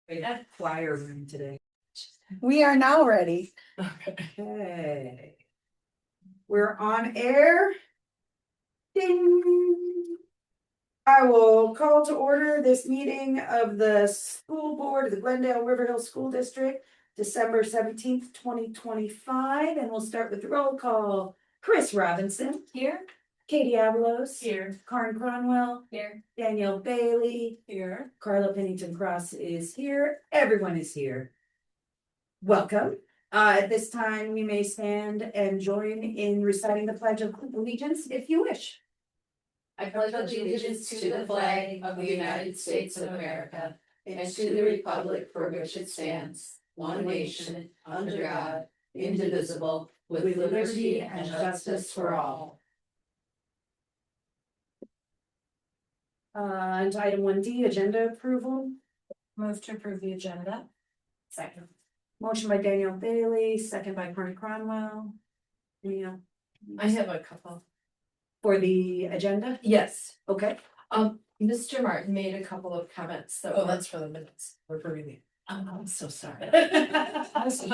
We had choir room today. We are now ready. Okay. We're on air. Ding. I will call to order this meeting of the school board of the Glendale-River Hill School District, December 17th, 2025. And we'll start with the roll call. Chris Robinson. Here. Katie Avalos. Here. Karen Cronwell. Here. Danielle Bailey. Here. Carla Pennington Cross is here. Everyone is here. Welcome. At this time, we may stand and join in reciting the Pledge of Allegiance if you wish. I pledge allegiance to the flag of the United States of America and to the republic for which it stands, one nation, under God, indivisible, with liberty and justice for all. And item 1D, agenda approval. Move to approve the agenda. Second. Motion by Danielle Bailey, second by Karen Cronwell. I have a couple. For the agenda? Yes. Okay. Mr. Martin made a couple of comments that. Oh, that's for the minutes. We're for reading. I'm so sorry. That's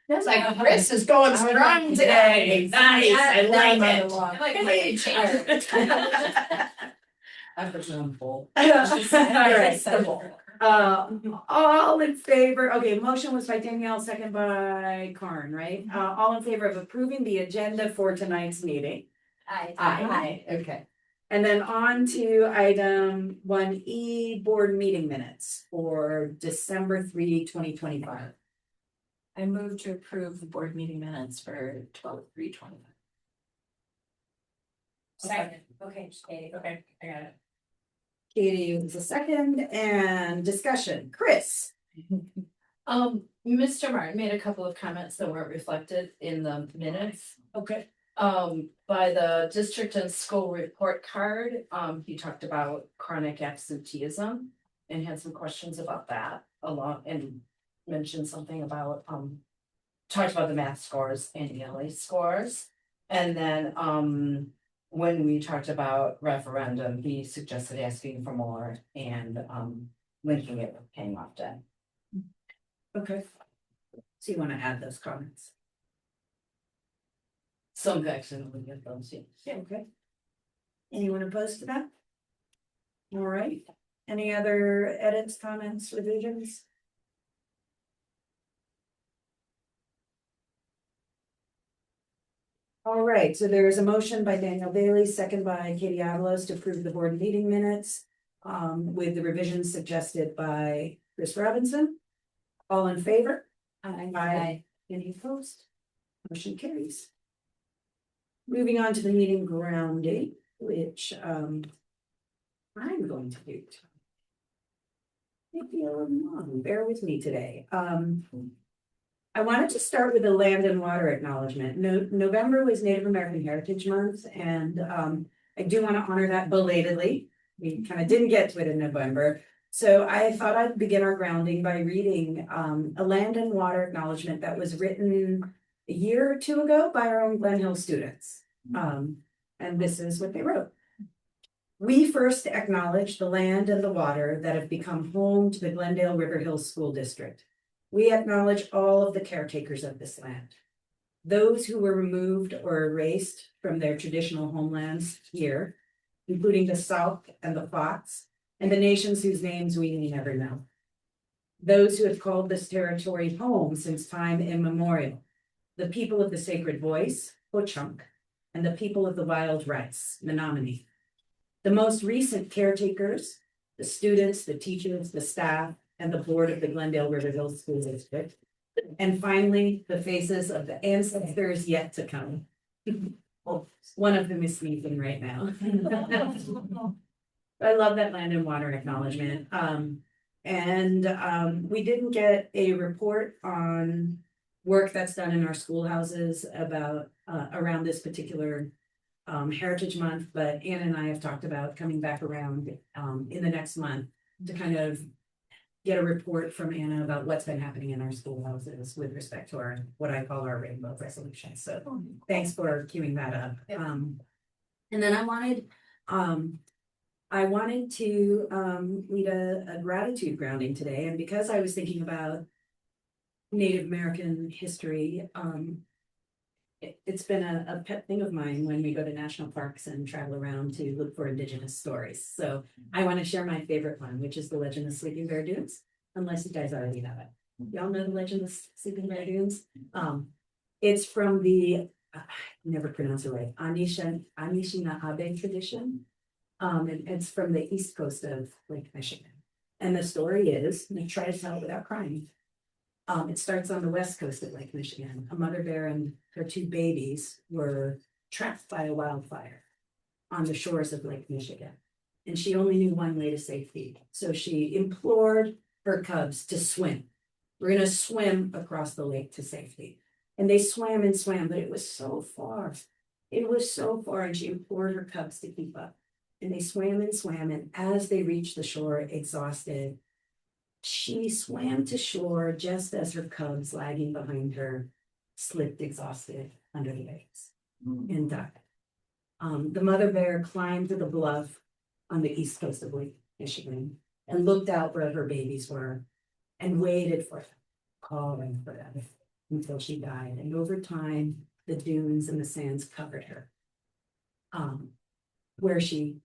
like Chris is going strong today. Nice. I like it. I put it on full. All in favor, okay, motion was by Danielle, second by Karen, right? All in favor of approving the agenda for tonight's meeting? Aye. Okay. And then on to item 1E, board meeting minutes for December 3, 2025. I move to approve the board meeting minutes for 12/3/25. Second. Okay, okay, I got it. Katie was a second, and discussion, Chris. Mr. Martin made a couple of comments that weren't reflected in the minutes. Okay. By the district and school report card, he talked about chronic absenteeism and had some questions about that and mentioned something about, talked about the math scores and ELA scores. And then, when we talked about referendum, he suggested asking for more and, linking it with paying off debt. Okay. So you want to add those comments? Some action will get those, yes. Yeah, okay. Anyone opposed to that? All right, any other edits, comments, revisions? All right, so there is a motion by Danielle Bailey, second by Katie Avalos to approve the board meeting minutes with the revisions suggested by Chris Robinson. All in favor? Aye. Any opposed? Motion carries. Moving on to the meeting grounding, which I'm going to do. Bear with me today. I wanted to start with the land and water acknowledgement. November was Native American Heritage Month, and I do want to honor that belatedly. We kind of didn't get to it in November. So I thought I'd begin our grounding by reading a land and water acknowledgement that was written a year or two ago by our own Glen Hill students. And this is what they wrote. We first acknowledge the land and the water that have become home to the Glendale-River Hill School District. We acknowledge all of the caretakers of this land. Those who were removed or erased from their traditional homelands here, including the Sauk and the Fox, and the nations whose names we may never know. Those who have called this territory home since time immemorial. The people of the sacred voice, Ho-Chunk, and the people of the wild rice, Menominee. The most recent caretakers, the students, the teachers, the staff, and the board of the Glendale-River Hill School District. And finally, the faces of the ancestors yet to come. Well, one of them is sneezing right now. I love that land and water acknowledgement. We didn't get a report on work that's done in our schoolhouses about around this particular Heritage Month, but Anna and I have talked about coming back around in the next month to kind of get a report from Anna about what's been happening in our schoolhouses with respect to our what I call our rainbow resolution. So thanks for queuing that up. And then I wanted I wanted to lead a gratitude grounding today, and because I was thinking about Native American history, it's been a pet thing of mine when we go to national parks and travel around to look for indigenous stories. So I want to share my favorite one, which is the legend of Sleeping Bear Dunes, unless you guys already know it. Y'all know the legend of Sleeping Bear Dunes? It's from the, I never pronounce it right, Anishinaabe tradition. And it's from the east coast of Lake Michigan. And the story is, and I try to tell it without crying. It starts on the west coast of Lake Michigan. A mother bear and her two babies were trapped by a wildfire on the shores of Lake Michigan. And she only knew one way to safety. So she implored her cubs to swim. We're going to swim across the lake to safety. And they swam and swam, but it was so far. It was so far, and she implored her cubs to keep up. And they swam and swam, and as they reached the shore, exhausted, she swam to shore just as her cubs, lagging behind her, slipped exhausted under the waves and died. The mother bear climbed to the bluff on the east coast of Lake Michigan and looked out where her babies were and waited for them, calling for them until she died. And over time, the dunes and the sands covered her. Where she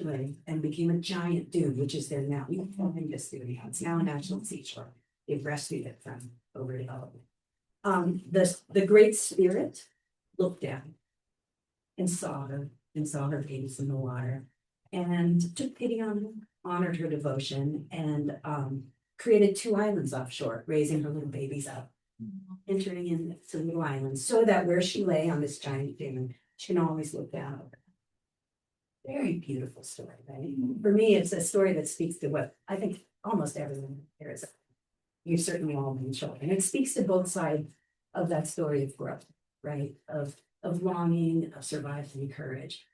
lay and became a giant dune, which is there now. We don't find this dune now. It's now a national seashore. They've rescued it from overdevelopment. The Great Spirit looked down and saw her babies in the water and took pity on her, honored her devotion, and created 2 islands offshore, raising her little babies up and turning into little islands so that where she lay on this giant dune, she can always look down over. Very beautiful story, right? For me, it's a story that speaks to what I think almost everyone here is. You've certainly all been children. It speaks to both sides of that story of growth, right? Of longing, of survival and courage.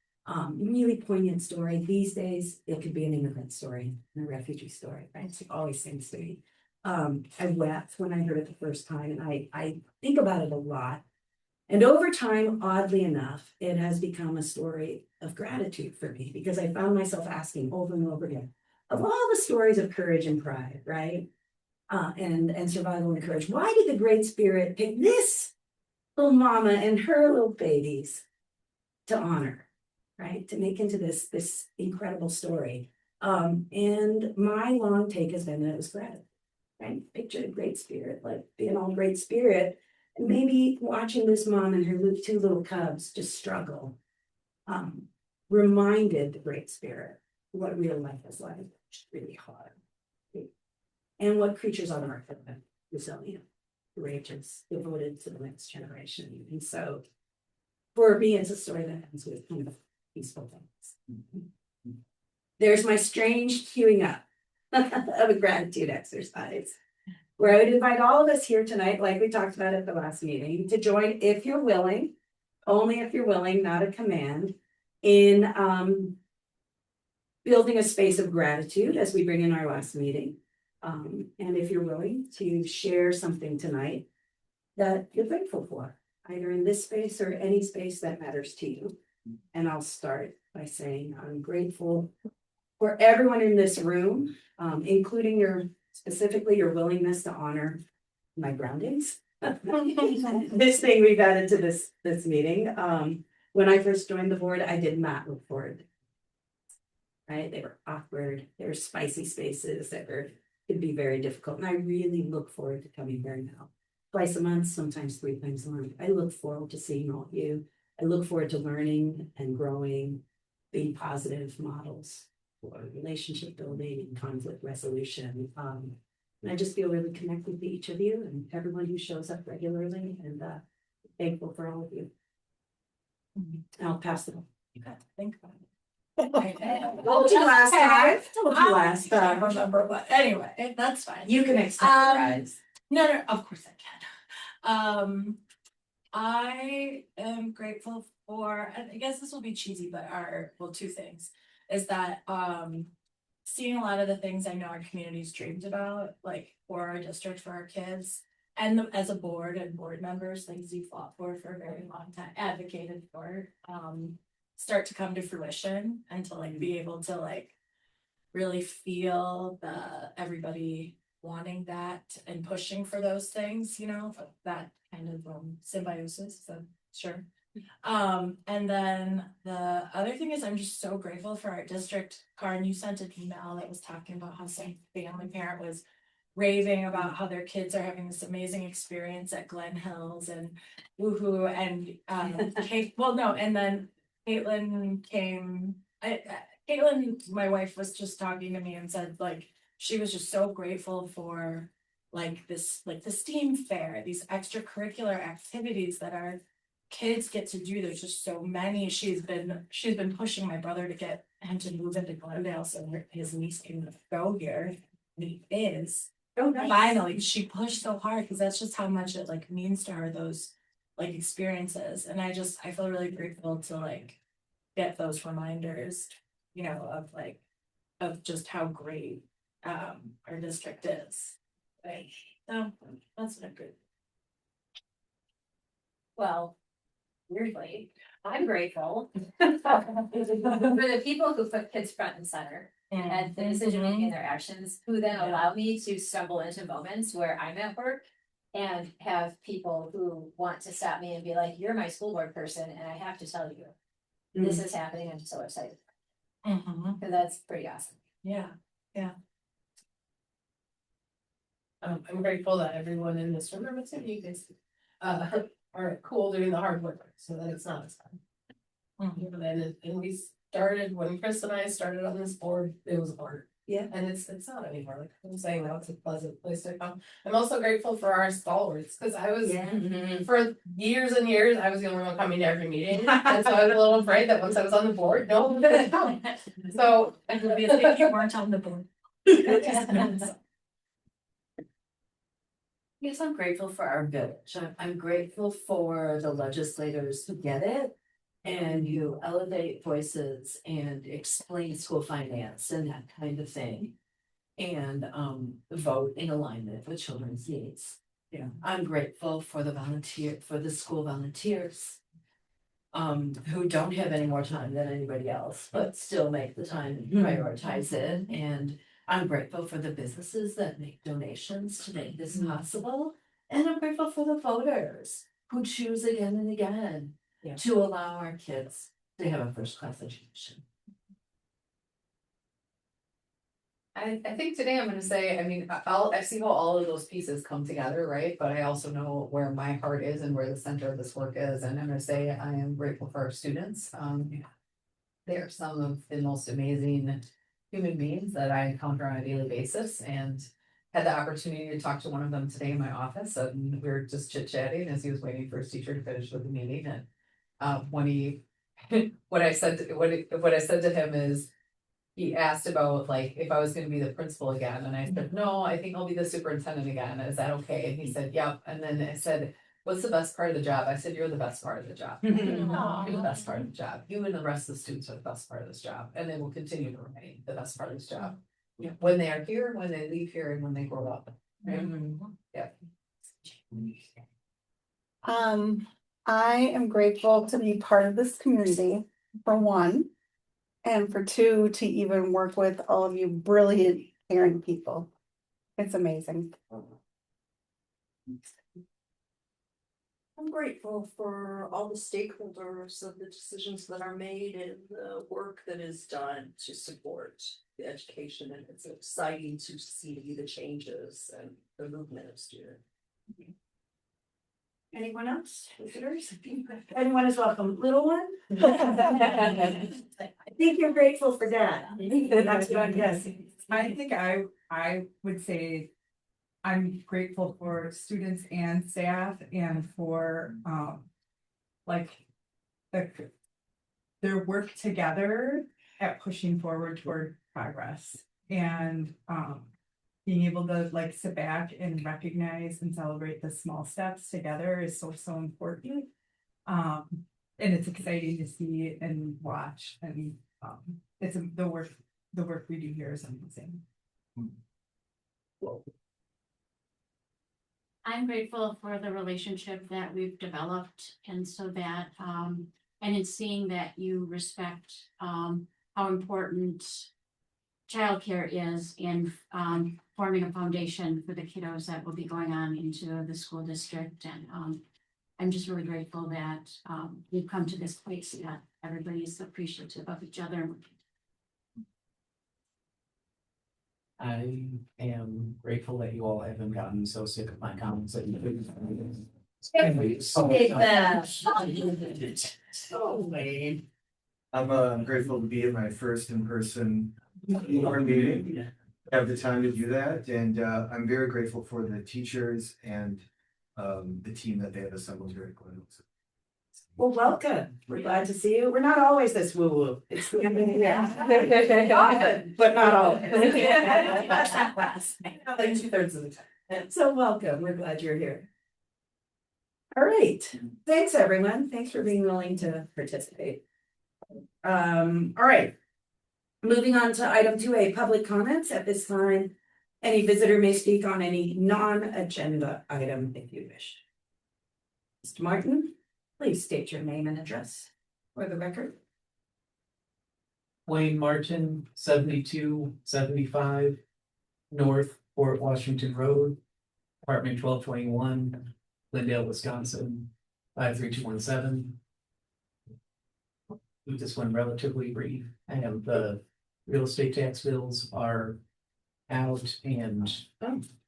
Really poignant story. These days, it could be an immigrant story and a refugee story, right? It always seems to be. I wept when I heard it the first time, and I think about it a lot. And over time, oddly enough, it has become a story of gratitude for me because I found myself asking over and over again, of all the stories of courage and pride, right? And survival and courage, why did the Great Spirit pick this little mama and her little babies to honor, right? To make into this incredible story. And my long take has been that it was gratitude, right? Picture the Great Spirit, like being all Great Spirit. And maybe watching this mom and her 2 little cubs just struggle reminded the Great Spirit what real life is like, which is really hard. And what creatures on earth have been resilient, courageous, devoted to the next generation. And so for me, it's a story that ends with kind of peaceful things. There's my strange queuing up of a gratitude exercise, where I would invite all of us here tonight, like we talked about at the last meeting, to join if you're willing, only if you're willing, not a command, in building a space of gratitude as we bring in our last meeting. And if you're willing to share something tonight that you're grateful for, either in this space or any space that matters to you. And I'll start by saying I'm grateful for everyone in this room, including specifically your willingness to honor my groundings. This thing we've added to this meeting. When I first joined the board, I did not look forward. Right? They were awkward. They were spicy spaces that could be very difficult. And I really look forward to coming here now. Twice a month, sometimes 3 times a month. I look forward to seeing all of you. I look forward to learning and growing, being positive models for relationship building and conflict resolution. And I just feel really connected to each of you and everyone who shows up regularly, and thankful for all of you. I'll pass it on. You got to think about it. Told you last time. Told you last I time. don't remember, but anyway, that's fine. You can extend your eyes. No, of course I can. I am grateful for, and I guess this will be cheesy, but 2 things is that seeing a lot of the things I know our community's dreamed about, like for our district, for our kids, and as a board and board members, things you fought for a very long time, advocated for. start to come to fruition and to like be able to like really feel everybody wanting that and pushing for those things, you know, that kind of symbiosis, so sure. And then the other thing is I'm just so grateful for our district. Karen, you sent an email that was talking about how some family parent was raving about how their kids are having this amazing experience at Glen Hills and woohoo, and Kate, well, no, and then Caitlin came, Caitlin, my wife, was just talking to me and said like she was just so grateful for like this, like the STEAM fair, these extracurricular activities that our kids get to do. There's just so many. She's been pushing my brother to get him to move into Glendale so his niece can go here. And he is. Oh, nice. Finally, she pushed so hard because that's just how much it like means to her, those like experiences. And I feel really grateful to like get those reminders, you know, of just how great our district is. Right. So that's what I'm grateful. Well, weirdly, I'm grateful for the people who put kids front and center and the decision making in their actions, who then allow me to stumble into moments where I'm at work and have people who want to stop me and be like, you're my school board person, and I have to tell you, this is happening. I'm so excited. So that's pretty awesome. Yeah. I'm grateful that everyone in this room, you guys, are cool doing the hard work, so that it's not as hard. And we started, when Chris and I started on this board, it was hard. Yeah. And it's not anymore, like I'm saying, now it's a pleasant place to come. I'm also grateful for our stalwarts, because I was, for years and years, I was the only one coming to every meeting. And so I was a little afraid that once I was on the board, no one would come. So I would be if you weren't on the board. Yes, I'm grateful for our village. I'm grateful for the legislators who get it and who elevate voices and explain school finance and that kind of thing. And vote in alignment with children's needs. Yeah, I'm grateful for the school volunteers. Who don't have any more time than anybody else, but still make the time and prioritize it. And I'm grateful for the businesses that make donations to make this possible. And I'm grateful for the voters who choose again and again to allow our kids to have a first-class education. I think today I'm gonna say, I mean, I see how all of those pieces come together, right? But I also know where my heart is and where the center of this work is, and I'm gonna say I am grateful for our students. They are some of the most amazing human beings that I encounter on a daily basis, and had the opportunity to talk to one of them today in my office, and we were just chit-chatting as he was waiting for his teacher to finish with the meeting. And when he what I said to him is, he asked about like if I was gonna be the principal again, and I said, no, I think I'll be the superintendent again. Is that okay? And he said, yep. And then I said, what's the best part of the job? I said, you're the best part of the job. You're the best part of the job. You and the rest of the students are the best part of this job, and they will continue to remain the best part of this job. When they are here, when they leave here, and when they grow up. Right? Yeah. I am grateful to be part of this community, for one. And for two, to even work with all of you brilliant, caring people. It's amazing. I'm grateful for all the stakeholders of the decisions that are made and the work that is done to support the education. And it's exciting to see the changes and the movement of students. Anyone else? Visitors? Anyone is welcome. Little one? I think you're grateful for that. That's what I'm guessing. I think I would say I'm grateful for students and staff and for like their work together at pushing forward toward progress, and being able to like sit back and recognize and celebrate the small steps together is so important. And it's exciting to see and watch, and it's the work we do here is amazing. I'm grateful for the relationship that we've developed, and so that and in seeing that you respect, how important childcare is in, forming a foundation for the kiddos that will be going on into the school district. And, I'm just really grateful that, we've come to this place that everybody's appreciative of each other. I am grateful that you all haven't gotten so sick of my comments that you couldn't. I'm grateful to be at my first in-person board meeting. Have the time to do that, and I'm very grateful for the teachers and the team that they have assembled here at Glendale. Well, welcome. We're glad to see you. We're not always this woo-woo. It's the end of the year. Often, but not always. Like 2/3 of the time. So welcome. We're glad you're here. All right. Thanks, everyone. Thanks for being willing to participate. All right. Moving on to item 2A, public comments. At this time, any visitor may speak on any non-agenda item if you wish. Mr. Martin, please state your name and address for the record. Wayne Martin, 7275 North Fort Washington Road, apartment 1221, Glendale, Wisconsin, 53217. Keep this one relatively brief. And the real estate tax bills are out, and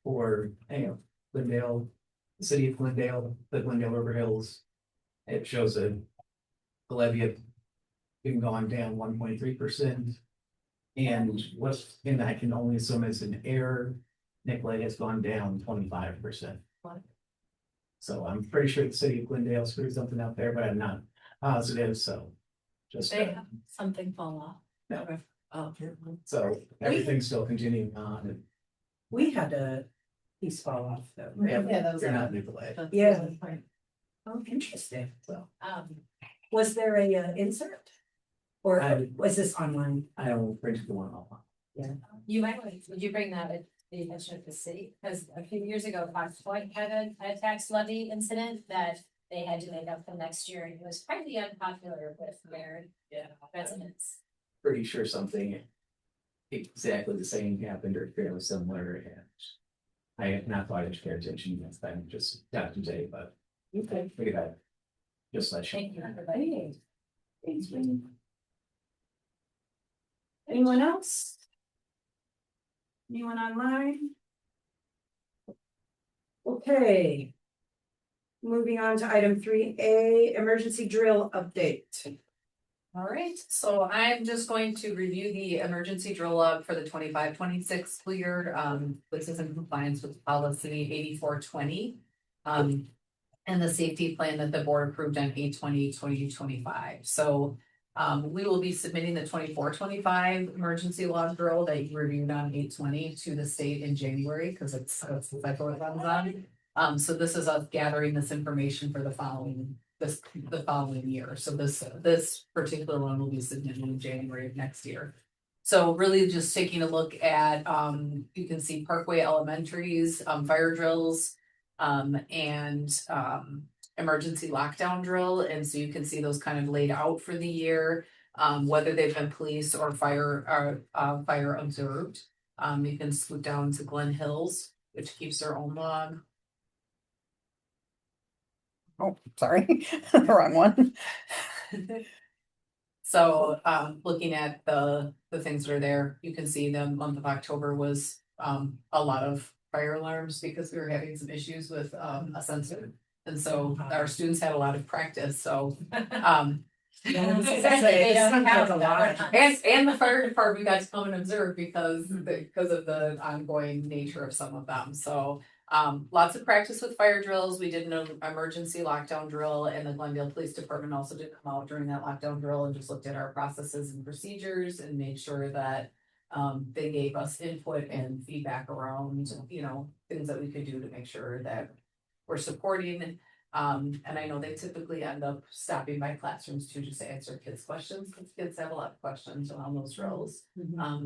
for Glendale, the city of Glendale, the Glendale-River Hills, it shows the levy have been gone down 1.3%. And what's in that I can only assume is an error. Nicolay has gone down 25%. So I'm pretty sure the city of Glendale screwed something up there, but I'm not positive. So just They have something fall off. no. Oh. So everything's still continuing on. And We had a piece fall off though. Right? Yeah, that was they're not Nicolay. Yeah. Oh, interesting. So Was there a insert? Or I- was this online? I don't print the one off. You might, would you bring that at the attention of the city? Because a few years ago, Fox Point had a tax levy incident that they had to make up for next year, and it was highly unpopular with their residents. Pretty sure something exactly the same happened or fairly similar, and I have not thought to pay attention next time, just got today, but Okay. look at that. Just let you. Thank you, everybody. Thanks, Wayne. Anyone else? Anyone online? Okay. Moving on to item 3A, emergency drill update. All right, so I'm just going to review the emergency drill log for the 25-26 school year. This is in compliance with policy 8420. And the safety plan that the board approved on 8/20/2025. So we will be submitting the 24-25 emergency log drill that you reviewed on 8/20 to the state in January, because it's the cycle it runs on. So this is us gathering this information for the following year. So this particular one will be submitted in January of next year. So really just taking a look at, you can see Parkway Elementary's fire drills, and emergency lockdown drill. And so you can see those kind of laid out for the year, whether they've been police or fire observed. You can scoot down to Glen Hills, which keeps their own log. Oh, sorry, the wrong one. So, looking at the things that are there, you can see the month of October was, a lot of fire alarms because we were having some issues with, a sensor. And so our students had a lot of practice, so, They don't have a lot. and the fire department got to come and observe because of the ongoing nature of some of them, so. Lots of practice with fire drills. We did an emergency lockdown drill, and the Glendale Police Department also did come out during that lockdown drill and just looked at our processes and procedures and made sure that they gave us input and feedback around, things that we could do to make sure that we're supporting. And I know they typically end up stopping by classrooms too, just to answer kids' questions, because kids have a lot of questions around those drills. I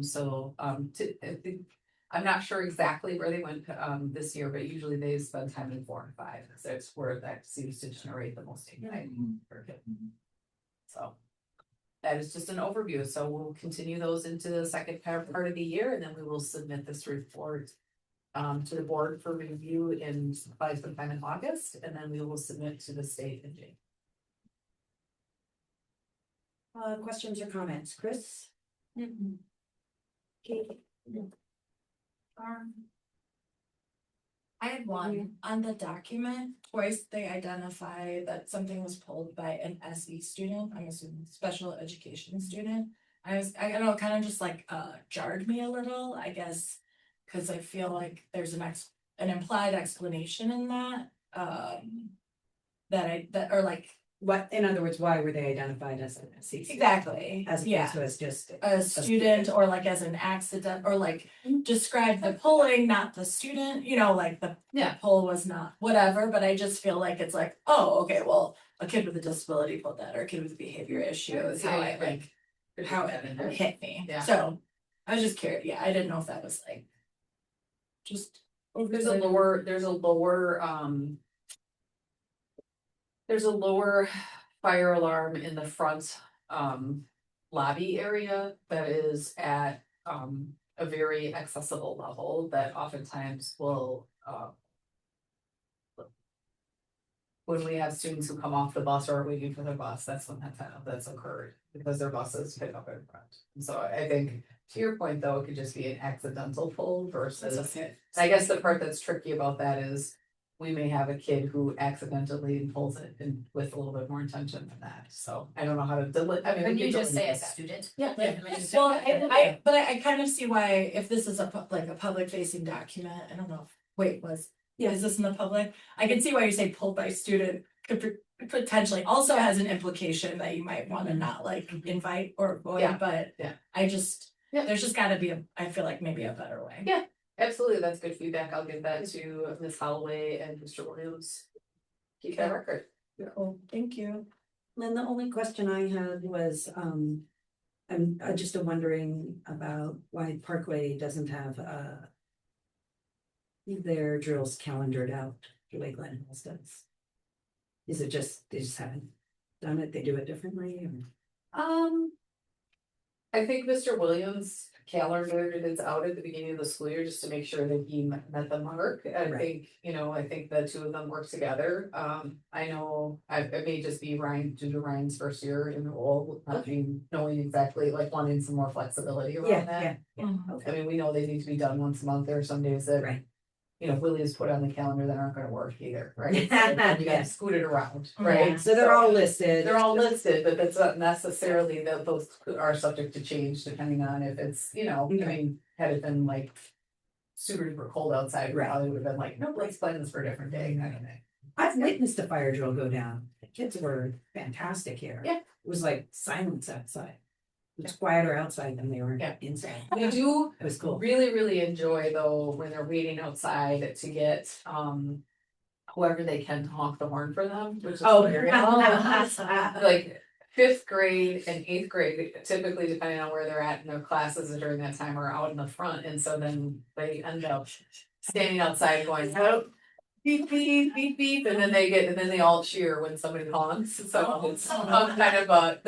think I'm not sure exactly where they went this year, but usually they spend time in 4 and 5, because that's where that seems to generate the most anxiety for kids. So. That is just an overview, so we'll continue those into the second part of the year, and then we will submit this report. To the board for review in by sometime in August, and then we will submit to the state in June. Questions or comments, Chris? Kate? I had one on the document, twice they identify that something was pulled by an SE student, I'm assuming special education student. I don't know, kind of just like jarred me a little, I guess, because I feel like there's an implied explanation in that, or like. What, in other words, why were they identified as an SE? Exactly, As yeah. opposed to as just A student or like as an accident or like describe the pulling, not the student, you know, like the pull was not whatever, but I just feel like it's like, oh, okay, well, a kid with a disability pulled that or a kid with a behavior issue is how I like, how it hit me. Yeah. So I was just curious, I didn't know if that was like just. There's a lower fire alarm in the front lobby area that is at a very accessible level that oftentimes will when we have students who come off the bus or are waiting for their bus, that's when that's occurred because their buses pick up in front. And so I think to your point though, it could just be an accidental pull versus I guess the part that's tricky about that is we may have a kid who accidentally pulls it and with a little bit more intention than that. So I don't know how to I mean, Can you just say as a student? Yeah. Yeah. Well, but I kind of see why if this is a public facing document, I don't know. Is this in the public? I can see why you say pulled by student could potentially also has an implication that you might want to not like invite or avoid, but I just, there's just gotta be I feel like maybe a better way. Yeah. Absolutely, that's good feedback. I'll give that to Ms. Holloway and Mr. Williams. Keep that record. Cool, thank you. Then the only question I had was, I'm just wondering about why Parkway doesn't have their drills calendared out the way Glen Hills does. Is it just, they just haven't done it, they do it differently? Or? I think Mr. Williams calendared it out at the beginning of the school year just to make sure that he met the mark. I think the two of them work together. I know it may just be Ryan due to Ryan's first year in the role, knowing exactly like wanting some more flexibility around that. Okay. I mean, we know they need to be done once a month. There are some days that Willie is put on the calendar that aren't gonna work either, right? So you gotta scoot it around, right? Yeah. So they're all listed. They're all listed, but that's not necessarily that those are subject to change depending on if it's, I mean, had it been like super duper cold outside, we probably would have been like, no, let's plan this for a different day, kind of thing. I've witnessed a fire drill go down. The kids were fantastic here. Yeah. It was like silence outside. It was quieter outside than they were inside. We do It was cool. really, really enjoy though, when they're waiting outside to get, whoever they can to honk the horn for them, which is hilarious. Like 5th grade and 8th grade, typically depending on where they're at in their classes during that time are out in the front. And so then they end up standing outside going, oh, beep, beep, beep, beep. And then they all cheer when somebody honks. So it's kind of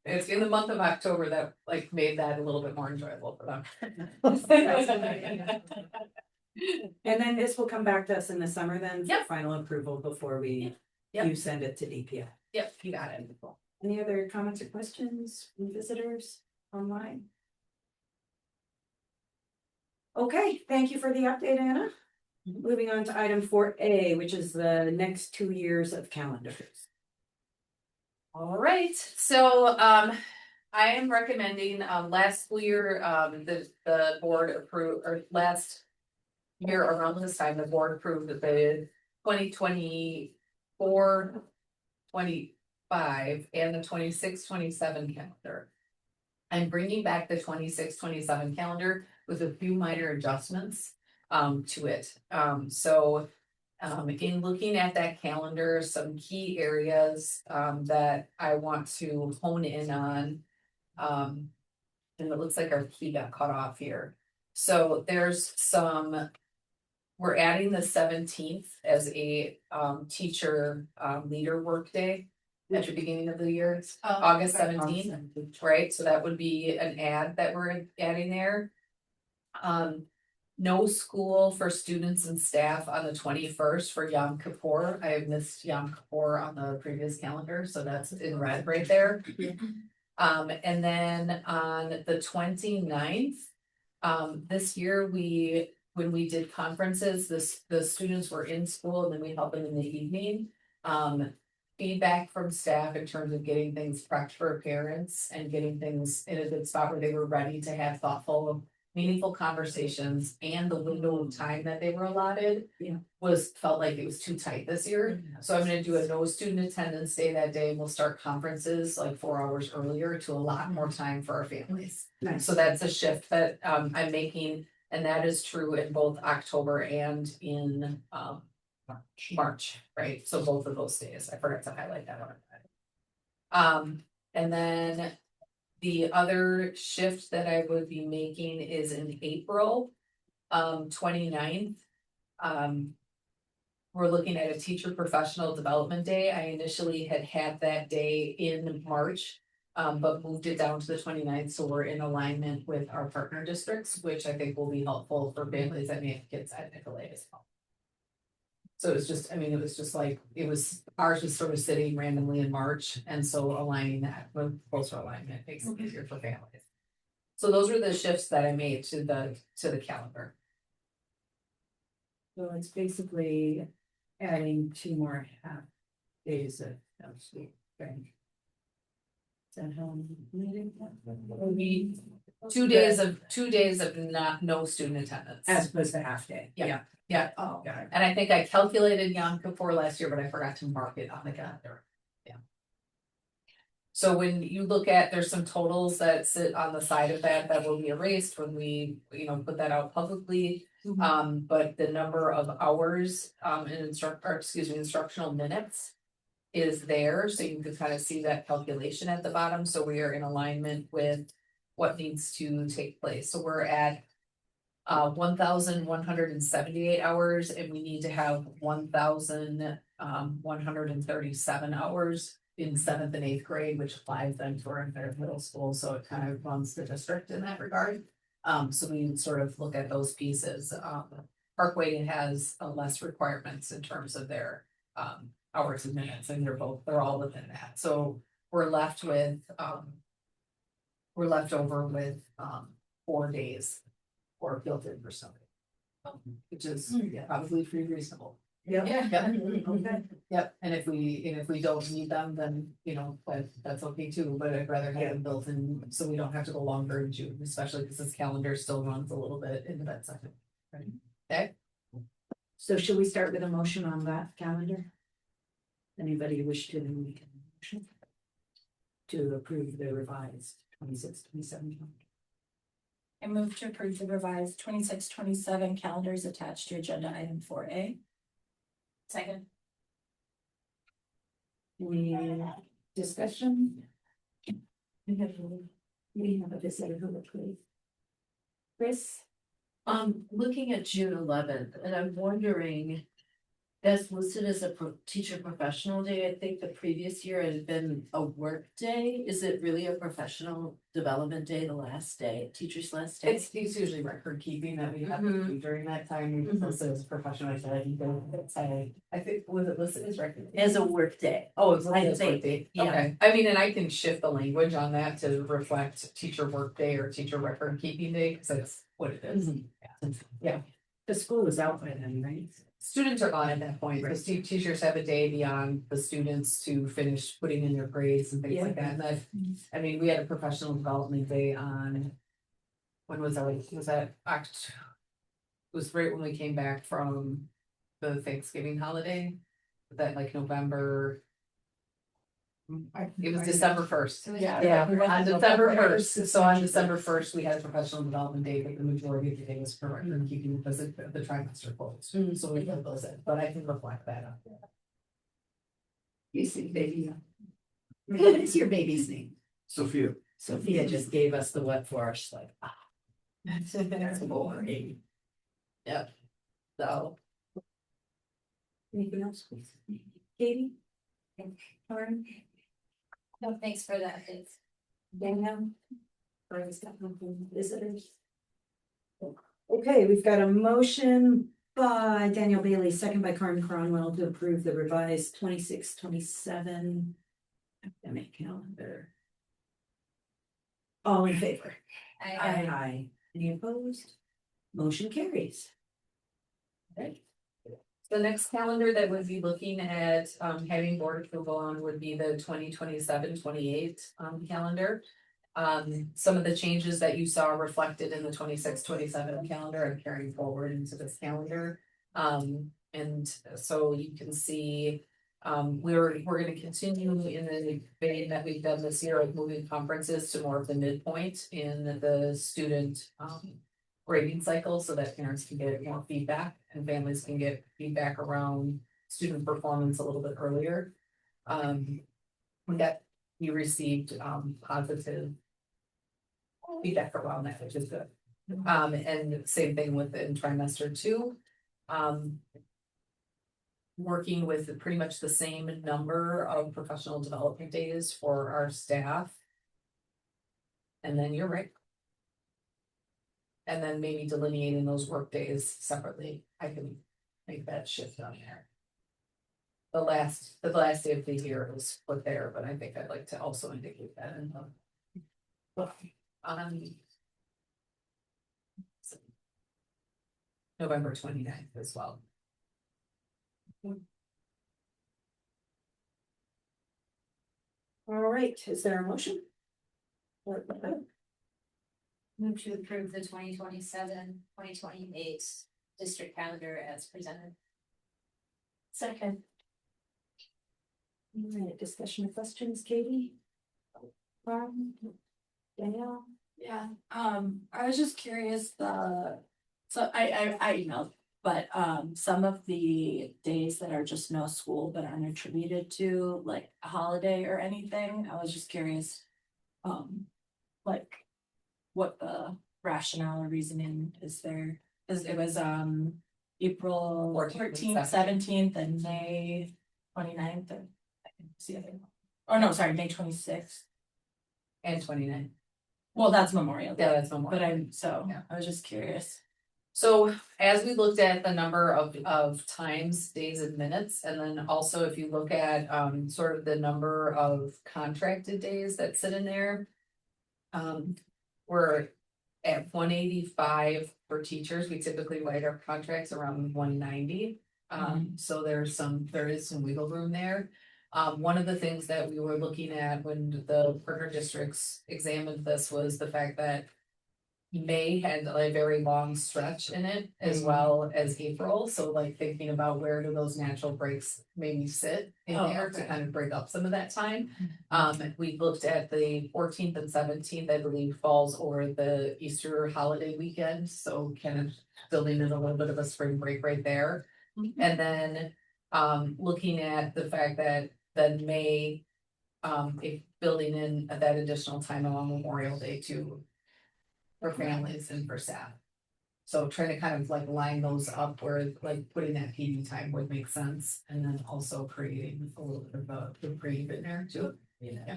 it's in the month of October that like made that a little bit more enjoyable for them. And then this will come back to us in the summer then? for Yep. Final approval before you send it to DPI. Yep, you got it. Any other comments or questions from visitors online? Okay, thank you for the update, Anna. Moving on to item 4A, which is the next 2 years of calendars. All right, so I am recommending last school year, the board approved, or last year around this time, the board approved that the 2024, 25 and the 26-27 calendar. I'm bringing back the 26-27 calendar with a few minor adjustments to it. In looking at that calendar, some key areas that I want to hone in on. And it looks like our key got cut off here. So there's we're adding the 17th as a teacher leader workday. at the beginning of the year, Oh, August okay. 17th, right? So that would be an ad that we're adding there. No school for students and staff on the 21st for Yom Kippur. I have missed Yom Kippur on the previous calendar, so that's in red right there. And then on the 29th, this year when we did conferences, the students were in school and then we helped them in the evening. Feedback from staff in terms of getting things prepped for parents and getting things in a good spot where they were ready to have thoughtful, meaningful conversations, and the window of time that they were allotted felt like it was too tight this year. So I'm gonna do a no student attendance day that day, and we'll start conferences like 4 hours earlier to allot more time for our families. Nice. So that's a shift that I'm making, and that is true in both October and in March, right? So both of those days, I forgot to highlight that one. And then the other shift that I would be making is in April, 29th. We're looking at a teacher professional development day. I initially had that day in March, but moved it down to the 29th, so we're in alignment with our partner districts, which I think will be helpful for families that may have kids at Nicolay as well. So it was just, I mean, it was just like, ours was sort of sitting randomly in March, and so aligning that with closer alignment makes it easier for families. So those were the shifts that I made to the calendar. So it's basically adding 2 more half days of sleep, right? Is that how I'm reading that? 2 days of no student attendance. As opposed to half day. Yeah. Oh, got it. And I think I calculated Yom Kippur last year, but I forgot to mark it on the calendar. Yeah. So when you look at, there's some totals that sit on the side of that will be erased when we, put that out publicly. But the number of hours, instructional minutes is there, so you can kind of see that calculation at the bottom. So we are in alignment with what needs to take place. So we're at 1,178 hours, and we need to have 1,137 hours in 7th and 8th grade, which applies then to our entire middle school. So it kind of runs the district in that regard. So we sort of look at those pieces. Parkway has less requirements in terms of their hours and minutes, and they're all within that. So we're left over with 4 days or built in for somebody. Which is probably pretty reasonable. Yep. Okay. Yep, and if we don't need them, then, that's okay too, but I'd rather have them built in, so we don't have to go longer in June, especially because this calendar still runs a little bit into that second. Right? Okay. So should we start with a motion on that calendar? Anybody wish to make a motion to approve the revised 26-27 calendar? I move to approve the revised 26-27 calendars attached to agenda item 4A. Second. Any discussion? We have a visitor who would please. Chris? Looking at June 11th, and I'm wondering, that's listed as a teacher professional day. I think the previous year it had been a work day. Is it really a professional development day, the last day, teacher's last day? It's usually record keeping that we have to do during that time. We listed as professional. I think was it listed as record? As a work day. Oh, it's I listed as think, work day. yeah. Okay, I mean, and I can shift the language on that to reflect teacher work day or teacher record keeping day, because that's what it is. Yeah. The school is out by then, right? Students are gone at that point, because teachers have a day beyond the students to finish putting in their grades and things like that. And that, I mean, we had a professional development day on, when was that? Was that it was right when we came back from the Thanksgiving holiday? Was that like November? It was December 1st. Yeah. On December 1st, so on December 1st, we had a professional development day, but the majority of the day was for record keeping because the trimester closed. So we put those in, but I can reflect that up. You see, baby. What is your baby's name? Sophia. Sophia just gave us the what for us, like, That's boring. Yep. So, Anything else, please? Katie? Lauren? No, thanks for that. It's Danielle? Visitors? Okay, we've got a motion by Daniel Bailey, second by Karen Cronwell to approve the revised 26-27 academic calendar. All in favor? Aye. Any opposed? Motion carries. Okay. The next calendar that would be looking at having board approval on would be the 2027-28 calendar. Some of the changes that you saw reflected in the 26-27 calendar are carrying forward into this calendar. And so you can see, we're gonna continue in the vein that we've done this year of moving conferences to more of the midpoint in the student grading cycle, so that parents can get more feedback and families can get feedback around student performance a little bit earlier. That you received positive feedback around that, which is good. And same thing within trimester 2. Working with pretty much the same number of professional development days for our staff. And then you're right. And then maybe delineating those work days separately. I can make that shift on there. The last day of the year is put there, but I think I'd like to also indicate that in the November 29th as well. All right, is there a motion? move to approve the 2027-2028 district calendar as presented. Second. All right, discussion or questions, Katie? Danielle? Yeah, I was just curious, so I emailed, but some of the days that are just no school but aren't attributed to like a holiday or anything, I was just curious. Like what the rationale or reasoning is there, cause it was April 14th, 17th and May 29th, and I can see the other one. Oh no, sorry, May 26th. And 29th. Well, that's Memorial Day. Yeah, that's Memorial. But I was just curious. So as we looked at the number of times, days and minutes, and then also if you look at sort of the number of contracted days that sit in there. We're at 185 for teachers. We typically write our contracts around 190. So there is some wiggle room there. One of the things that we were looking at when the partner districts examined this was the fact that May had a very long stretch in it as well as April. So like thinking about where do those natural breaks maybe sit in there to kind of break up some of that time. We looked at the 14th and 17th, I believe falls over the Easter holiday weekend. So kind of building in a little bit of a spring break right there. And then looking at the fact that then May, if building in that additional time on Memorial Day too. For families and for staff. So trying to kind of like line those up where like putting that PD time would make sense and then also creating a little bit of a reprieve in there too. Yeah.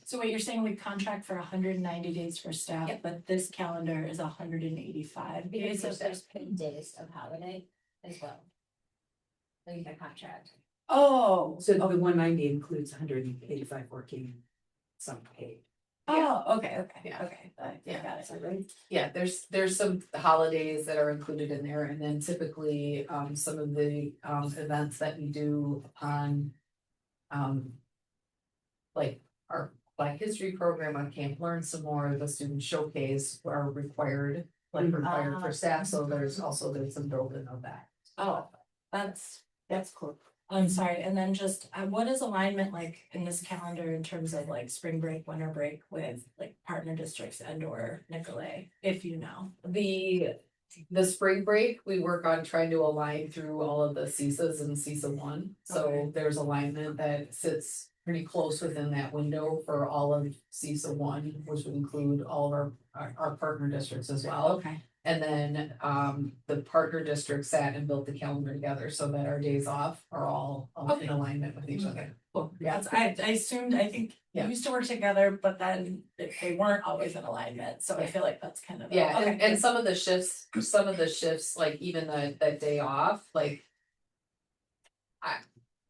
So what you're saying, we contract for 190 days for staff, Yep. but this calendar is 185 days Because of there's paid days of holiday as well. In the contract. Oh, So the 190 includes 185 working, some paid. okay, Yeah. okay, got it. Right? Yeah, there's some holidays that are included in there and then typically some of the events that we do on like our Black History program on Camp Learn Some More, the student showcase are required for staff, so there's some build-in of that. Oh, that's cool. I'm sorry, and then just, what is alignment like in this calendar in terms of like spring break, winter break with like partner districts and or Nicolay, if you know? The spring break, we work on trying to align through all of the CISAs and CISA 1. So Okay. there's alignment that sits pretty close within that window for all of CISA 1, which would include all of our partner districts as well. Okay. And then the partner district sat and built the calendar together so that our days off are all in alignment with each other. Cool. Yes, I assumed, I think we Yeah. used to work together, but then they weren't always in alignment, so I feel like that's kind of. Yeah, Okay. and some of the shifts, like even that day off, like.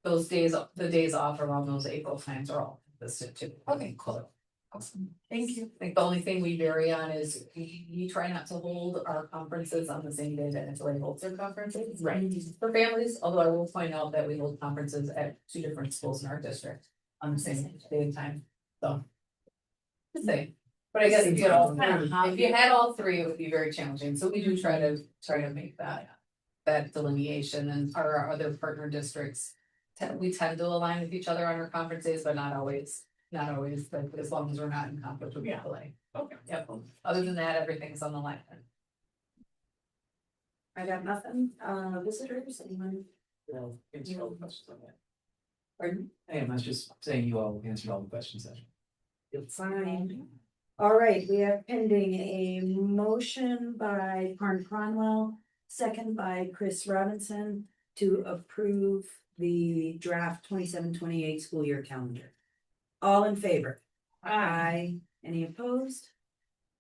Those days, the days off around those April times are all consistent too. Okay, cool. Awesome. Thank you. Like the only thing we vary on is we try not to hold our conferences on the same day that Italy holds their conferences. Right. For families, although I will point out that we hold conferences at 2 different schools in our district on the same day and time, so. Just saying, but I guess if you had all three, it would be very challenging, so we do try to make that delineation, and our other partner districts. We tend to align with each other on our conferences, but not always, but as long as we're not in conflict with LA. Okay. Yep, other than that, everything's on the line. I got nothing, visitors, anyone? Well, answer all the questions on that. Pardon? I was just saying you all answered all the questions then. Fine. All right, we have pending a motion by Karen Cronwell, second by Chris Robinson to approve the draft 27-28 school year calendar. All in favor? Aye. Any opposed?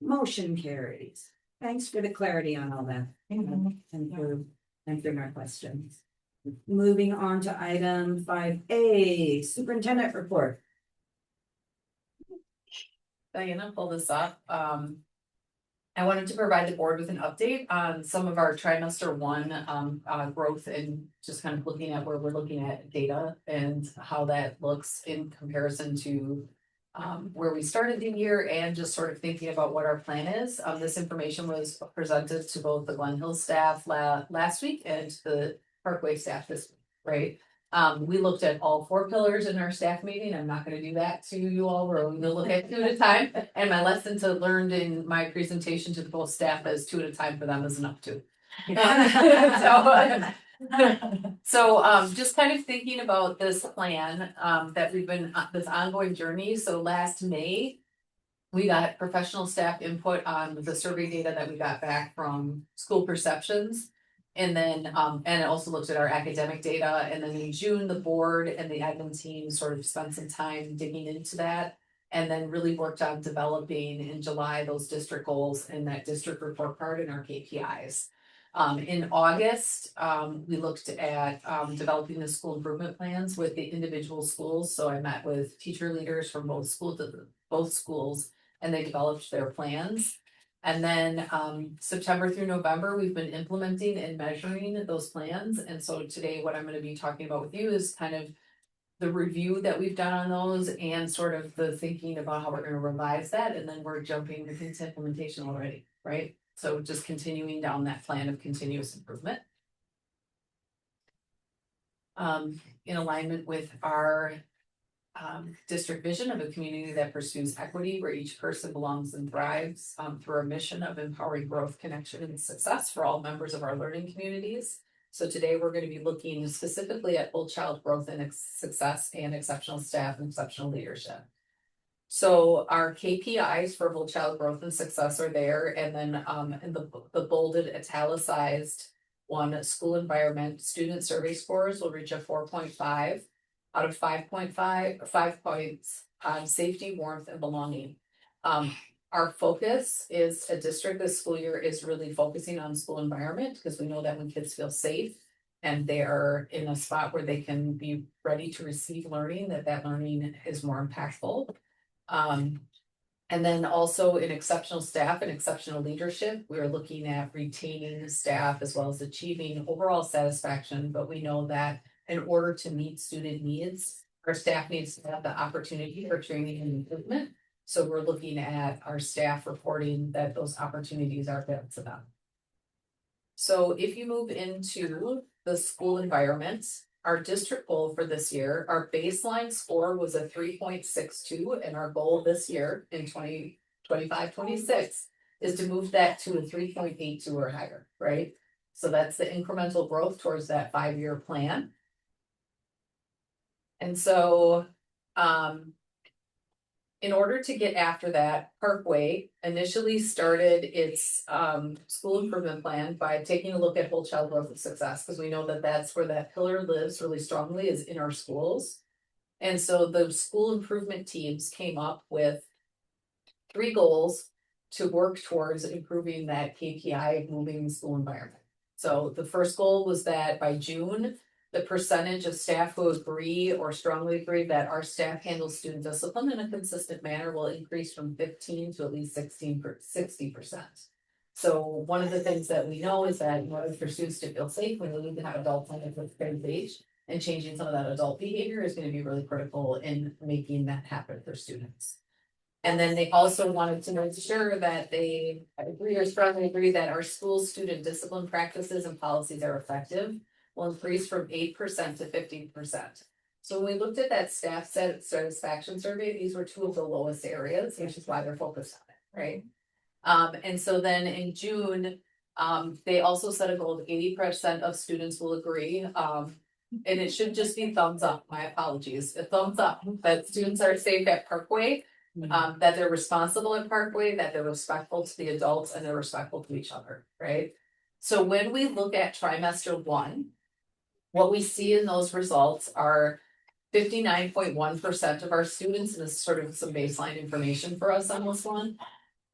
Motion carries. Thanks for the clarity on all that. And for answering our questions. Moving on to item 5A, superintendent report. Diana, pull this up. I wanted to provide the board with an update on some of our trimester 1 growth, and just kind of looking at where we're looking at data and how that looks in comparison to where we started the year, and just sort of thinking about what our plan is. This information was presented to both the Glen Hill staff last week and the Parkway staff this week, right? We looked at all 4 pillars in our staff meeting. I'm not gonna do that to you all, we're only gonna look at 2 at a time. And my lesson learned in my presentation to the both staff is 2 at a time for them is enough too. So just kind of thinking about this plan, that we've been, this ongoing journey. So last May, we got professional staff input on the survey data that we got back from school perceptions. And then, and it also looked at our academic data, and then in June, the board and the admin team sort of spent some time digging into that. And then really worked on developing in July those district goals and that district report card and our KPIs. In August, we looked at developing the school improvement plans with the individual schools. So I met with teacher leaders from both schools, and they developed their plans. And then September through November, we've been implementing and measuring those plans. And so today, what I'm going to be talking about with you is kind of the review that we've done on those, and sort of the thinking about how we're going to revise that. And then we're jumping into implementation already, right? So just continuing down that plan of continuous improvement. In alignment with our district vision of a community that pursues equity, where each person belongs and thrives, through our mission of empowering growth, connection, and success for all members of our learning communities. So today we're going to be looking specifically at whole child growth and success, and exceptional staff and exceptional leadership. So our KPIs for whole child growth and success are there, and then in the bolded italicized one, school environment student survey scores will reach a 4.5 out of 5.5, 5 points on safety, warmth, and belonging. Our focus is a district this school year is really focusing on school environment, because we know that when kids feel safe and they are in a spot where they can be ready to receive learning, that learning is more impactful. And then also in exceptional staff and exceptional leadership, we are looking at retaining staff as well as achieving overall satisfaction. But we know that in order to meet student needs, our staff needs to have the opportunity for training and improvement. So we're looking at our staff reporting that those opportunities are available to them. So if you move into the school environment, our district goal for this year, our baseline score was a 3.62, and our goal this year in 2025-26 is to move that to a 3.82 or higher, right? So that's the incremental growth towards that 5-year plan. And so, in order to get after that, Parkway initially started its school improvement plan by taking a look at whole child growth and success, because we know that that's where that pillar lives really strongly, is in our schools. And so the school improvement teams came up with 3 goals to work towards improving that KPI of moving the school environment. So the first goal was that by June, the percentage of staff who agree or strongly agree that our staff handles student discipline in a consistent manner will increase from 15 to at least 60%. So one of the things that we know is that in order for students to feel safe, we need to have adults on the same page. And changing some of that adult behavior is going to be really critical in making that happen for students. And then they also wanted to make sure that they agree or strongly agree that our school student discipline practices and policies are effective, will increase from 8% to 15%. So when we looked at that staff satisfaction survey, these were 2 of the lowest areas, which is why they're focused on it, right? And so then in June, they also set a goal of 80% of students will agree. And it should just be thumbs up, my apologies, a thumbs up, that students are safe at Parkway, that they're responsible at Parkway, that they're respectful to the adults and they're respectful to each other, right? So when we look at trimester 1, what we see in those results are 59.1% of our students, and this is sort of some baseline information for us on this one,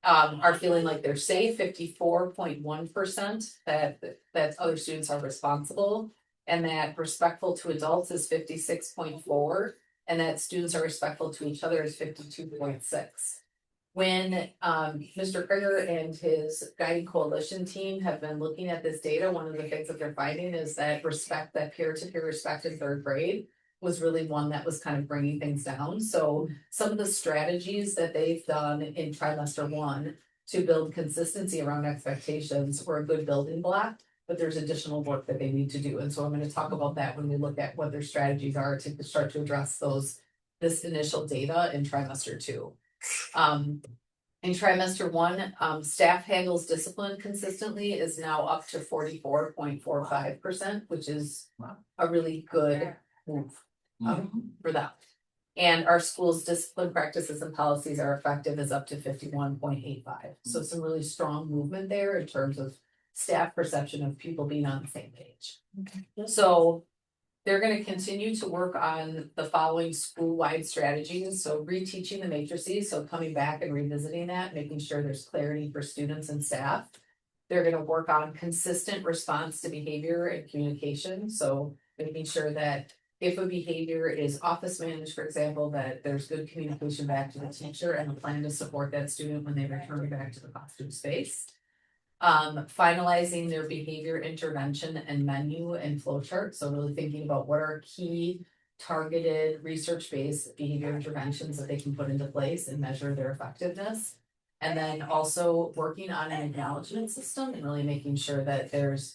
are feeling like they're safe, 54.1% that other students are responsible, and that respectful to adults is 56.4%, and that students are respectful to each other is 52.6%. When Mr. Krieger and his guiding coalition team have been looking at this data, one of the things that they're finding is that that peer-to-peer respect in 3rd grade was really one that was kind of bringing things down. So some of the strategies that they've done in trimester 1 to build consistency around expectations were a good building block, but there's additional work that they need to do. And so I'm going to talk about that when we look at what their strategies are to start to address this initial data in trimester 2. In trimester 1, staff handles discipline consistently is now up to 44.45%, which is a really good move for that. And our school's discipline practices and policies are effective is up to 51.85. So some really strong movement there in terms of staff perception of people being on the same page. So they're going to continue to work on the following school-wide strategies. So reteaching the matrices, so coming back and revisiting that, making sure there's clarity for students and staff. They're going to work on consistent response to behavior and communication. So making sure that if a behavior is office managed, for example, that there's good communication back to the teacher and a plan to support that student when they return back to the classroom space. Finalizing their behavior intervention and menu and flow chart. So really thinking about what are key targeted research-based behavior interventions that they can put into place and measure their effectiveness. And then also working on an acknowledgement system and really making sure that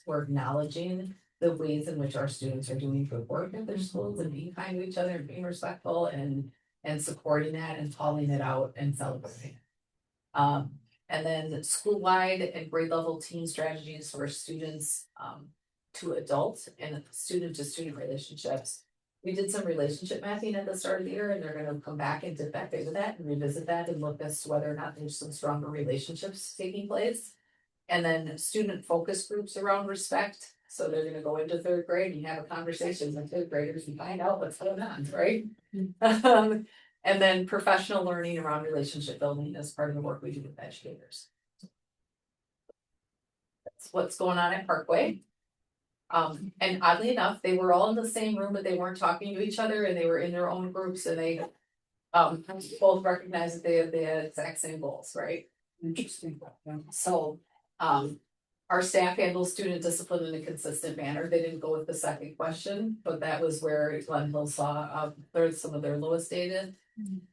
we're acknowledging the ways in which our students are doing good work at their schools and being kind to each other and being respectful and supporting that and calling it out and celebrating it. And then school-wide and grade level team strategies for students to adults and student to student relationships. We did some relationship mapping at the start of the year, and they're going to come back and dip back into that and revisit that and look as to whether or not there's some stronger relationships taking place. And then student focus groups around respect. So they're going to go into 3rd grade and have a conversation with 5th graders and find out what's going on, right? And then professional learning around relationship building as part of the work we do with educators. That's what's going on at Parkway. And oddly enough, they were all in the same room, but they weren't talking to each other and they were in their own groups and they both recognized that they had the exact same goals, right? Interesting. So our staff handles student discipline in a consistent manner. They didn't go with the second question, but that was where Glenville saw some of their lowest data.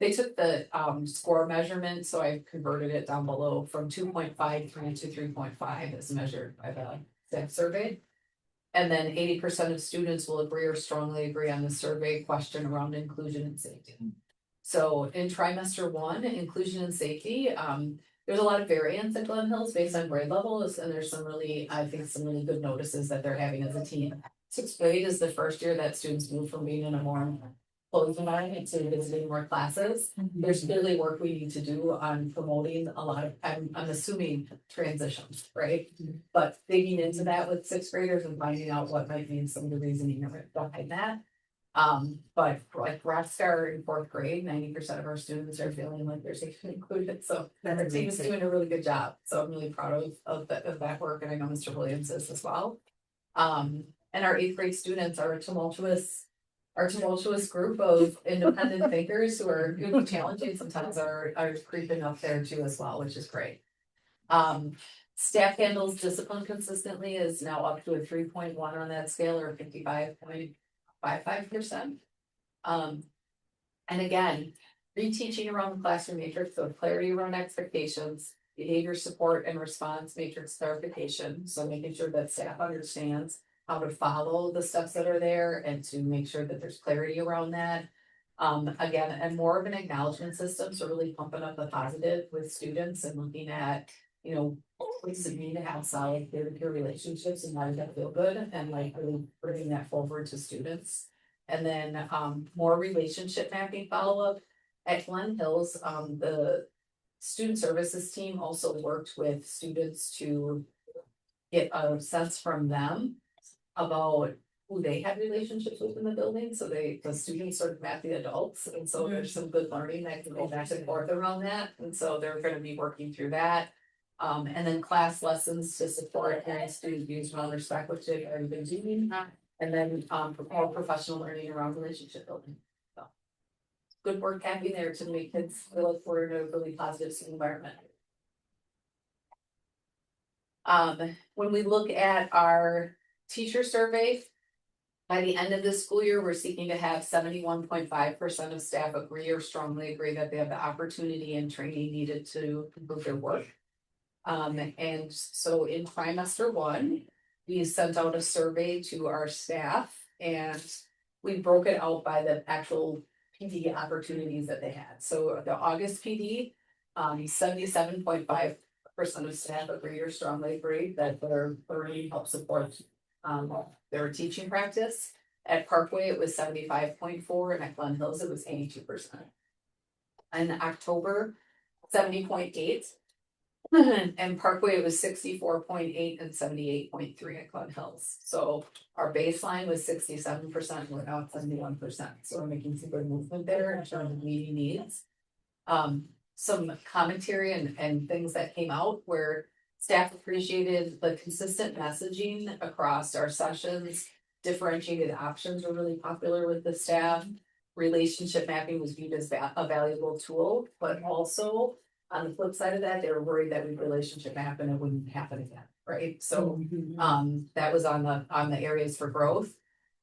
They took the score measurement, so I converted it down below from 2.53 to 3.5 as measured by the staff survey. And then 80% of students will agree or strongly agree on the survey question around inclusion and safety. So in trimester 1, inclusion and safety, there's a lot of variance at Glen Hills based on grade levels, and there's some really good notices that they're having as a team. 6th grade is the first year that students move from being in a more closed environment to visiting more classes. There's clearly work we need to do on promoting a lot of, I'm assuming, transitions, right? But digging into that with 6th graders and finding out what might be some of the reasoning behind that. But like rest are in fourth grade, 90% of our students are feeling like they're safely included, so our team is doing a really good job. So I'm really proud of that work, and I know Mr. Williams is as well. And our eighth grade students are a tumultuous group of independent thinkers who are really challenging, sometimes are creeping up there too as well, which is great. Staff handles discipline consistently is now up to a 3.1 on that scale, or 55.55%. And again, reteaching around the classroom matrix, so clarity around expectations, behavior support and response matrix clarification. So making sure that staff understands how to follow the steps that are there and to make sure that there's clarity around that. Again, and more of an acknowledgement system, so really pumping up the positive with students and looking at, you know, what does it mean to have solid peer-to-peer relationships and how does that feel good, and like really bringing that forward to students. And then more relationship mapping follow-up at Glen Hills. The student services team also worked with students to get a sense from them about who they had relationships with in the building. So the students sort of map the adults, and so there's some good learning that can go back and forth around that. And so they're going to be working through that. And then class lessons to support parents, student views around respect, which they've already been doing. And then more professional learning around relationship building. So good work happening there to make kids feel like we're in a really positive school environment. When we look at our teacher survey, by the end of this school year, we're seeking to have 71.5% of staff agree or strongly agree that they have the opportunity and training needed to improve their work. And so in trimester 1, we sent out a survey to our staff, and we broke it out by the actual PD opportunities that they had. So the August PD, 77.5% of staff agree or strongly agree that their learning helps support their teaching practice. At Parkway, it was 75.4%, and at Glen Hills, it was 82%. In October, 70.8%. And Parkway, it was 64.8% and 78.3% at Glen Hills. So our baseline was 67%, we're now at 71%. So we're making some good movement there in terms of meeting needs. Some commentary and things that came out where staff appreciated the consistent messaging across our sessions. Differentiated options were really popular with the staff. Relationship mapping was viewed as a valuable tool, but also on the flip side of that, they were worried that we'd relationship map and it wouldn't happen again, right? So that was on the areas for growth.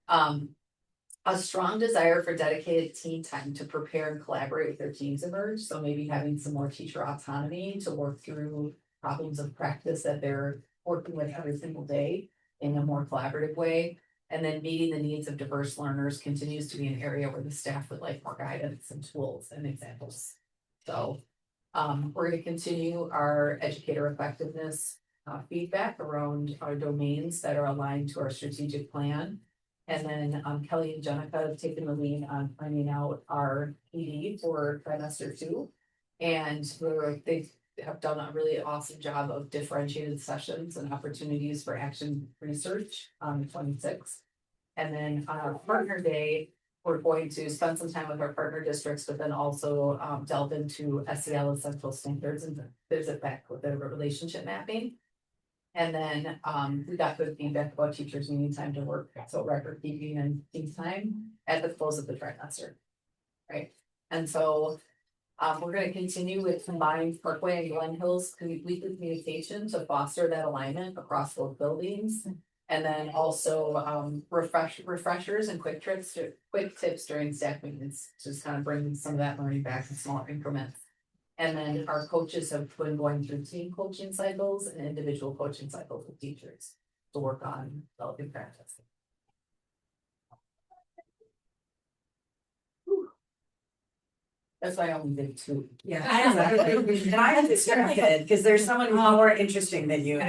A strong desire for dedicated team time to prepare and collaborate with their teams emerged. So maybe having some more teacher autonomy to work through problems of practice that they're working with every single day in a more collaborative way. And then meeting the needs of diverse learners continues to be an area where the staff would like more guidance and tools and examples. So we're going to continue our educator effectiveness feedback around our domains that are aligned to our strategic plan. And then Kelly and Jenica have taken the lead on planning out our PD for trimester 2. And they have done a really awesome job of differentiated sessions and opportunities for action research on 26. And then on our partner day, we're going to spend some time with our partner districts, but then also delve into SEL essential standards and visit back with the relationship mapping. And then we got good feedback about teachers needing time to work, so record keeping and team time at the close of the trimester, right? And so we're going to continue with combined Parkway and Glen Hills weekly communication to foster that alignment across both buildings. And then also refreshers and quick tips during staff meetings, just kind of bring some of that learning back in small increments. And then our coaches have been going through team coaching cycles and individual coaching cycles with teachers to work on developing practice. That's why I only did 2. Yeah, I am distracted because there's someone more interesting than you.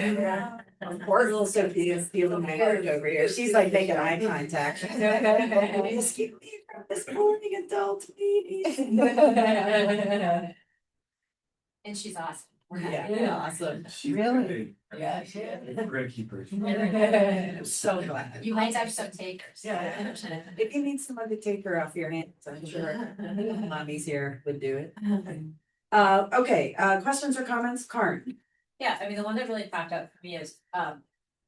Of course, Sophia's feeling my heart over here. She's like making eye contact. Excuse me from this morning adult meeting. And she's awesome. Yeah, awesome. Really? Yeah, she is. Great keepers. I'm so glad. You might have some takers. Yeah. If you need someone to take her off your hands, I'm sure mommy's here would do it. Okay, questions or comments, Karen? Yeah, I mean, the one that really popped up for me is, how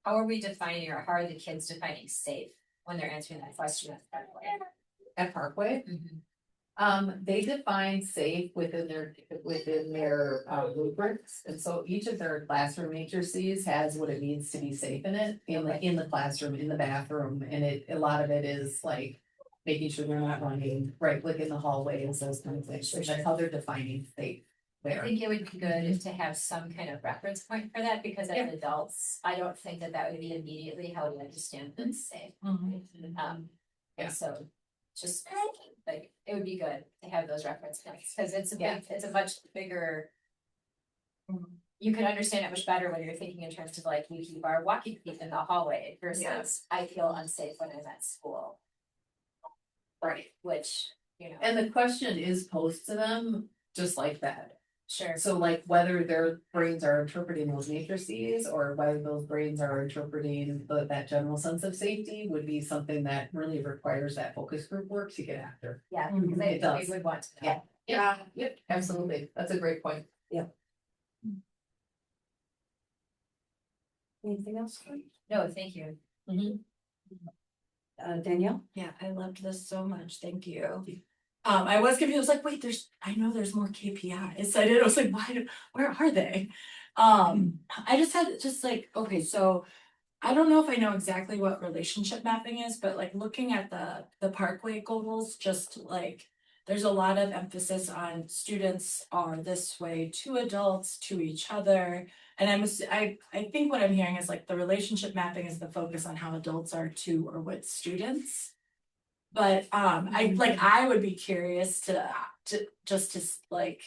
are we defining or how are the kids defining safe when they're answering that question at Parkway? At Parkway, they define safe within their rubrics, and so each of their classroom matrices has what it means to be safe in it, in the classroom, in the bathroom, and a lot of it is like making sure they're not running right like in the hallways, those kind of things. So that's how they're defining safe I there. think it would be good to have some kind of reference point for that, because as adults, I don't think that that would be immediately how we understand what's safe. Yeah. And so just like, it would be good to have those reference points, because it's a big, it's a much bigger. You can understand it much better when you're thinking in terms of like, we keep our walking feet in the hallway versus I feel unsafe when I'm at school. Right. Which, you know, And the question is posed to them just like that. sure. So like whether their brains are interpreting those matrices or whether those brains are interpreting that general sense of safety would be something that really requires that focus group work to get after. Yeah, because I It does. think we would want to know. Yeah. Yeah, yep, absolutely. That's a great point. Anything else? No, thank you. Danielle? Yeah, I loved this so much. Thank you. I was confused. I was like, wait, I know there's more KPIs. I was like, where are they? I just had like, okay, so I don't know if I know exactly what relationship mapping is, but like looking at the Parkway goals, just like there's a lot of emphasis on students are this way to adults, to each other. And I think what I'm hearing is like the relationship mapping is the focus on how adults are to or with students. But I would be curious to like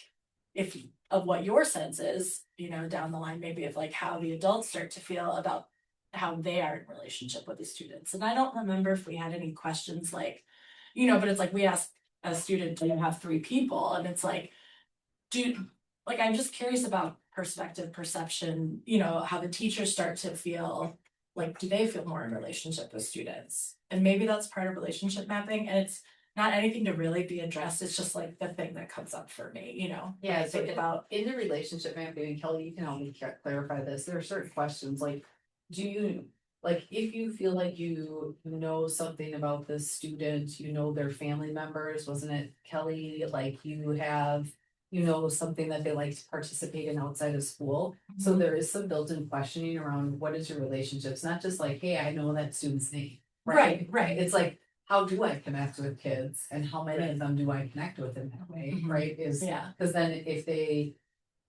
if of what your sense is, you know, down the line, maybe of like how the adults start to feel about how they are in relationship with the students. And I don't remember if we had any questions like, you know, but it's like we asked a student, do you have 3 people? And it's like, I'm just curious about perspective, perception, you know, how the teachers start to feel like, do they feel more in relationship with students? And maybe that's part of relationship mapping, and it's not anything to really be addressed. It's just like the thing that comes up for me, you know. Yeah, I think about in the relationship mapping, and Kelly, you can help me clarify this. There are certain questions like, do you, like, if you feel like you know something about this student, you know their family members, wasn't it Kelly? Like you have, you know, something that they like to participate in outside of school. So there is some built-in questioning around what is your relationships, not just like, hey, I know that student's name. right. It's like, how do I connect with kids and how many of them do I connect with in that way, right? Yeah. Because then if they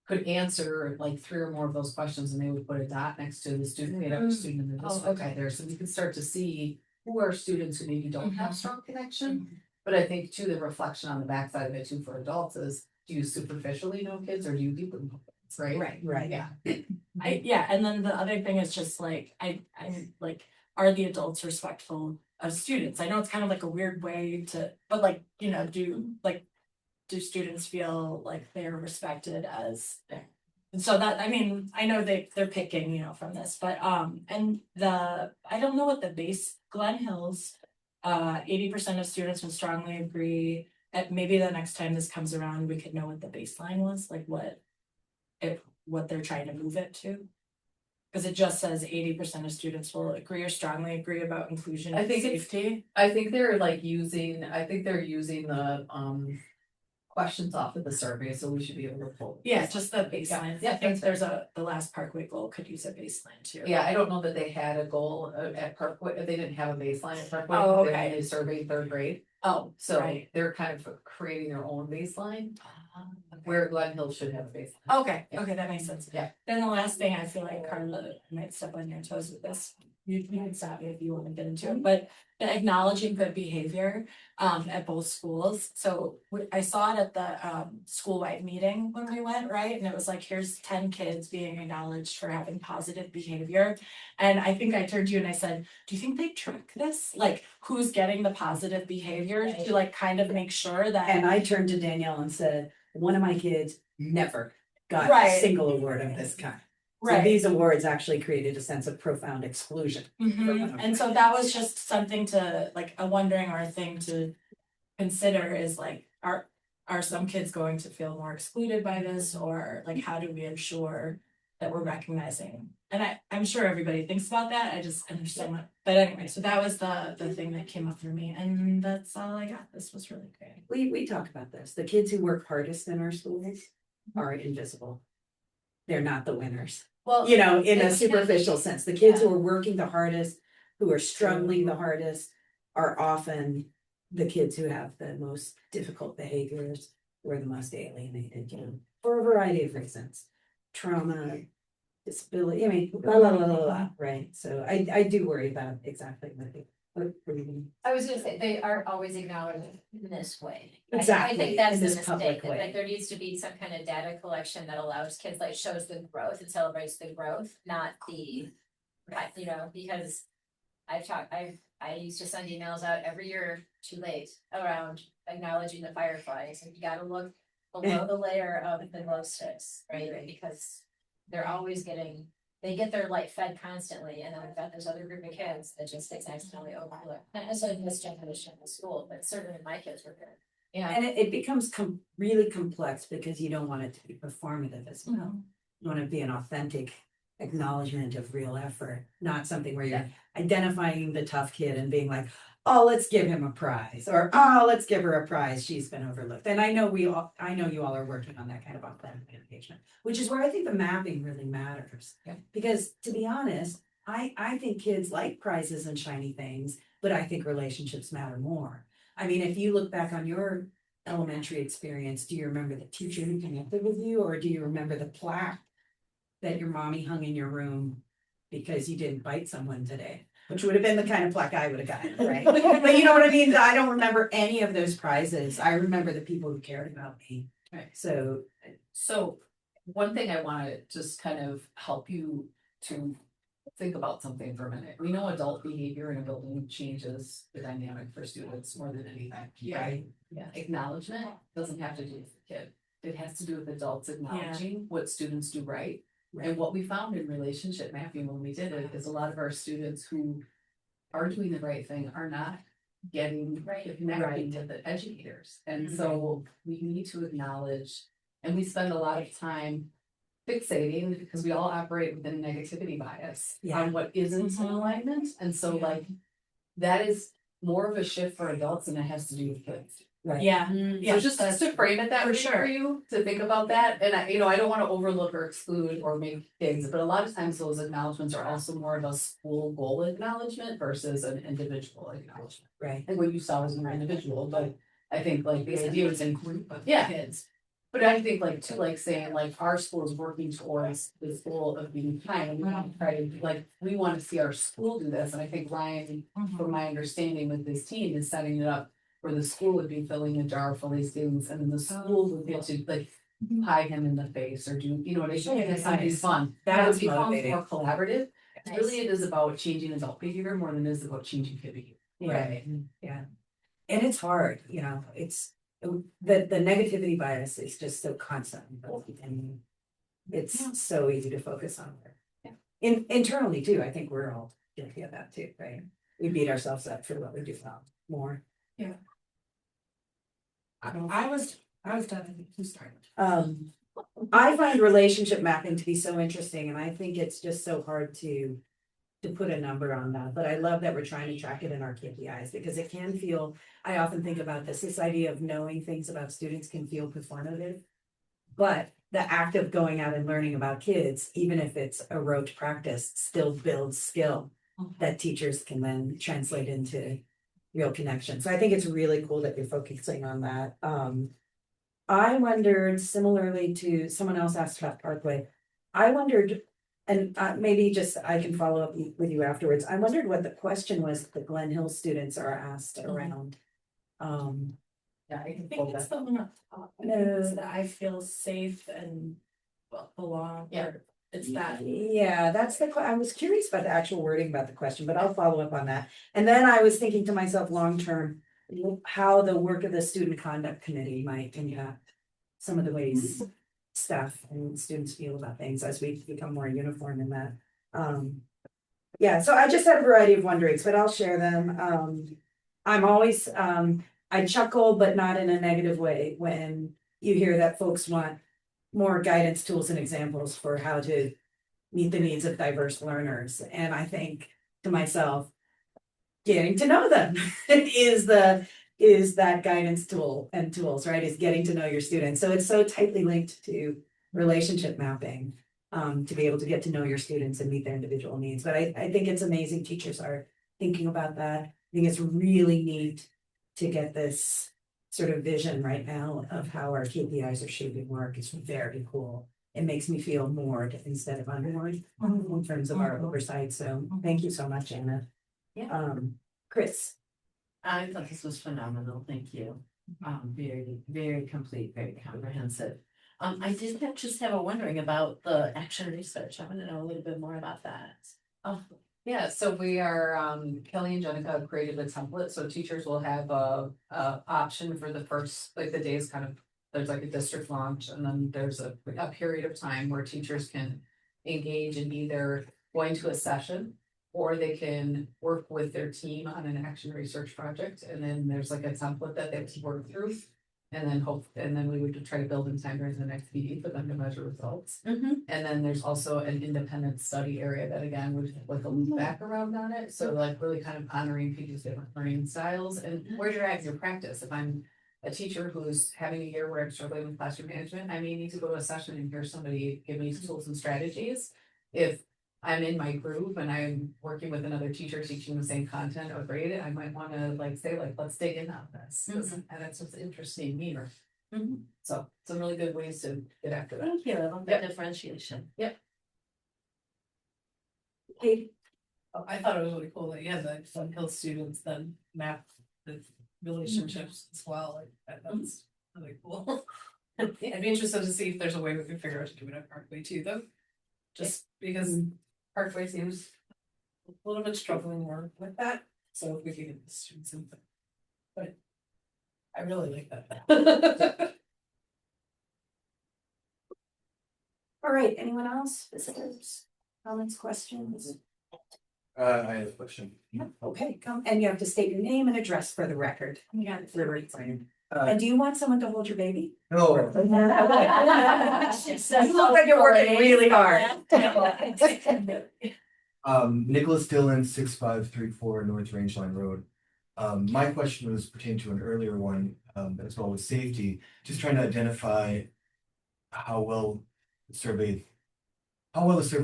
could answer like 3 or more of those questions and they would put a dot next to the student, they'd have a student in the district right there. So we can start to see who are students who maybe don't have strong connection. But I think too, the reflection on the backside of it too for adults is, do you superficially know kids or do you deeply know kids, right? Right. Yeah. And then the other thing is just like, I like, are the adults respectful of students? I know it's kind of like a weird way to, but like, you know, do students feel like they're respected as, and so that, I mean, I know they're picking, you know, from this, but, and I don't know what the base, Glen Hills, 80% of students would strongly agree. Maybe the next time this comes around, we could know what the baseline was, like what they're trying to move it to. Because it just says 80% of students will agree or strongly agree about inclusion and safety. I think they're using the questions off of the survey, so we should be able to pull. Yeah, just the baseline. Yeah, I think there's the last Parkway goal could use a baseline too. Yeah, I don't know that they had a goal at Parkway, they didn't have a baseline at Parkway. Oh, They okay. only surveyed 3rd grade, Oh, so right. they're kind of creating their own baseline, where Glen Hill should have a baseline. Okay, Yeah. okay, that makes sense. Yeah. Then the last thing, I feel like Carla might step on your toes with this. You can stop me if you want to get into it, but the acknowledging good behavior at both schools. So I saw it at the school-wide meeting when we went, right? And it was like, here's 10 kids being acknowledged for having positive behavior. And I think I turned to you and I said, do you think they track this? Like, who's getting the positive behavior to like kind of make sure that. And I turned to Danielle and said, one of my kids never got a Right. single award of this kind. So Right. these awards actually created a sense of profound exclusion. Mhm. And so that was just something to, like, a wondering or a thing to consider is like, are some kids going to feel more excluded by this, or like, how do we ensure that we're recognizing? And I'm sure everybody thinks about that, I just understand that, but anyway, so that was the thing that came up for me, and that's all I got. This was really great. We talk about this. The kids who work hardest in our schools are invisible. They're not the winners. Well, You know, in a it's- superficial sense, the kids who are working the hardest, who are struggling the hardest, are often the kids who have the most difficult behaviors or the most alienated, you know, for a variety of reasons. Trauma, disability, I mean, right? So I do worry about exactly what you mean. I was gonna say, they aren't always acknowledged in this way. I Exactly, think that's in the this public mistake, that, way. like, there needs to be some kind of data collection that allows kids, like, shows the growth and celebrates the growth, not the. You know, because I used to send emails out every year, too late, around acknowledging the fireflies, and you gotta look below the layer of the glow sticks, right? Because they're always they get their light fed constantly, and then we've got this other group of kids that just gets accidentally overlooked. Not necessarily in this generation in school, but certainly my kids were good. Yeah. And it becomes really complex because you don't want it to be performative as well. You want it to be an authentic acknowledgement of real effort, not something where you're identifying the tough kid and being like, oh, let's give him a prize, or oh, let's give her a prize, she's been overlooked. And I know you all are working on that kind of authentic engagement, which is where I think the mapping really matters. Because to be honest, I think kids like prizes and shiny things, but I think relationships matter more. I mean, if you look back on your elementary experience, do you remember the teacher who connected with you, or do you remember the plaque that your mommy hung in your room because you didn't bite someone today? Which would have been the kind of plaque I would have gotten, right? But you know what I mean? I don't remember any of those prizes. I remember the people who cared about me. Right. So One thing I wanna just kind of help you to think about something for a minute. We know adult behavior in a building changes the dynamic for students more than anything, right? Yeah. Acknowledgement doesn't have to do with the kid. It has to do with adults acknowledging what students do right. And what we found in relationship mapping when we did it is a lot of our students who are doing the right thing are not getting connecting with the educators. And so we need to acknowledge, and we spend a lot of time fixating because we all operate with a negativity bias on what isn't in alignment. And so like that is more of a shift for adults than it has to do with kids. right. Yeah. So just to frame it that For way sure. for you, to think about that, and I don't wanna overlook or exclude or make things, but a lot of times those acknowledgements are also more of a school goal acknowledgement versus an individual acknowledgement. Right. And what you saw was more individual, but I think like the idea was in Group of Yeah. kids. but I think like too, like saying like our school is working towards this goal of being kind, and we want to try to, like, we want to see our school do this, and I think Ryan, from my understanding with this team, is setting it up where the school would be filling a jar full of students, and then the school would get to like pie him in the face or do, you know what I mean, it's something Nice. fun. That's It becomes motivating. more collaborative. Really, it is about changing adult behavior more than it is about changing kid behavior. Right, yeah. And it's hard, you know, it's, the negativity bias is just so constant. And it's so easy to focus on. Internally too, I think we're all guilty of that too, right? We beat ourselves up for what we do well more. I was done. Who started? I find relationship mapping to be so interesting, and I think it's just so hard to put a number on that, but I love that we're trying to track it in our KPIs, because it can feel, I often think about this idea of knowing things about students can feel performative. But the act of going out and learning about kids, even if it's a rote practice, still builds skill that teachers can then translate into real connection. So I think it's really cool that you're focusing on that. I wondered, similarly to someone else asked about Parkway, I wondered, and maybe just I can follow up with you afterwards. I wondered what the question was that the Glen Hill students are asked around. Yeah, I I can think pull it's that. the one up top. It's that I feel safe and belong. Yeah. or It's that. Yeah, that's I was curious about the actual wording about the question, but I'll follow up on that. And then I was thinking to myself, long-term, how the work of the student conduct committee might impact some of the ways staff and students feel about things as we become more uniform in that. Yeah, so I just had a variety of wonderings, but I'll share them. I'm always, I chuckle, but not in a negative way, when you hear that folks want more guidance, tools, and examples for how to meet the needs of diverse learners. And I think to myself, getting to know them is that guidance tool and tools, right? Is getting to know your students. So it's so tightly linked to relationship mapping, to be able to get to know your students and meet their individual needs. But I think it's amazing teachers are thinking about that. I think it's really neat to get this sort of vision right now of how our KPIs are shaping work. It's very cool. It makes me feel moored instead of unmoored in terms of our oversight. So thank you so much, Anna. Yeah. Chris. I thought this was phenomenal, thank you. Very, very complete, very comprehensive. I did just have a wondering about the action research. I want to know a little bit more about that. Oh, yeah, so we are, Kelly and Jenica have created a template, so teachers will have a option for the first, like the days kind of. There's like a district launch, and then there's a period of time where teachers can engage in either going to a session, or they can work with their team on an action research project, and then there's like a template that they have to work through. And then we would try to build in time during the next meeting for them to measure results. And then there's also an independent study area that again would have like a loop back around on it. So like really kind of honoring people's different learning styles and where you're at in your practice. If I'm a teacher who's having a year where I'm struggling with classroom management, I may need to go to a session and hear somebody give me tools and strategies. If I'm in my groove and I'm working with another teacher teaching the same content or grade, I might want to like say like, let's dig in on this. And that's what's interesting me. So some really good ways to get after that. Thank you, I love that differentiation. Yep. Kate. I thought it was really cool that you had the Sun Hill students then map the relationships as well. Like, that's really cool. I'd be interested to see if there's a way we can figure out to do it at Parkway too, though. Just because Parkway seems a little bit struggling more with that. So if we can get the students input. But I really like that. All right, anyone else? Visitors, comments, questions? I have a question. Okay, come, and you have to state your name and address for the record. Yeah. For the recording. And do you want someone to hold your baby? No, You look like you're working really hard. Nicholas Dillon, 6534 North Rangeline Road. My question was pertaining to an earlier one, as well as safety, just trying to identify how well the survey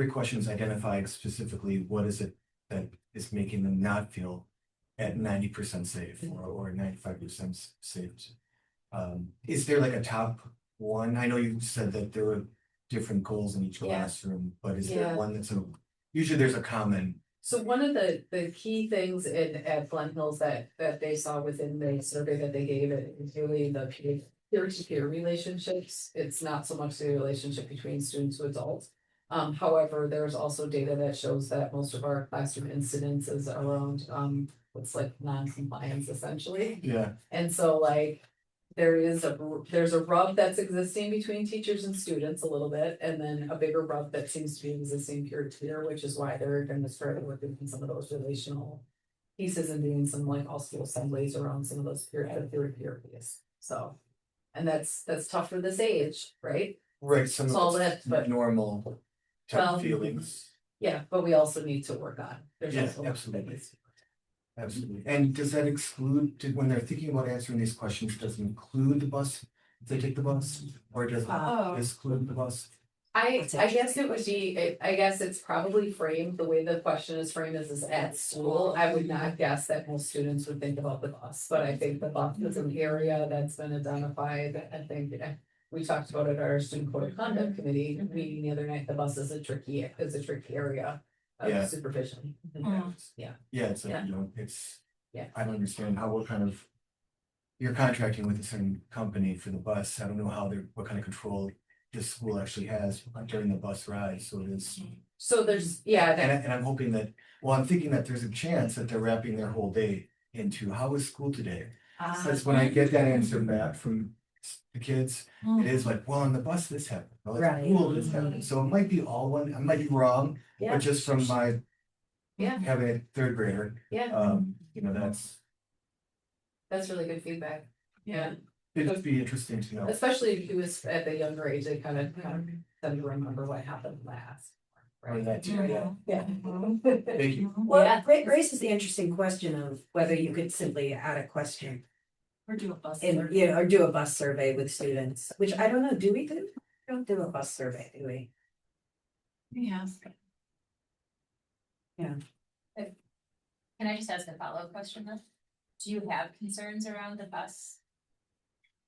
questions identify specifically what is it that is making them not feel at 90% safe or 95% safe. Is there like a top one? I know you said that there were different goals in each classroom, but is there one that's usually there's a common? So one of the key things at Glen Hills that they saw within the survey that they gave it is really the peer-to-peer relationships. It's not so much the relationship between students to adults. However, there's also data that shows that most of our classroom incidents is around what's like non-compliance essentially. Yeah. And so like there's a rub that's existing between teachers and students a little bit, and then a bigger rub that seems to be existing peer-to-peer, which is why they're going to start working on some of those relational pieces and doing some like all school assemblies around some of those peer-to-peer pieces. So, and that's tough for this age, right? Right, some It's all of that, it's but normal type Well, of feelings. yeah, but we also need to work on. There's Yeah, also absolutely. Absolutely. And does that exclude, when they're thinking about answering these questions, does it include the bus, if they take the bus, or does it exclude the bus? I guess it would be, I guess it's probably framed, the way the question is framed is at school. I would not guess that most students would think about the bus, but I think the bus is an area that's been identified. I think we talked about it at our student code of conduct committee meeting the other night. The bus is a tricky area Yeah. of supervision. Yeah. Yeah, it's like, Yeah. It's. Yeah. I don't understand how we're kind of. You're contracting with a certain company for the bus. I don't know what kind of control this school actually has during the bus ride, so it is. So there's, And I'm hoping that, I'm thinking that there's a chance that they're wrapping their whole day into how was school today? Because when I get that answer back from the kids, it is like, well, on the bus this happened. Oh, that's Right. cool, this happening, so it might be all one, I might be wrong, Yeah. but just from my. Yeah. Having a third grader, Yeah, That's really good feedback. Yeah, it'd be interesting to know. especially if he was at the younger age, they kind of tend to remember what happened last. Or that too, yeah. yeah. Thank you. Well, Yeah. it raises the interesting question of whether you could simply add a question Or do a bus. and, you know, or do a bus survey with students, which I don't know, do we do? We don't do a bus survey, do we? Yeah. Can I just ask a follow-up question though? Do you have concerns around the bus?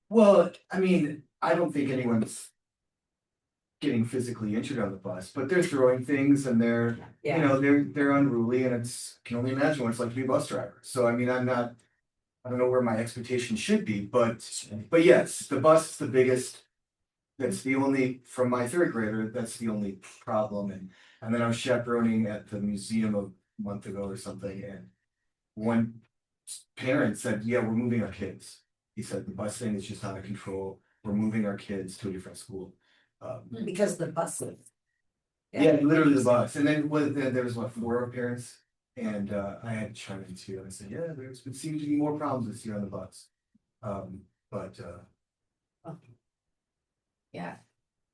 Well, I mean, I don't think anyone's. Getting physically injured on the bus, but they're throwing things and they're, you know, they're unruly and can only imagine what it's like to be a bus driver. So I mean, I don't know where my expectation should be, but yes, the bus is the biggest. That's the only, from my third grader, that's the only problem, and then I was chaperoning at the museum a month ago or something, and one parent said, yeah, we're moving our kids. He said, the bus thing is just out of control, we're moving our kids to a different school. Because the buses. Yeah, literally the bus, and then there was what, 4 parents, and I had to chime in too, and I said, yeah, it seems to be more problems this year on the bus. But Yeah,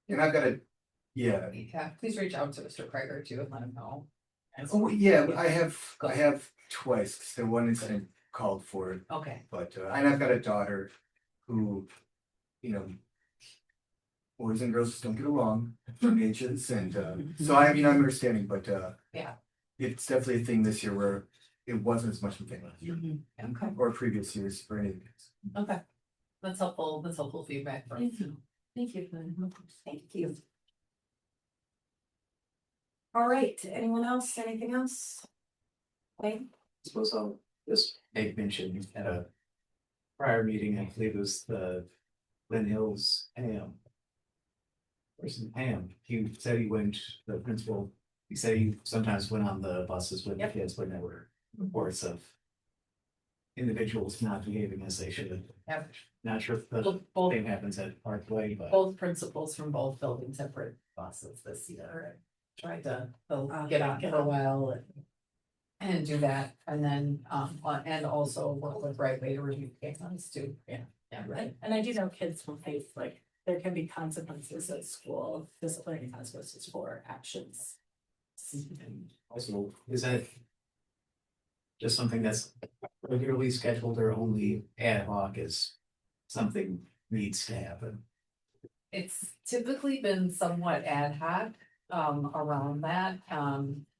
and I've got a, yeah. please reach out to Mr. Kreger too and let him know. Oh, yeah, I have twice, 'cause the one incident called for it, Okay. but and I've got a daughter who, you know. Boys and girls just don't get along at young ages, and so I mean, I'm understanding, but Yeah. it's definitely a thing this year where it wasn't as much of a thing last year. Okay, Or previous years for any of these. okay. That's helpful feedback for us. Thank you. Thank you. All right, anyone else, anything else? Wayne? Suppose I'll just make mention at a prior meeting, I believe it was the Glen Hills person Pam, he said he went, the principal, he said he sometimes went on the buses with the kids when there were reports of individuals not behaving as they should. Yeah. Not sure if the Both, thing happens at Parkway, but. both principals from both buildings have heard buses this year. Tried to get on for a while and do that, and then and also work with Right Way to review cases too. Yeah, right. And I do know kids will face like, there can be consequences at school, disciplinary consequences for actions. And also, is that just something that's regularly scheduled or only ad hoc as something needs to happen? It's typically been somewhat ad hoc around that.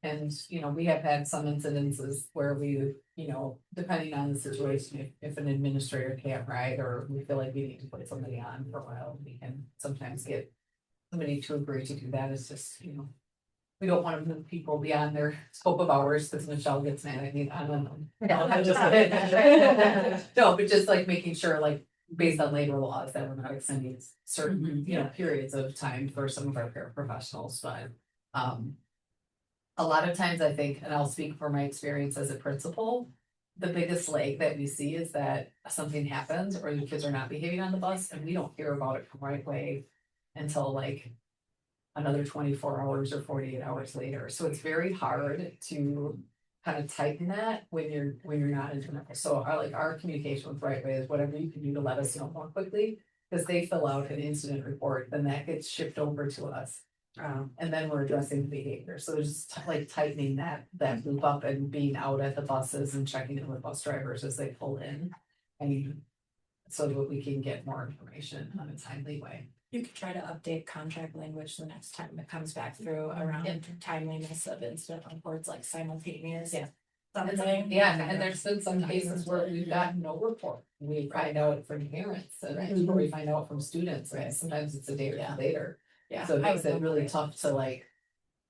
And you know, we have had some incidences where we, you know, depending on the situation, if an administrator can't ride or we feel like we need to put somebody on for a while, we can sometimes get somebody to agree to do that. It's just, you know, we don't want to move people beyond their scope of hours because Michelle gets mad at me. I don't know. No, but just like making sure, like, based on labor laws, that we're not extending certain, you know, periods of time for some of our paraprofessionals, but a lot of times I think, and I'll speak for my experience as a principal, the biggest lag that we see is that something happens or the kids are not behaving on the bus and we don't hear about it from Right Way until like another 24 hours or 48 hours later. So it's very hard to kind of tighten that when you're not in turnover. So our communication with Right Way is whatever you can do to let us know more quickly, because they fill out an incident report, then that gets shipped over to us. And then we're addressing the behavior. So just like tightening that loop up and being out at the buses and checking in with bus drivers as they pull in. And so that we can get more information on a timely way. You could try to update contract language the next time it comes back through around timeliness of incident reports, like simultaneous. Yeah. Something. Yeah, and there's been some cases where we've gotten no report. We find out from parents and or we find out from students, right? Sometimes it's a day or two later. Yeah. So it makes it really tough to like,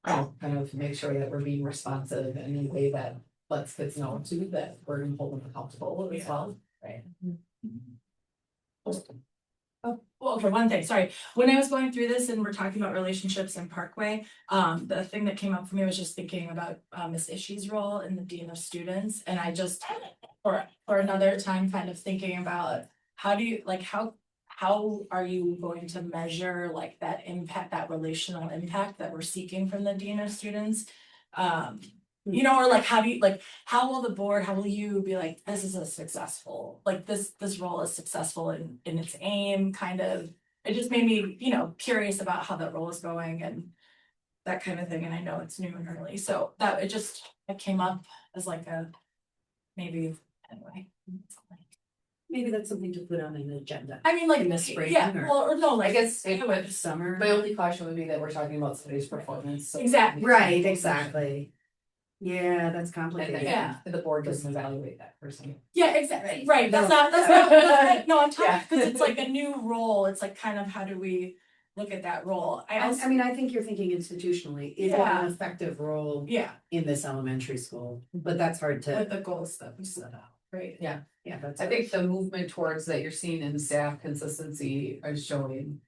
kind of make sure that we're being responsive in a way that lets kids know too, that we're gonna hold them accountable as well, right? Oh, well, for one thing, sorry, when I was going through this and we're talking about relationships in Parkway, the thing that came up for me was just thinking about Miss Ishii's role in the Dean of Students, and I just for another time kind of thinking about how do you like how how are you going to measure like that impact, that relational impact that we're seeking from the dean of students? You know, or like, how do you, like, how will the board, how will you be like, this is a successful, like this role is successful in its aim, kind of. It just made me, you know, curious about how that role is going and that kind of thing, and I know it's new and early, so that it came up as like a, maybe, anyway. Maybe that's something to put on an agenda. I mean, like, In the spring yeah, or- well, or no, like. I guess it would. Summer. my only caution would be that we're talking about somebody's performance. So- Exactly. Right, exactly. Yeah, that's And complicated. Yeah. then the board doesn't evaluate that person. Yeah, exactly, right, that's No. not, no, I'm talking, Yeah. because it's like a new role, it's like kind of how do we look at that role? I also, I mean, I think you're thinking institutionally, is it Yeah. an effective role yeah, in this elementary school? But that's hard to, with the goals that we set out, right? yeah, that's. I think the movement towards that you're seeing in staff consistency is showing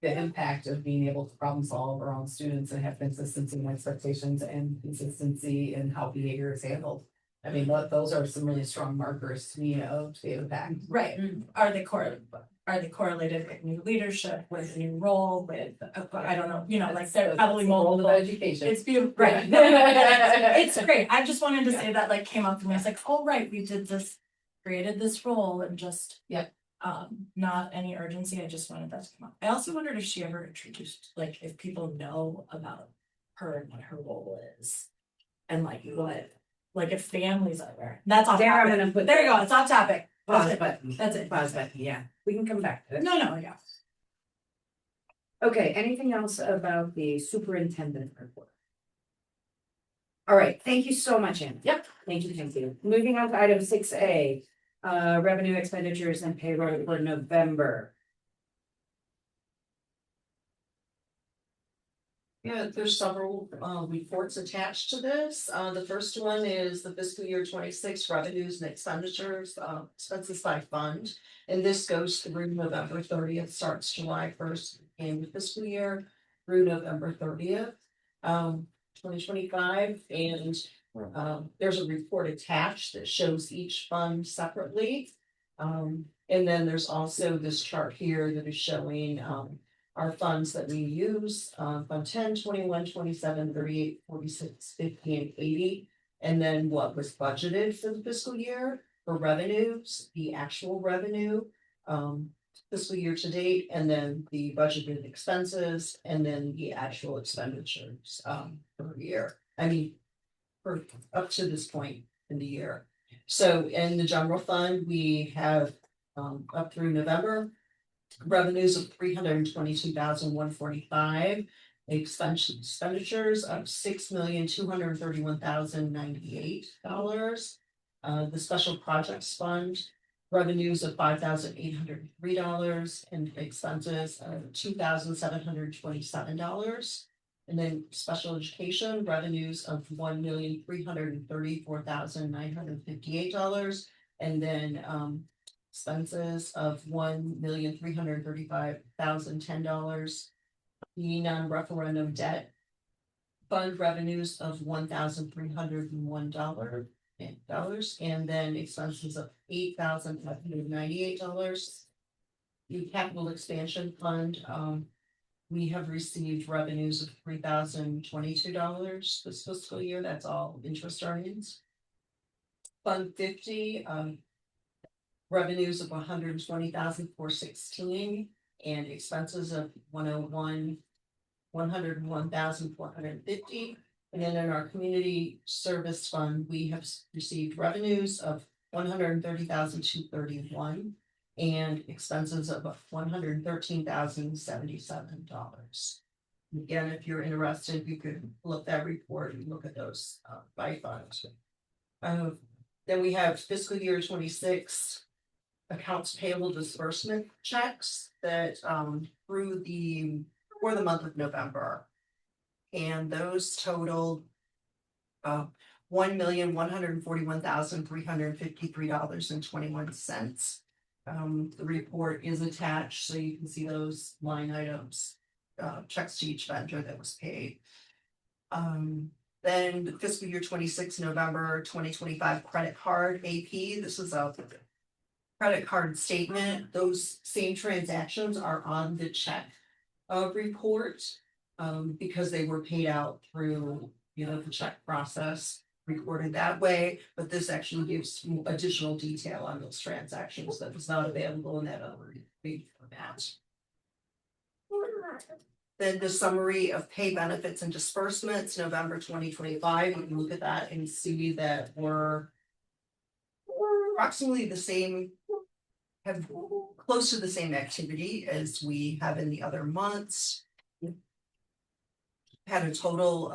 the impact of being able to problem solve around students and have consistency in expectations and consistency in how behavior is handled. I mean, those are some really strong markers to me of the impact. Right, are they correlated with new leadership, with a new role, with, I don't know, you know, like they're probably That's the role of multiple. education. It's beautiful, right, it's great, I just wanted to say that like came up to me, I was like, oh, right, we did this, created this role and just. Yeah. Not any urgency, I just wanted that to come up. I also wondered if she ever introduced, like, if people know about her and what her role is. And like what, like if families are there, that's off There, I'm topic. gonna put. There you go, it's off topic. That's Pause it. button. That's it. Pause button, yeah. We can come back to it. No, yeah. Okay, anything else about the superintendent report? All right, thank you so much, Anne. Yep. Thank you. Moving on to item 6A, revenue expenditures and payroll for November. Yeah, there's several reports attached to this. The first one is the fiscal year 26 revenues and expenditures, expenses by fund. And this goes through November 30th, starts July 1st in the fiscal year through November 30th, 2025. And there's a report attached that shows each fund separately. And then there's also this chart here that is showing our funds that we use, Fund 10, 21, 27, 38, 46, 50, and 80. And then what was budgeted for the fiscal year for revenues, the actual revenue, fiscal year to date, and then the budgeted expenses, and then the actual expenditures, per year. I mean, for up to this point in the year. So in the general fund, we have, up through November, revenues of $322,145, expenditures of $6,231,098. The special projects fund, revenues of $5,803 and expenses of $2,727. And then special education revenues of $1,334,958. And then expenses of $1,335,010. The non-referendum debt fund revenues of $1,301 and then expenses of $8,598. The capital expansion fund, we have received revenues of $3,022 this fiscal year. That's all interest earnings. Fund 50, revenues of $120,416 and expenses of $101,450. And then in our community service fund, we have received revenues of $130,231 and expenses of $113,077. Again, if you're interested, you could look that report and look at those by funds. Then we have fiscal year 26 accounts payable disbursement checks that for the month of November. And those totaled $1,141,353.21. The report is attached, so you can see those line items, checks to each vendor that was paid. Then fiscal year 26 November 2025 credit card AP. This is a credit card statement, those same transactions are on the check report. Because they were paid out through, the check process recorded that way, but this actually gives additional detail on those transactions that was not available in that other read format. Then the summary of pay benefits and disbursements, November 2025, you can look at that and see that we're approximately the same, have close to the same activity as we have in the other months. Had a total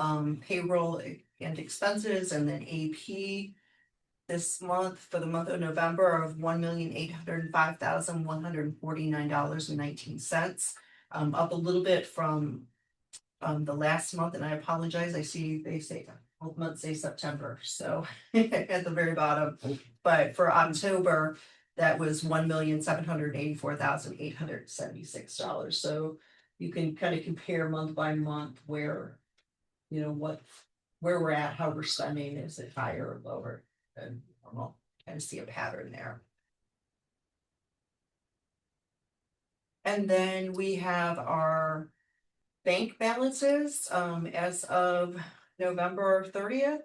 payroll and expenses and then AP this month for the month of November of $1,805,149.19. Up a little bit from the last month, and I apologize, I see they say both months say September, so at the very bottom. But for October, that was $1,784,876. So you can kind of compare month by month where, where we're at, how we're spending, is it higher or lower than normal? Kind of see a pattern there. And then we have our bank balances as of November 30th.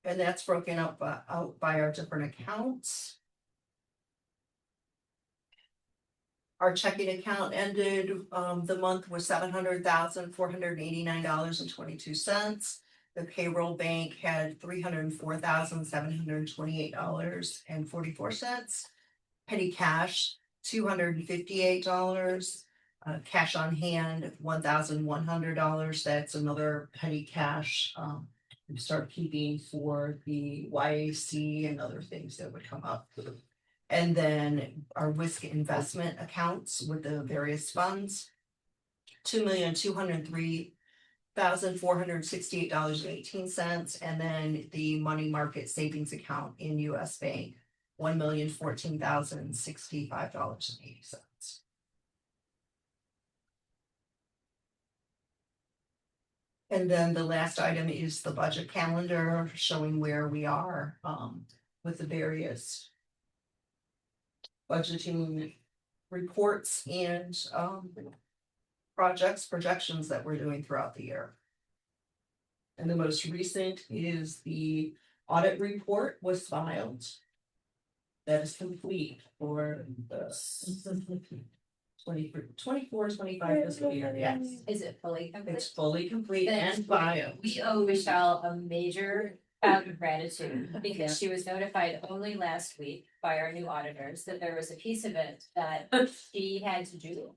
And that's broken out by our different accounts. Our checking account ended the month with $700,489.22. The payroll bank had $304,728.44. Petty cash, $258. Cash on hand, $1,100. That's another petty cash. We start keeping for the YAC and other things that would come up. And then our WISC investment accounts with the various funds, $2,203,468.18, and then the money market savings account in US Bank, $1,014,065.80. And then the last item is the budget calendar showing where we are with the various budgeting reports and projections that we're doing throughout the year. And the most recent is the audit report was filed. That is complete for the 24-25 fiscal year, yes. Is it fully complete? It's fully complete Then and filed. We owe Michelle a major amount of gratitude because she was notified only last week by our new auditors that there was a piece of it that she had to do.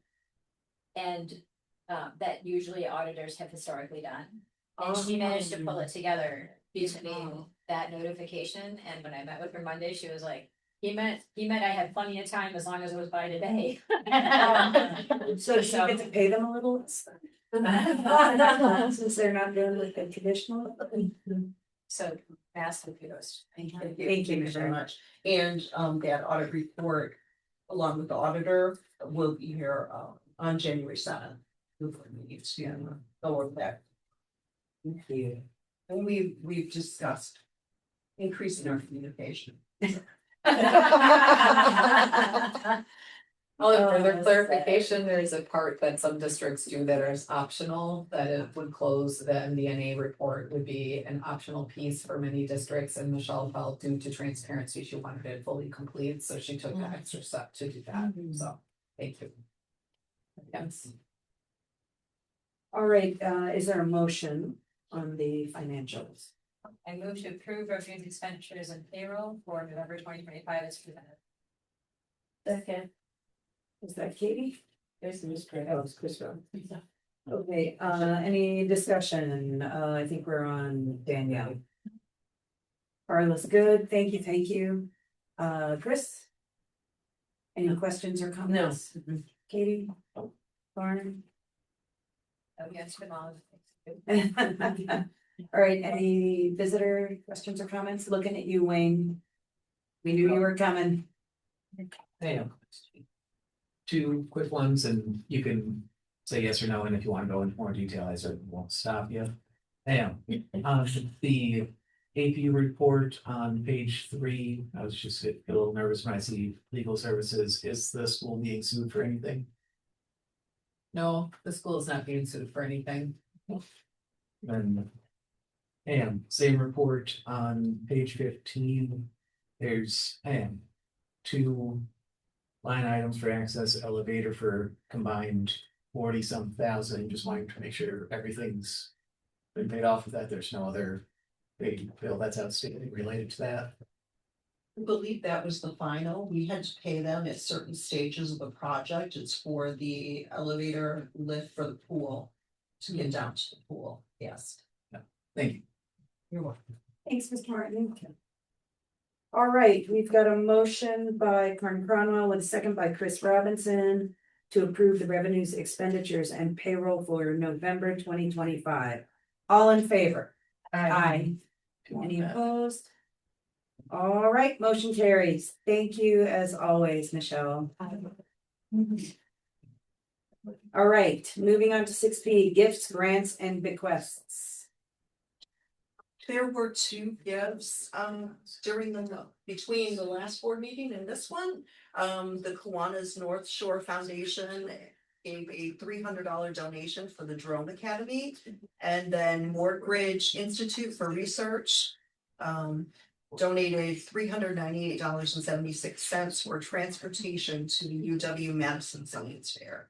And that usually auditors have historically done. And she managed to pull it together between that notification and when I met with her Monday, she was like, he meant I had plenty of time as long as it was by today. So does she get to pay them a little? Since they're not doing like a traditional. So massive kudos. Thank you very much. And that audit report, along with the auditor, will be here on January 7th. Go over that. Thank you. And we've discussed increasing our communication. Further clarification, there's a part that some districts do that is optional, that it would close, the MDNA report would be an optional piece for many districts, and Michelle felt due to transparency, she wanted it fully complete, so she took the extra step to do that, so, thank you. Yes. All right, is there a motion on the financials? I move to approve revenues, expenditures and payroll for November 2025 as presented. Second. Is that Katie? Yes, it was Chris. Oh, it's Chris. Okay, any discussion? I think we're on Danielle. Carla's good, thank you. Chris? Any questions or comments? No. Katie? Lauren? Oh, yes, for all. All right, any visitor questions or comments? Looking at you, Wayne. We knew you were coming. Hey, two quick ones, and you can say yes or no, and if you want to go into more detail, I certainly won't stop you. Hey, the AP report on page 3. I was just a little nervous when I see legal services. Is the school being sued for anything? No, the school is not being sued for anything. And same report on page 15. There's 2 line items for access elevator for combined 40-some thousand. Just wanting to make sure everything's been paid off with that. There's no other big bill that's outstanding related to that. I believe that was the final. We had to pay them at certain stages of the project. It's for the elevator lift for the pool. To get down to the pool, yes. Thank you. You're welcome. Thanks, Mr. Martin. All right, we've got a motion by Karen Cronwell with a second by Chris Robinson to approve the revenues, expenditures, and payroll for November 2025. All in favor? Aye. Any opposed? All right, motion carries. Thank you as always, Michelle. All right, moving on to 6B, gifts, grants, and bequests. There were 2 gifts between the last board meeting and this one. The Kiwanis North Shore Foundation gave a $300 donation for the Drone Academy. And then Mortgage Institute for Research donated $398.76 for transportation to the UW-Madison Science Fair.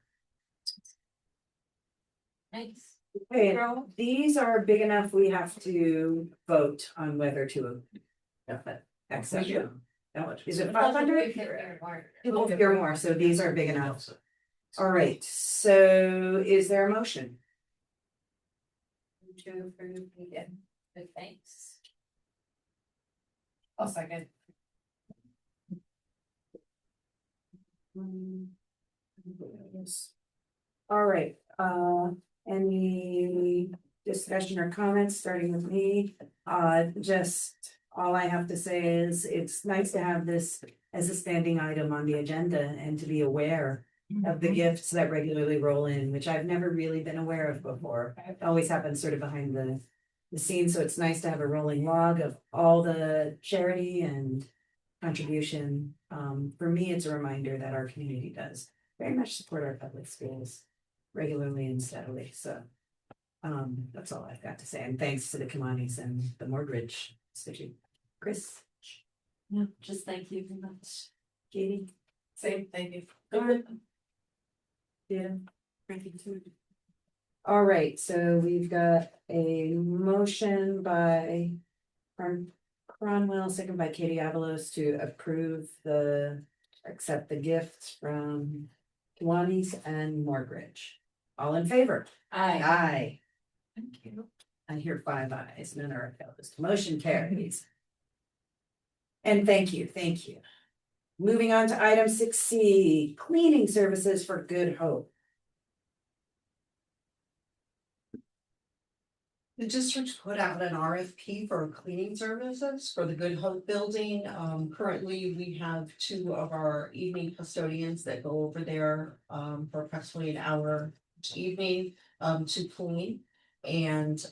Nice. Okay, these are big enough, we have to vote on whether to accept them. Is it 500? People hear more, so these are big enough. All right, so is there a motion? To approve, yeah, good, thanks. I'll second. All right, any discussion or comments, starting with me? Just all I have to say is it's nice to have this as a standing item on the agenda and to be aware of the gifts that regularly roll in, which I've never really been aware of before. It always happens sort of behind the scenes, so it's nice to have a rolling log of all the charity and contribution. For me, it's a reminder that our community does very much support our public schools regularly and steadily, so that's all I've got to say, and thanks to the Kiwanis and the Mortgage Institute. Chris? Yeah, just thank you very much. Katie? Same, thank you. Good. Yeah. All right, so we've got a motion by Cronwell, second by Katie Avalos to accept the gifts from Kiwanis and Mortgage. All in favor? Aye. Aye. Thank you. I hear 5 ayes, none are opposed. Motion carries. And thank you. Moving on to item 6C, cleaning services for Good Hope. The district put out an RFP for cleaning services for the Good Hope building. Currently, we have 2 of our evening custodians that go over there for approximately an hour each evening to clean. And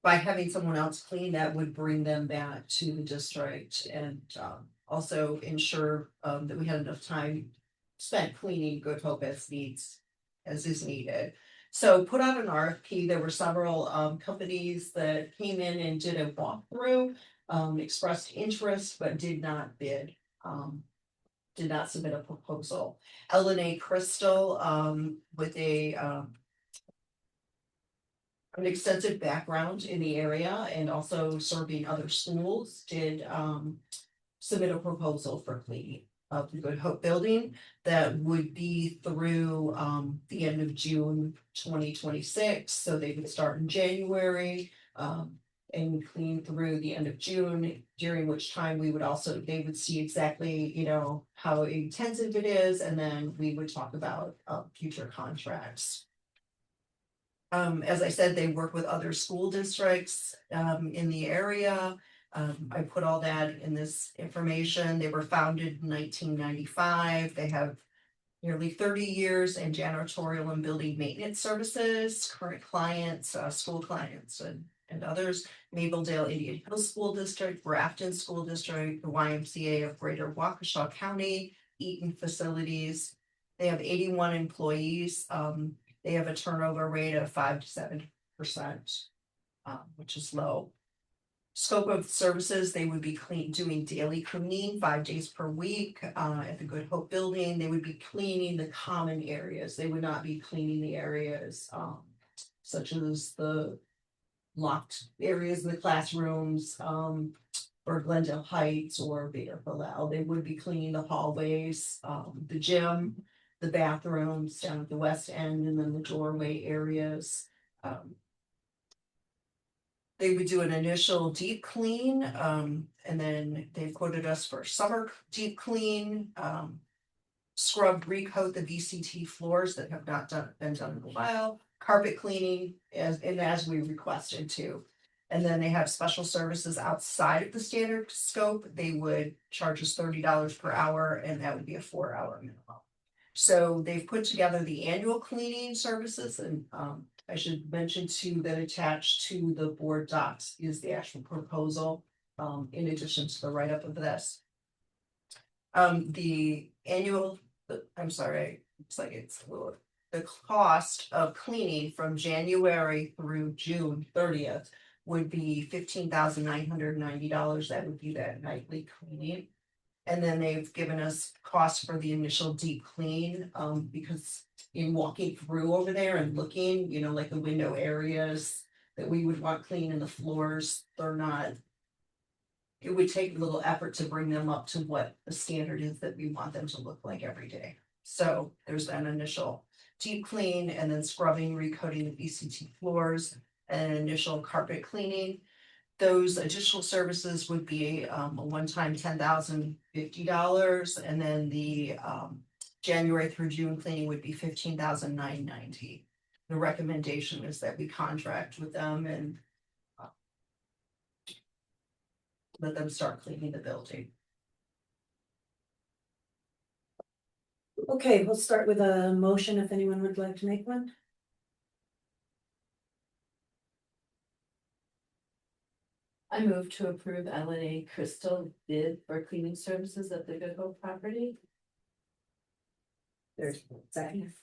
by having someone else clean, that would bring them back to the district and also ensure that we had enough time spent cleaning Good Hope as is needed. So put out an RFP. There were several companies that came in and did a walkthrough, expressed interest, but did not bid, did not submit a proposal. LNA Crystal, with an extensive background in the area and also serving other schools, did submit a proposal for cleaning of the Good Hope building that would be through the end of June 2026. So they would start in January and clean through the end of June, during which time they would see exactly, how intensive it is, and then we would talk about future contracts. As I said, they work with other school districts in the area. I put all that in this information. They were founded in 1995. They have nearly 30 years in janitorial and building maintenance services, current clients, school clients, and and others. Mableville Indian Hills School District, Grafton School District, the YMCA of Greater Waukesha County, Eaton Facilities. They have 81 employees. They have a turnover rate of 5 to 7%, which is low. Scope of services, they would be doing daily cleaning 5 days per week, at the Good Hope Building. They would be cleaning the common areas. They would not be cleaning the areas, such as the locked areas in the classrooms, or Glendale Heights or Bader Hillel. They would be cleaning the hallways, the gym, the bathrooms down at the west end, and then the doorway areas. They would do an initial deep clean, and then they quoted us for summer deep clean, scrub, recoat the VCT floors that have not been done in a while, carpet cleaning as we requested to. And then they have special services outside of the standard scope. They would charge us $30 per hour, and that would be a 4-hour minimum. So they've put together the annual cleaning services, and I should mention too that attached to the board docs is the actual proposal, in addition to the write-up of this. The annual, I'm sorry, looks like it's a little, the cost of cleaning from January through June 30th would be $15,990. That would be that nightly cleaning. And then they've given us costs for the initial deep clean, because in walking through over there and looking, like the window areas that we would want clean and the floors, they're not. It would take a little effort to bring them up to what the standard is that we want them to look like every day. So there's an initial deep clean, and then scrubbing, recoating the VCT floors, and an initial carpet cleaning. Those additional services would be a one-time $10,050, and then the January through June cleaning would be $15,990. The recommendation is that we contract with them and let them start cleaning the building. Okay, we'll start with a motion if anyone would like to make one. I move to approve LNA Crystal bid for cleaning services at the Good Hope property. There's second.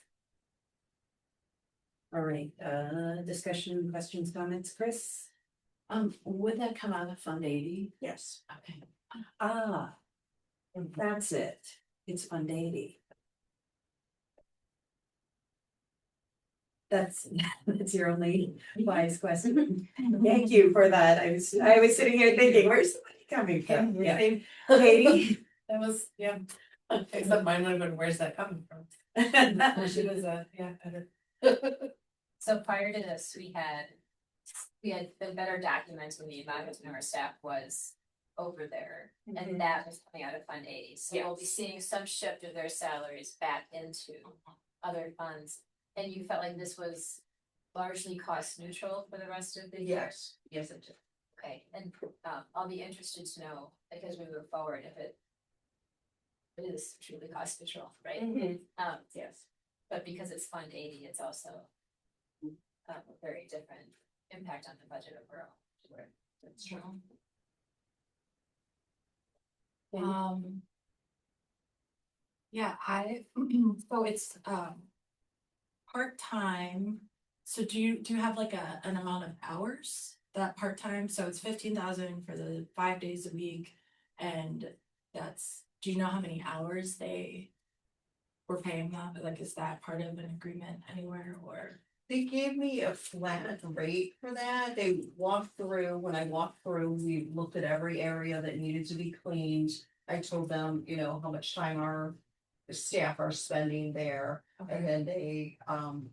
All right, discussion, questions, comments, Chris? Would that come out of Fund 80? Yes. Okay. Ah, that's it. It's Fund 80. That's your only wise question. Thank you for that. I was sitting here thinking, where's the money coming from? Yeah. Katie? That was, yeah, except mine would have been, where's that coming from? She was, yeah. So prior to this, we had been better documenting the amount of our staff was over there, and that was coming out of Fund 80. So we'll be seeing some shift of their salaries back into other funds. And you felt like this was largely cost neutral for the rest of the year? Yes, it did. Okay, and I'll be interested to know, like, as we move forward, if it is truly cost neutral, right? Yes. But because it's Fund 80, it's also a very different impact on the budget overall. That's true. Yeah, so it's part-time. So do you have like an amount of hours that part-time? So it's 15,000 for the 5 days a week, and do you know how many hours they were paying them? Like, is that part of an agreement anywhere, or? They gave me a flat rate for that. When I walked through, we looked at every area that needed to be cleaned. I told them, how much time our staff are spending there. Okay. And then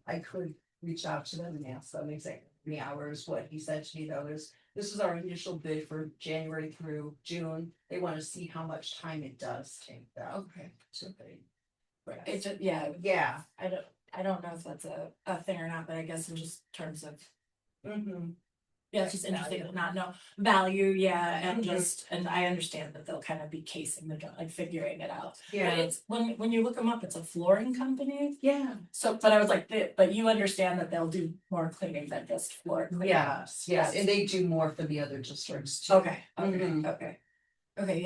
I could reach out to them and ask them exactly how many hours. What he said to me though is, this is our initial bid for January through June. They want to see how much time it does take them. Okay. So It's just, yeah. yeah. I don't know if that's a thing or not, but I guess in just terms of Yeah, it's just interesting to not know value, yeah, and Mhm. just, and I understand that they'll kind of be casing the job, like figuring it out. But Yeah. it's, when you look them up, it's a flooring company, Yeah. so, but I was like, but you understand that they'll do more cleaning than just floor cleaning. Yes, yes, and they do more for the other districts too. Okay, okay, Mhm. okay. Okay,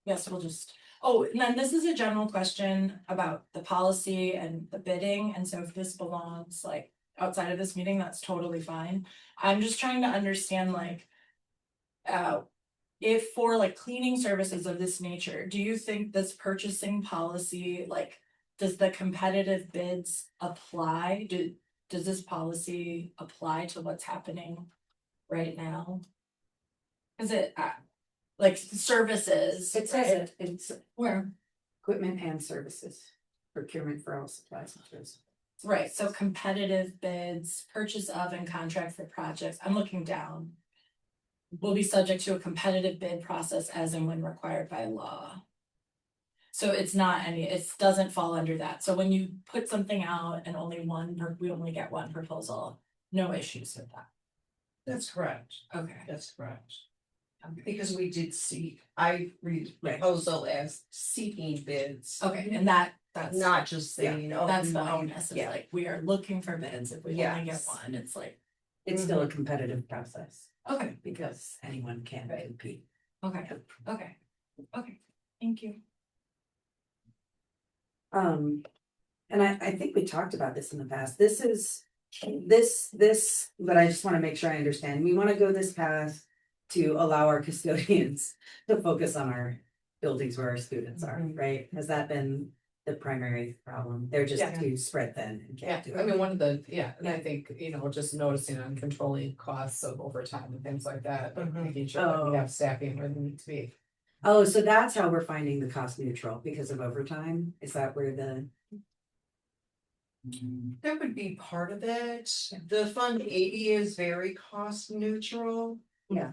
yes, we'll just, oh, and then this is a general question about the policy and the bidding, and so if this belongs like outside of this meeting, that's totally fine. I'm just trying to understand like, uh, if for like cleaning services of this nature, do you think this purchasing policy, like, does the competitive bids apply? Does this policy apply to what's happening right now? Is it, like services? It says right? it, it's Where? equipment and services, procurement for all supplies and services. Right, so competitive bids, purchase of and contract for projects, I'm looking down. Will be subject to a competitive bid process as and when required by law. So it's not any, it doesn't fall under that, so when you put something out and we only get one proposal, no issues with that. That's correct. Okay. That's correct. Okay. Because we did see, I read proposal as seeking bids, Okay, and that's not just saying, oh, that's we the want you- onus, is like, we are looking for bids, if we only get Yes. one, it's like, It's still a competitive process okay, because anyone can compete. okay, okay, thank you. And I think we talked about this in the past. This is, but I just want to make sure I understand. We want to go this path to allow our custodians to focus on our buildings where our students are, right? Has that been the primary problem? They're just Yeah. too spread thin and Yeah, can't do I it. mean, one of the, and I think, just noticing on controlling costs of overtime and things like that, but making sure that we have staffing where they need to be. Oh, so that's how we're finding the cost neutral because of overtime? Is that where the? That would be part of it. The Fund 80 is very cost neutral. Yeah.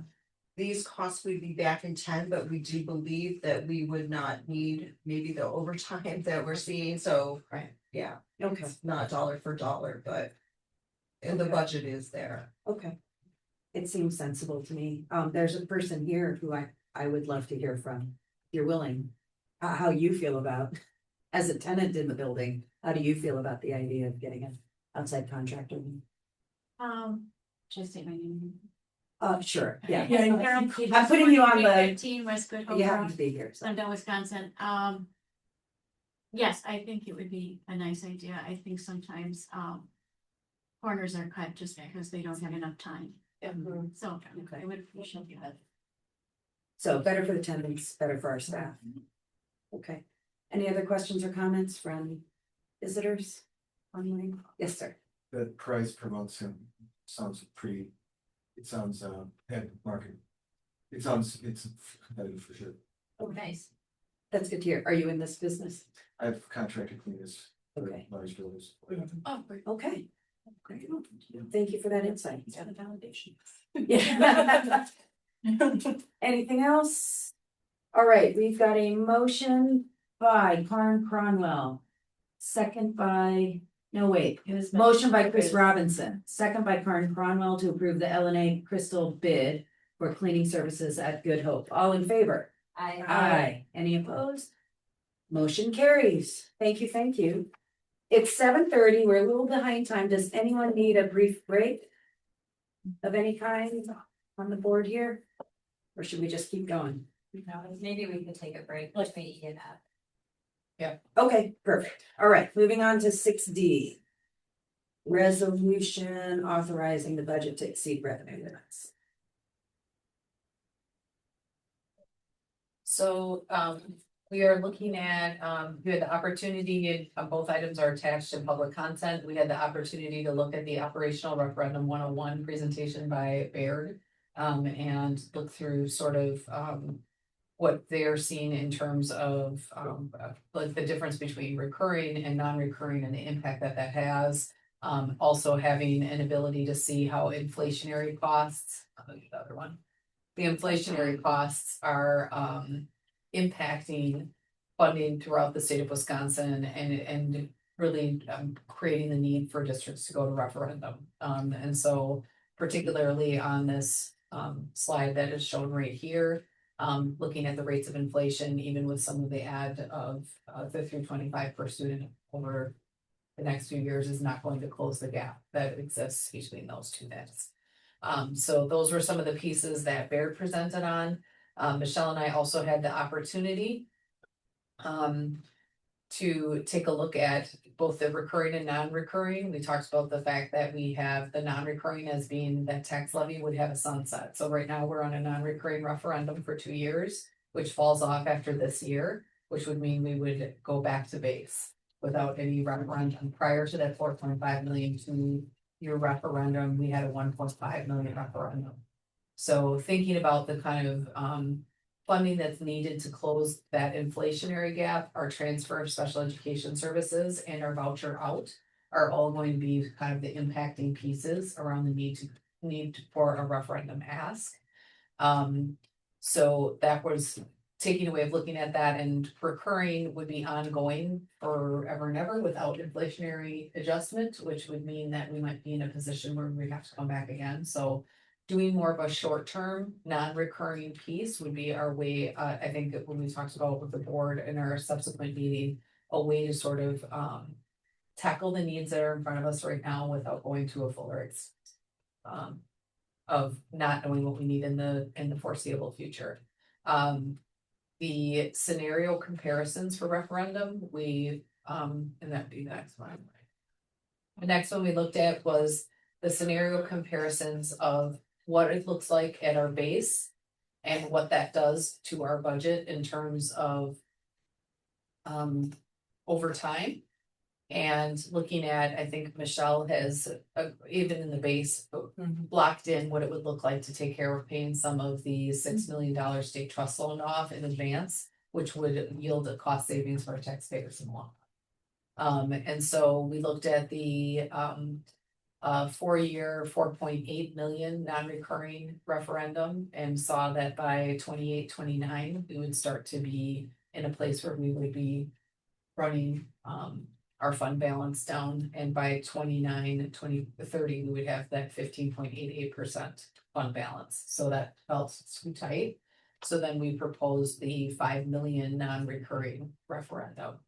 These costs would be back in 10, but we do believe that we would not need maybe the overtime that we're seeing, so. Right. Yeah, Okay, it's not dollar for dollar, but. And the Okay. budget is there. okay. It seems sensible to me. There's a person here who I would love to hear from, if you're willing. How you feel about, as a tenant in the building, how do you feel about the idea of getting an outside contractor? Just say my name. Sure, yeah. I'm putting you on the- 15 West Good Hope You have Road, to be here, so. Glendale, Wisconsin. Yes, I think it would be a nice idea. I think sometimes, corners are cut just because they don't have enough time. So I would appreciate that. So better for the tenants, better for our staff. Okay. Any other questions or comments from visitors online? Yes, sir. The price promotes him, sounds pretty, it sounds, at market. It's competitive for sure. Oh, nice. That's good to hear. Are you in this business? I've contracted cleaners for Okay. large buildings. Oh, great. Okay. Great. Thank you for that insight. It's got a validation. Yeah. Anything else? All right, we've got a motion by Karen Cronwell. Second by, no, wait, it was motion by Chris Robinson, second by Karen Cronwell to approve the LNA Crystal bid for cleaning services at Good Hope. All in favor? Aye. Any opposed? Motion carries. Thank you, thank you. It's 7:30. We're a little behind time. Does anyone need a brief break of any kind on the board here? Or should we just keep going? Maybe we could take a break, let me eat that. Okay, perfect. All right, moving on to 6D. Resolution authorizing the budget to exceed revenue limits. So, we are looking at, we had the opportunity, and both items are attached in public content. We had the opportunity to look at the operational referendum 101 presentation by Baird. And look through sort of, what they're seeing in terms of, like the difference between recurring and non-recurring and the impact that that has. Also having an ability to see how inflationary costs, the other one. The inflationary costs are, impacting funding throughout the state of Wisconsin and really creating the need for districts to go to referendum. And so particularly on this slide that is shown right here. Looking at the rates of inflation, even with some of the add of the 325 per student over the next few years is not going to close the gap that exists between those two things. So those were some of the pieces that Bear presented on. Michelle and I also had the opportunity to take a look at both the recurring and non-recurring. We talked about the fact that we have the non-recurring as being that tax levy would have a sunset. So right now we're on a non-recurring referendum for 2 years, which falls off after this year, which would mean we would go back to base without any referendum. Prior to that 4.5 million 2-year referendum, we had a 1.5 million referendum. So thinking about the kind of funding that's needed to close that inflationary gap, our transfer of special education services and our voucher out are all going to be kind of the impacting pieces around the need for a referendum ask. So that was taking away of looking at that, and recurring would be ongoing forever and ever without inflationary adjustment, which would mean that we might be in a position where we have to come back again. So doing more of a short-term, non-recurring piece would be our way, I think when we talked about with the board in our subsequent meeting, a way to sort of tackle the needs that are in front of us right now without going to a fuller of not knowing what we need in the foreseeable future. The scenario comparisons for referendum, and that'd be the next one. The next one we looked at was the scenario comparisons of what it looks like at our base and what that does to our budget in terms of over time. And looking at, I think Michelle has, even in the base, blocked in what it would look like to take care of paying some of the $6 million state trust loan off in advance, which would yield a cost savings for our taxpayers in the long run. And so we looked at the 4-year, 4.8 million non-recurring referendum and saw that by 28-29, we would start to be in a place where we would be running our fund balance down, and by 2030, we would have that 15.88% fund balance. So that felt too tight. So then we proposed the 5 million non-recurring referendum,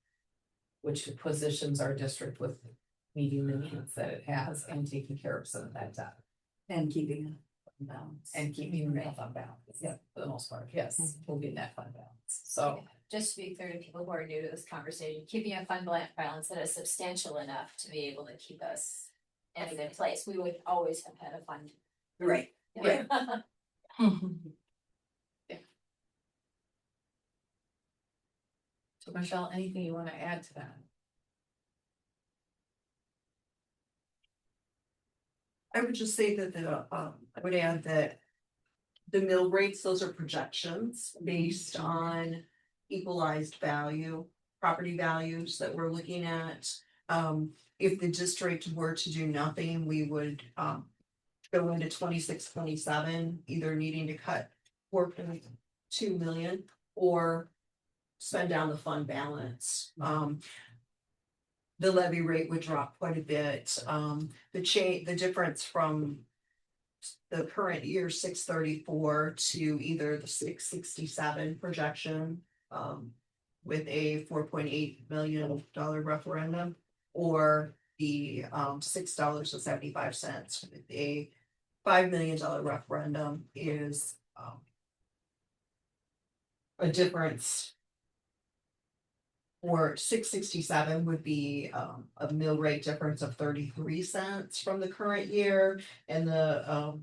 which positions our district with meeting the needs that it has and taking care of some of that debt. And keeping it balance. And keeping the fund balance, yeah, for the most part, yes, moving that fund balance. So just to be clear to people who are new to this conversation, keeping a fund balance that is substantial enough to be able to keep us in a good place, we would always have had a fund. Right. Yeah. So Michelle, anything you want to add to that? I would just say that I would add that the mill rates, those are projections based on equalized value, property values that we're looking at. If the district were to do nothing, we would go into 26-27, either needing to cut 4.2 million or spend down the fund balance. The levy rate would drop quite a bit. The difference from the current year 634 to either the 667 projection with a $4.8 million referendum, or the $6.75 with a $5 million referendum is a difference. Or 667 would be a mill rate difference of 33 cents from the current year, and the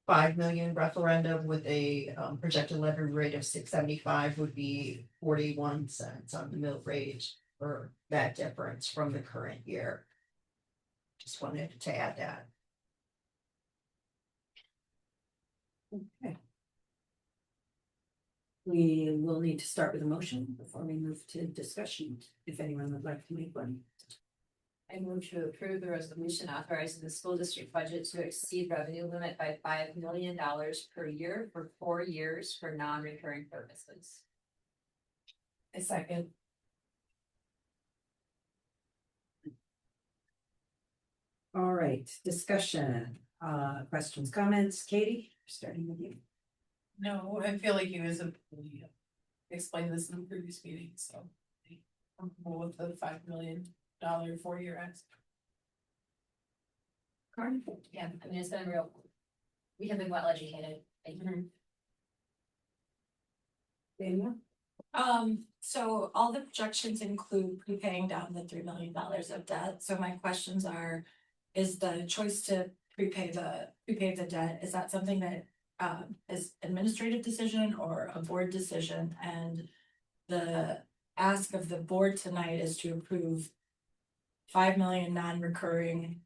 5 million referendum with a projected levy rate of 675 would be 41 cents on the mill rate for that difference from the current year. Just wanted to add that. Okay. We will need to start with a motion before we move to discussion, if anyone would like to make one. I move to approve the resolution authorizing the school district budget to exceed revenue limit by $5 million per year for 4 years for non-recurring purposes. A second. All right, discussion. Questions, comments, Katie, starting with you. No, I feel like you guys have explained this in the previous meeting, so I'm comfortable with the $5 million 4-year ask. Yeah, I mean, it's been real. We have been well educated. Thank you. Daniel? So all the projections include prepaying down the $3 million of debt. So my questions are, is the choice to prepay the debt, is that something that is administrative decision or a board decision? And the ask of the board tonight is to approve 5 million non-recurring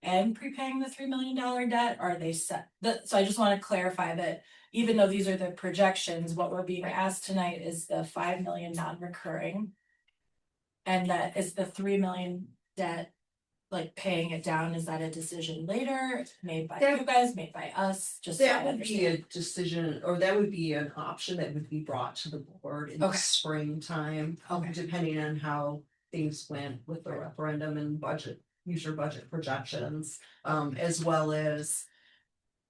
and prepaying the $3 million debt. Are they set? So I just want to clarify that even though these are the projections, what we're being asked tonight is the 5 million non-recurring. And that is the 3 million debt, like paying it down. Is that a decision later made by you guys, made by us? Just so I That would be a understand. decision, or that would be an option that would be brought to the board in the Okay. springtime. Okay. Depending on how things went with the referendum and budget, future budget projections, as well as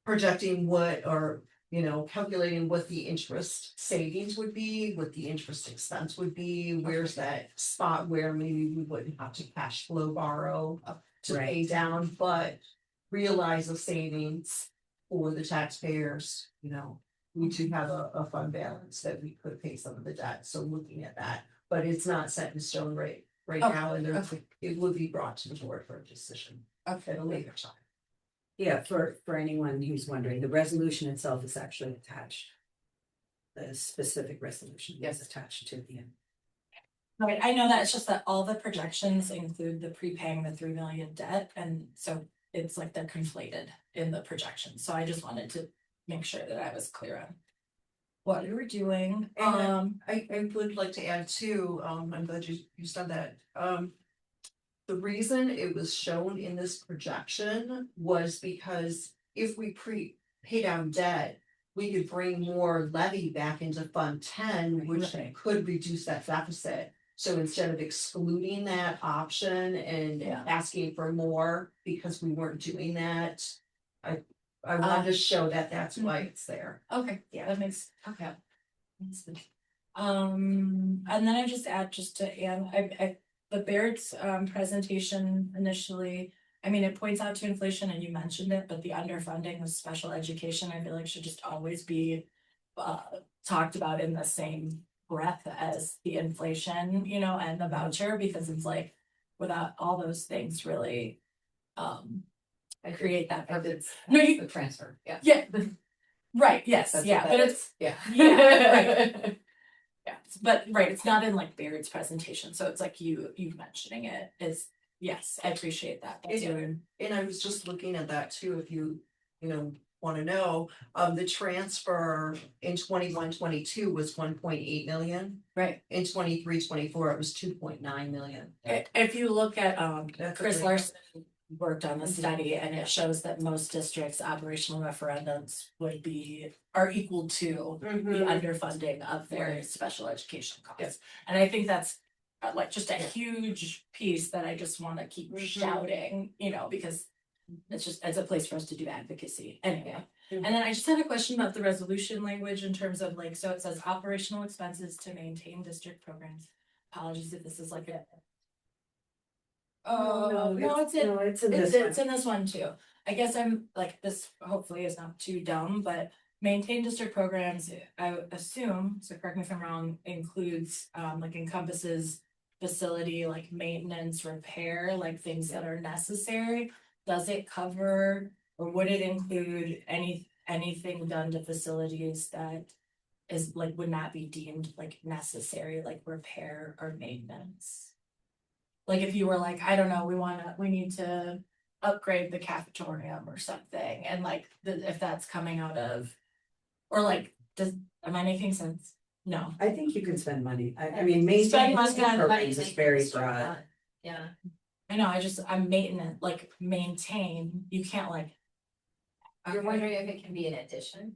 projecting what, or, you know, calculating what the interest savings would be, what the interest expense would be, where's that spot where maybe we wouldn't have to cash flow borrow to pay down, but realize the savings for the taxpayers, you know. We do have a fund balance that we could pay some of the debt, so looking at that, but it's not set in stone right now, and there's, it would be brought to the board for a decision at a later time. Yeah, for anyone who's wondering, the resolution itself is actually attached. The specific resolution is attached to the end. Right, I know that, it's just that all the projections include the prepaying the 3 million debt, and so it's like they're conflated in the projections. So I just wanted to make sure that I was clear on what we were doing. And I would like to add too, I'm glad you said that, the reason it was shown in this projection was because if we pay down debt, we could bring more levy back into Fund 10, which could reduce that deficit. So instead of excluding that option and asking for more because we weren't doing that, I wanted to show that that's why it's there. Okay, yeah, that makes, okay. And then I just add just to Anne, the Baird's presentation initially, I mean, it points out to inflation and you mentioned it, but the underfunding of special education, I feel like should just always be talked about in the same breath as the inflation, you know, and the voucher, because it's like without all those things really create that. The transfer, yeah. Yeah. Right, yes, That's yeah, what but that it's, Yeah. yeah, right. Yeah, but right, it's not in like Baird's presentation, so it's like you mentioning it is, yes, I appreciate that. That's good. And I was just looking at that too, if you know, wanna know, the transfer in 21-22 was 1.8 million. Right. In 23-24, it was 2.9 million. If you look at That's Chris okay. Larson worked on the study, and it shows that most districts' operational referendums are equal to the underfunding of their special education costs. And I think that's like just a huge piece that I just want to keep shouting, you know, because it's a place for us to do advocacy anyway. And then I just had a question about the resolution language in terms of like, so it says operational expenses to maintain district programs. Apologies if this is like a it's in this one too. I guess I'm like, this hopefully is not too dumb, but maintain district programs, I would assume, so correct me if I'm wrong, includes like encompasses facility like maintenance, repair, like things that are necessary. Does it cover, or would it include anything done to facilities that is like would not be deemed like necessary, like repair or maintenance? Like if you were like, I don't know, we need to upgrade the cafetorium or something, and like if that's coming out of, or like, am I making sense? No. I think you can spend money. I mean, maintaining Spend money on programs is maintenance very is broad. Yeah. I know, I'm maintenance, like maintain, you can't like. You're wondering if it can be an addition?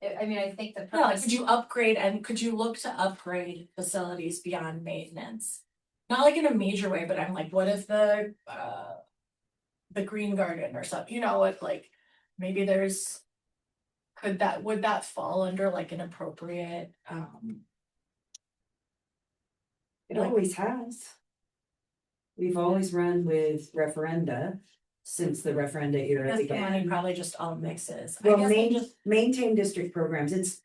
I mean, I think the Yeah, like, purpose. could you upgrade and could you look to upgrade facilities beyond maintenance? Not like in a major way, but I'm like, what if the the green garden or something, you know, if like, maybe there's. Would that fall under like an appropriate, It always has. We've always run with referenda since the referenda I era guess the money began. probably just all mixes. I Well, guess I just, maintain district programs, it's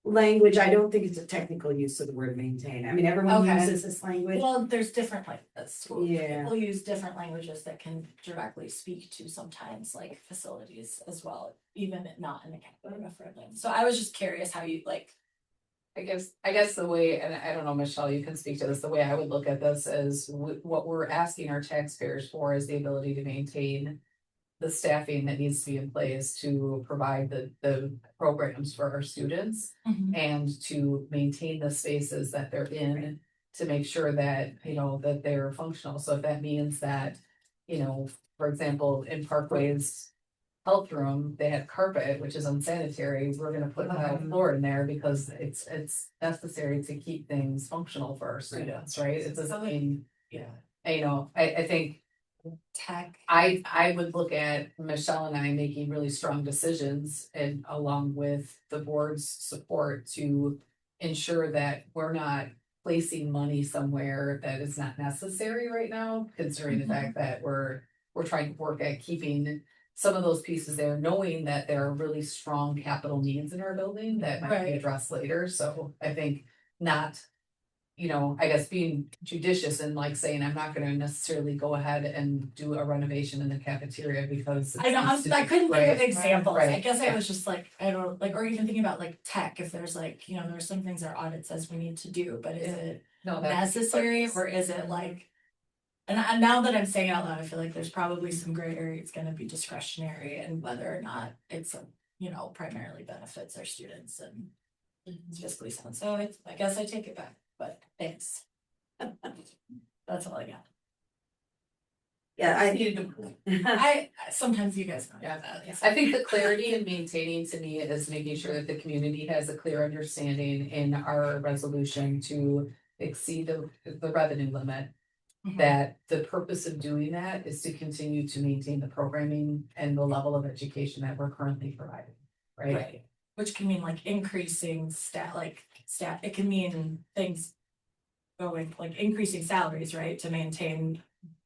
language, I don't think it's a technical use of the word maintain, I mean, everyone Okay. uses this language. well, there's different like, school, Yeah. people use different languages that can directly speak to sometimes like facilities as well, even if not in the capital referendum. So I was just curious how you like, I guess the way, and I don't know, Michelle, you can speak to this, the way I would look at this is what we're asking our taxpayers for is the ability to maintain the staffing that needs to be in place to provide the programs for our students and to maintain the spaces that they're in to make sure that, you know, that they're functional. So if that means that, you know, for example, in Parkway's health room, they had carpet, which is unsanitary, we're gonna put tile floor in there because it's necessary to keep things functional for our students, right? It doesn't mean, yeah, you know, I think tech. I would look at Michelle and I making really strong decisions and along with the board's support to ensure that we're not placing money somewhere that is not necessary right now, considering the fact that we're trying to work at keeping some of those pieces there, knowing that there are really strong capital needs in our building that might be Right. addressed later. So I think not, you know, I guess being judicious and like saying, I'm not gonna necessarily go ahead and do a renovation in the cafeteria because. I know, I couldn't think of examples, I right, guess I yeah. was just like, I don't, like, or even thinking about like tech, if there's like, you know, there's some things our audit says we need to do, but is it No, that's. necessary, or is it like? And now that I'm saying it out loud, I feel like there's probably some gray area, it's gonna be discretionary and whether or not it's, you know, primarily benefits our students and. It's fiscally sound, so I guess I take it back, but thanks. That's all I got. Yeah, I sometimes you guys know. Yeah. That, yeah. I think the clarity in maintaining to me is making sure that the community has a clear understanding in our resolution to exceed the revenue limit. Mhm. That the purpose of doing that is to continue to maintain the programming and the level of education that we're currently providing, right? Right, which can mean like increasing staff, it can mean things. Going like increasing salaries, right, to maintain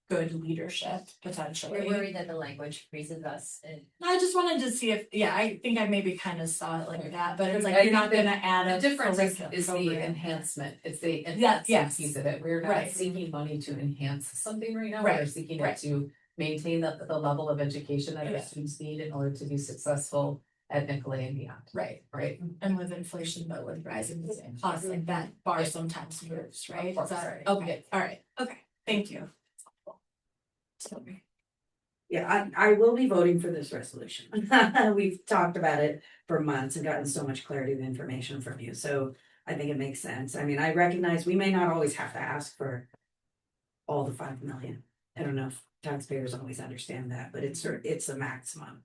good leadership potentially. We're worried that the language freezes us and. I just wanted to see if, yeah, I think I maybe kind of saw it like that, but it's I like, you're think not that gonna add The a. difference curriculum is the program. enhancement, it's the yes. enhancement piece of it, we're not Right. seeking money to enhance something right now, Right, we're seeking right. it to maintain the level of education that our Yeah. students need in order to be successful at Nicolay and beyond. Right, Right. and with inflation, but with rising costs, like that bar sometimes moves, right? course, Is that right. okay, all right, okay, thank you. Sorry. Yeah, I will be voting for this resolution. We've talked about it for months and gotten so much clarity of information from you, so I think it makes sense. I mean, I recognize we may not always have to ask for all the 5 million. I don't know if taxpayers always understand that, but it's a maximum.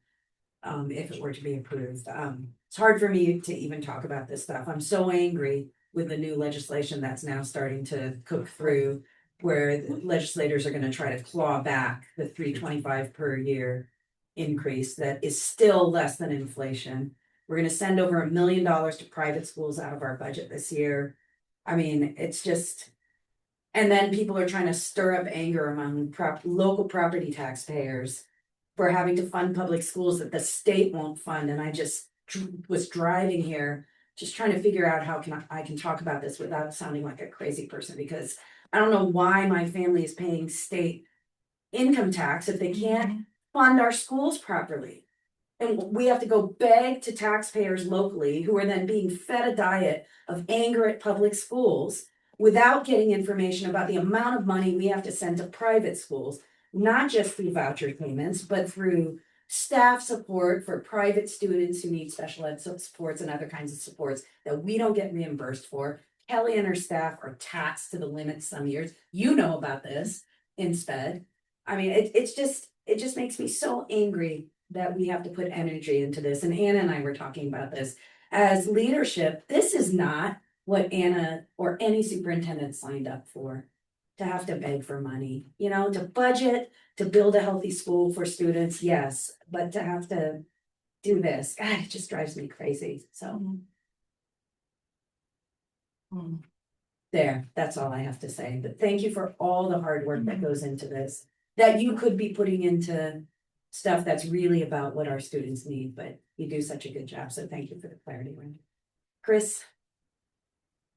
If it were to be approved, it's hard for me to even talk about this stuff. I'm so angry with the new legislation that's now starting to cook through. Where the legislators are gonna try to claw back the $325 per year increase that is still less than inflation. We're gonna send over $1 million to private schools out of our budget this year. I mean, it's just. And then people are trying to stir up anger among local property taxpayers for having to fund public schools that the state won't fund, and I just was driving here, just trying to figure out how I can talk about this without sounding like a crazy person, because I don't know why my family is paying state income tax if they can't fund our schools properly. And we have to go beg to taxpayers locally who are then being fed a diet of anger at public schools without getting information about the amount of money we have to send to private schools, not just through voucher payments, but through staff support for private students who need special ed supports and other kinds of supports that we don't get reimbursed for. Kelly and her staff are taxed to the limit some years. You know about this in SPED. I mean, it just makes me so angry that we have to put energy into this. And Anna and I were talking about this. As leadership, this is not what Anna or any superintendent signed up for. to have to beg for money, you know, to budget, to build a healthy school for students, yes, but to have to do this, God, it just drives me crazy, so. There, that's all I have to say, but thank you for all the hard work that goes into this, that you could be putting into stuff that's really about what our students need, but you do such a good job, so thank you for the clarity, Wendy. Chris?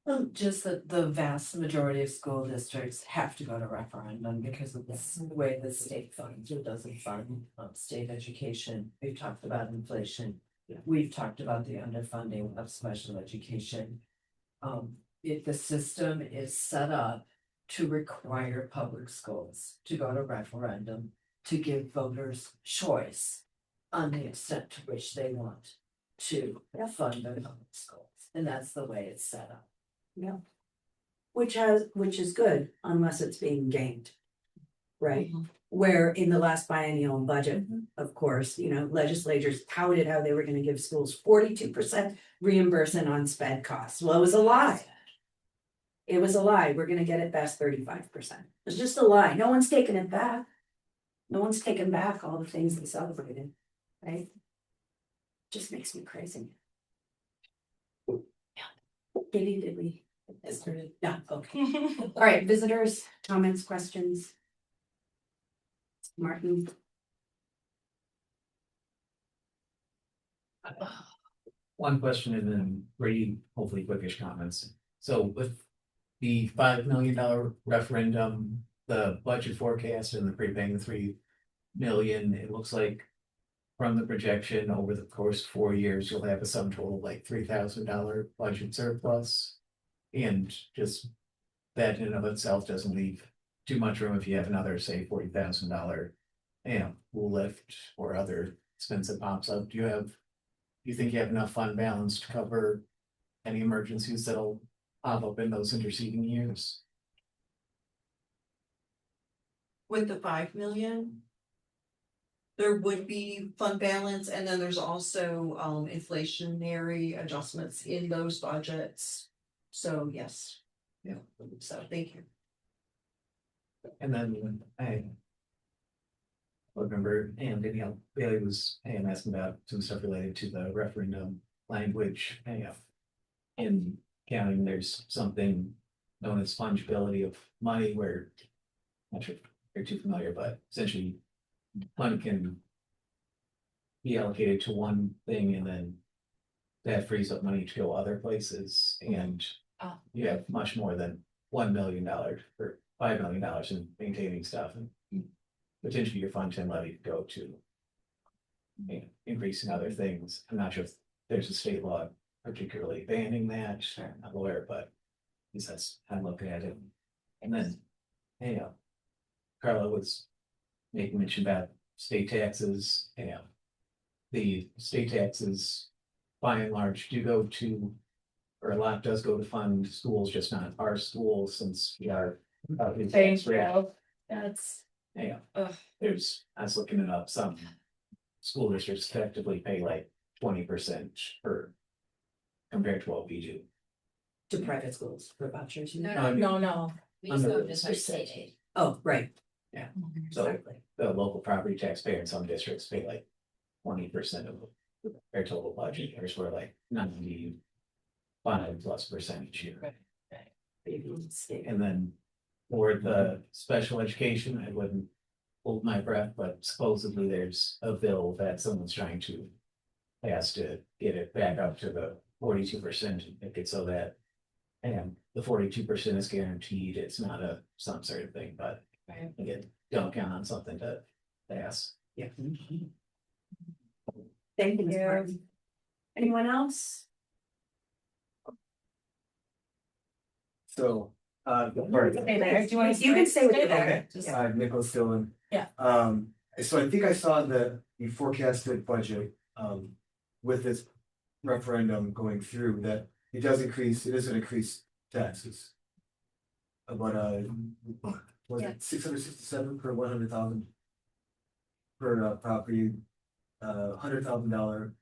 Well, just that the vast majority of school districts have to go to referendum because of this way the state funds or doesn't fund state education. We've talked about inflation. We've talked about the underfunding of special education. If the system is set up to require public schools to go to referendum, to give voters choice on the extent to which they want to fund their public schools. And that's the way it's set up. Yeah. Which is good unless it's being gamed. Right, where in the last biennial budget, of course, you know, legislators touted how they were gonna give schools 42% reimbursement on sped costs. Well, it was a lie. It was a lie. We're gonna get it back 35%. It's just a lie. No one's taking it back. No one's taken back all the things they celebrated, right? Just makes me crazy. Katie, did we? No, okay. All right, visitors, comments, questions? Martin? One question and then Brady, hopefully quickish comments. So with the $5 million referendum, the budget forecast and the prepaying the 3 million, it looks like from the projection over the course of 4 years, you'll have a sum total of like $3,000 budget surplus. And just that in and of itself doesn't leave too much room if you have another, say, $40,000, you know, pool lift or other expense that pops up. Do you think you have enough fund balance to cover any emergencies that'll pop up in those interceding years? With the 5 million. There would be fund balance, and then there's also inflationary adjustments in those budgets. So yes, yeah, so thank you. And then I remember, and Danielle Bailey was asking about some stuff related to the referendum language. In counting, there's something known as fungibility of money, where I'm not sure if you're too familiar, but essentially money can be allocated to one thing and then that frees up money to go other places, and you have much more than $1 million or $5 million in maintaining stuff, and potentially your fund can levy go to increasing other things. I'm not sure if there's a state law particularly banning that. I'm not aware, but at least that's how I'm looking at it. And then, Carla was making mention about state taxes. The state taxes, by and large, do go to, or a lot does go to fund schools, just not our schools, since we are. Thank you. That's. I was looking it up, some school districts effectively pay like 20% per, compared to what we do. To private schools for vouchers. No. We just go just for state aid. Oh, right. Yeah, so the local property taxpayer in some districts pay like 20% of their total budget, whereas we're like 95+% each year. And then for the special education, I wouldn't hold my breath, but supposedly there's a bill that someone's trying to pass to get it back up to the 42%, make it so that the 42% is guaranteed. It's not a some sort of thing, but again, don't count on something to pass. Yeah. Thank you, Ms. Martin. Anyone else? So, Hey there, do you want to? You can stay with okay, that. Nicholas Dillon. Yeah. So I think I saw the forecasted budget, with this referendum going through, that it doesn't increase taxes. About, was it 667 per 100,000? Per property, $100,000.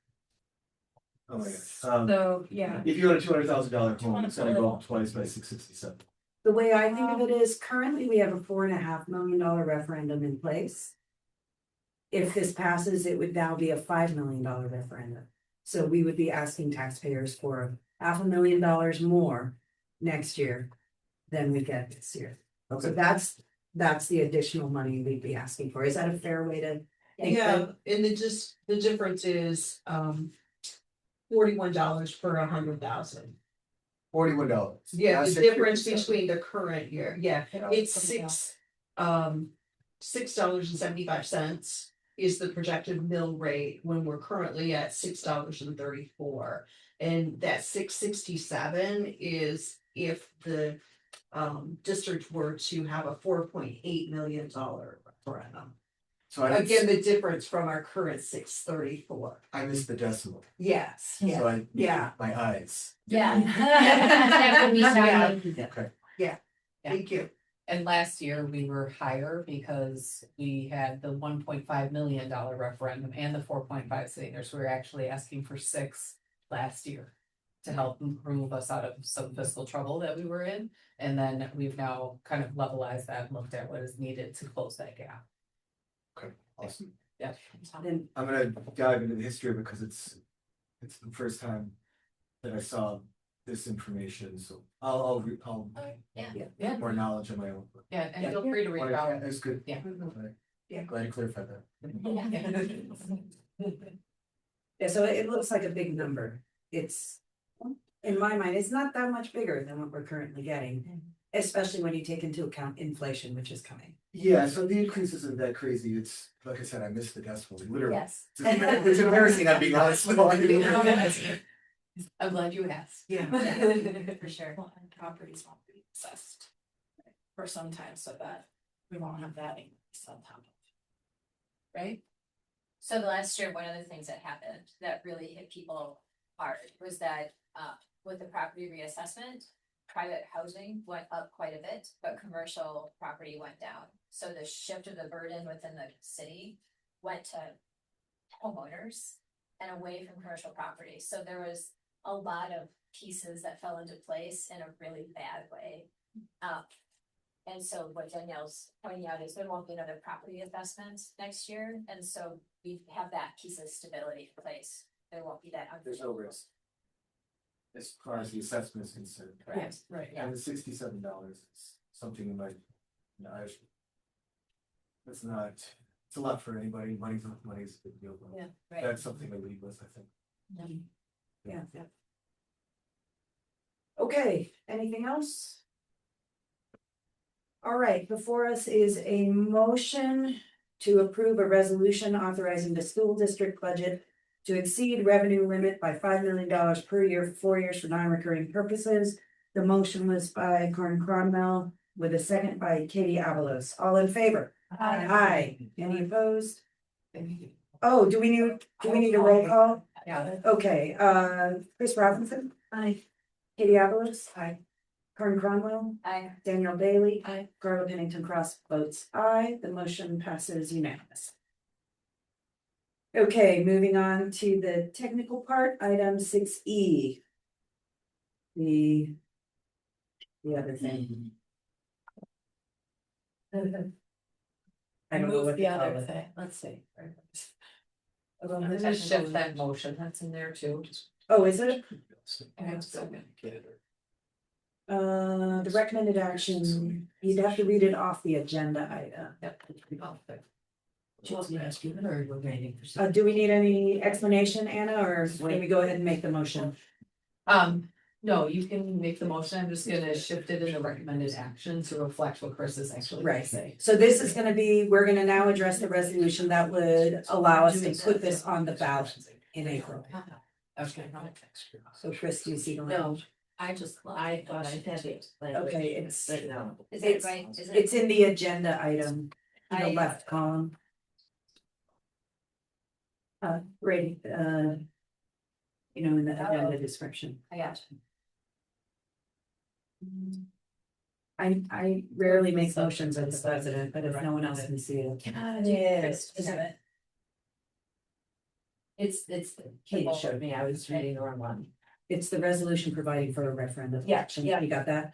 Oh my God. So, yeah. If you want a $200,000 home, it's gonna go up twice by 667. The way I think of it is currently we have a $4.5 million referendum in place. If this passes, it would now be a $5 million referendum. So we would be asking taxpayers for $500,000 more next year than we get this year. So that's the additional money we'd be asking for. Is that a fair way to? think Yeah, of- and the difference is, $41 per 100,000. $41. Yeah, the That's difference 6%. between the current year, yeah, it's $6.75 is the projected mill rate when we're currently at $6.34. And that $6.67 is if the district were to have a $4.8 million referendum. So Again, the difference from our current $6.34. I missed the decimal, Yes, so I, Yeah. my eyes. Yeah. That would be something. Okay, thank you. And last year we were higher because we had the $1.5 million referendum and the 4.5 sitting there, so we were actually asking for 6 last year. To help improve us out of some fiscal trouble that we were in, and then we've now kind of levelized that and looked at what is needed to close that gap. Okay, awesome. Yeah. Then I'm gonna dive into the history of it because it's the first time that I saw this information, so I'll Yeah. Yeah, more knowledge on my own. yeah, and feel free to reach out. That's good. Yeah. Yeah. Glad you clarified that. Yeah, so it looks like a big number. It's, in my mind, it's not that much bigger than what we're currently getting. Especially when you take into account inflation, which is coming. Yeah, so the increase isn't that crazy. It's, like I said, I missed the decimal, literally. Yes. It's embarrassing, I'm being honest. No, I didn't. I'm glad you asked. Yeah. For sure. Well, and properties won't be assessed for some time, so that we won't have that increase on top of. Right? So the last year, one of the things that happened that really hit people hard was that, with the property reassessment, private housing went up quite a bit, but commercial property went down. So the shift of the burden within the city went to homeowners and away from commercial property. So there was a lot of pieces that fell into place in a really bad way. And so what Danielle's pointing out is there won't be another property assessment next year, and so we have that piece of stability in place. There won't be that. There's no risk. As far as the assessment is concerned. Correct. Right. Yeah. And the $67 is something you might, it's not, it's a lot for anybody, money's a big deal. But Yeah, right. that's something to lead with, I think. Yeah. Okay, anything else? All right, before us is a motion to approve a resolution authorizing the school district budget to exceed revenue limit by $5 million per year for 4 years for non-recurring purposes. The motion was by Karen Cromwell with a second by Katie Avalos. All in favor? Aye. Any opposed? Oh, do we need a roll call? Yeah. Okay, Chris Robinson? Aye. Katie Avalos? Aye. Karen Cromwell? I, Daniel Bailey? Aye. Carla Pennington Cross votes aye. The motion passes unanimous. Okay, moving on to the technical part, item 6E. The other thing. I don't know what the to call other it. thing, let's see. Let's just shift that motion, that's in there too. Oh, is it? Okay. The recommended action, you'd have to read it off the agenda item. Do we need any explanation, Anna, or can we go ahead and make the motion? No, you can make the motion, I'm just gonna shift it in the recommended action to reflect what Chris is actually gonna Right. say. So this is gonna be, we're gonna now address the resolution that would allow us to put this on the ballot in April. Okay. So Chris, do you see the No, language? I thought I had it. Okay, it's- But no. is it right? Is it? It's in the agenda item, in the I- left column. Right, in the agenda description. I got you. I rarely make motions as the president, but if no one else can see it. Yes. Is it? It's, Katie showed me, I was reading the wrong one. It's the resolution providing for a referendum. Yeah, action. yeah. You got that?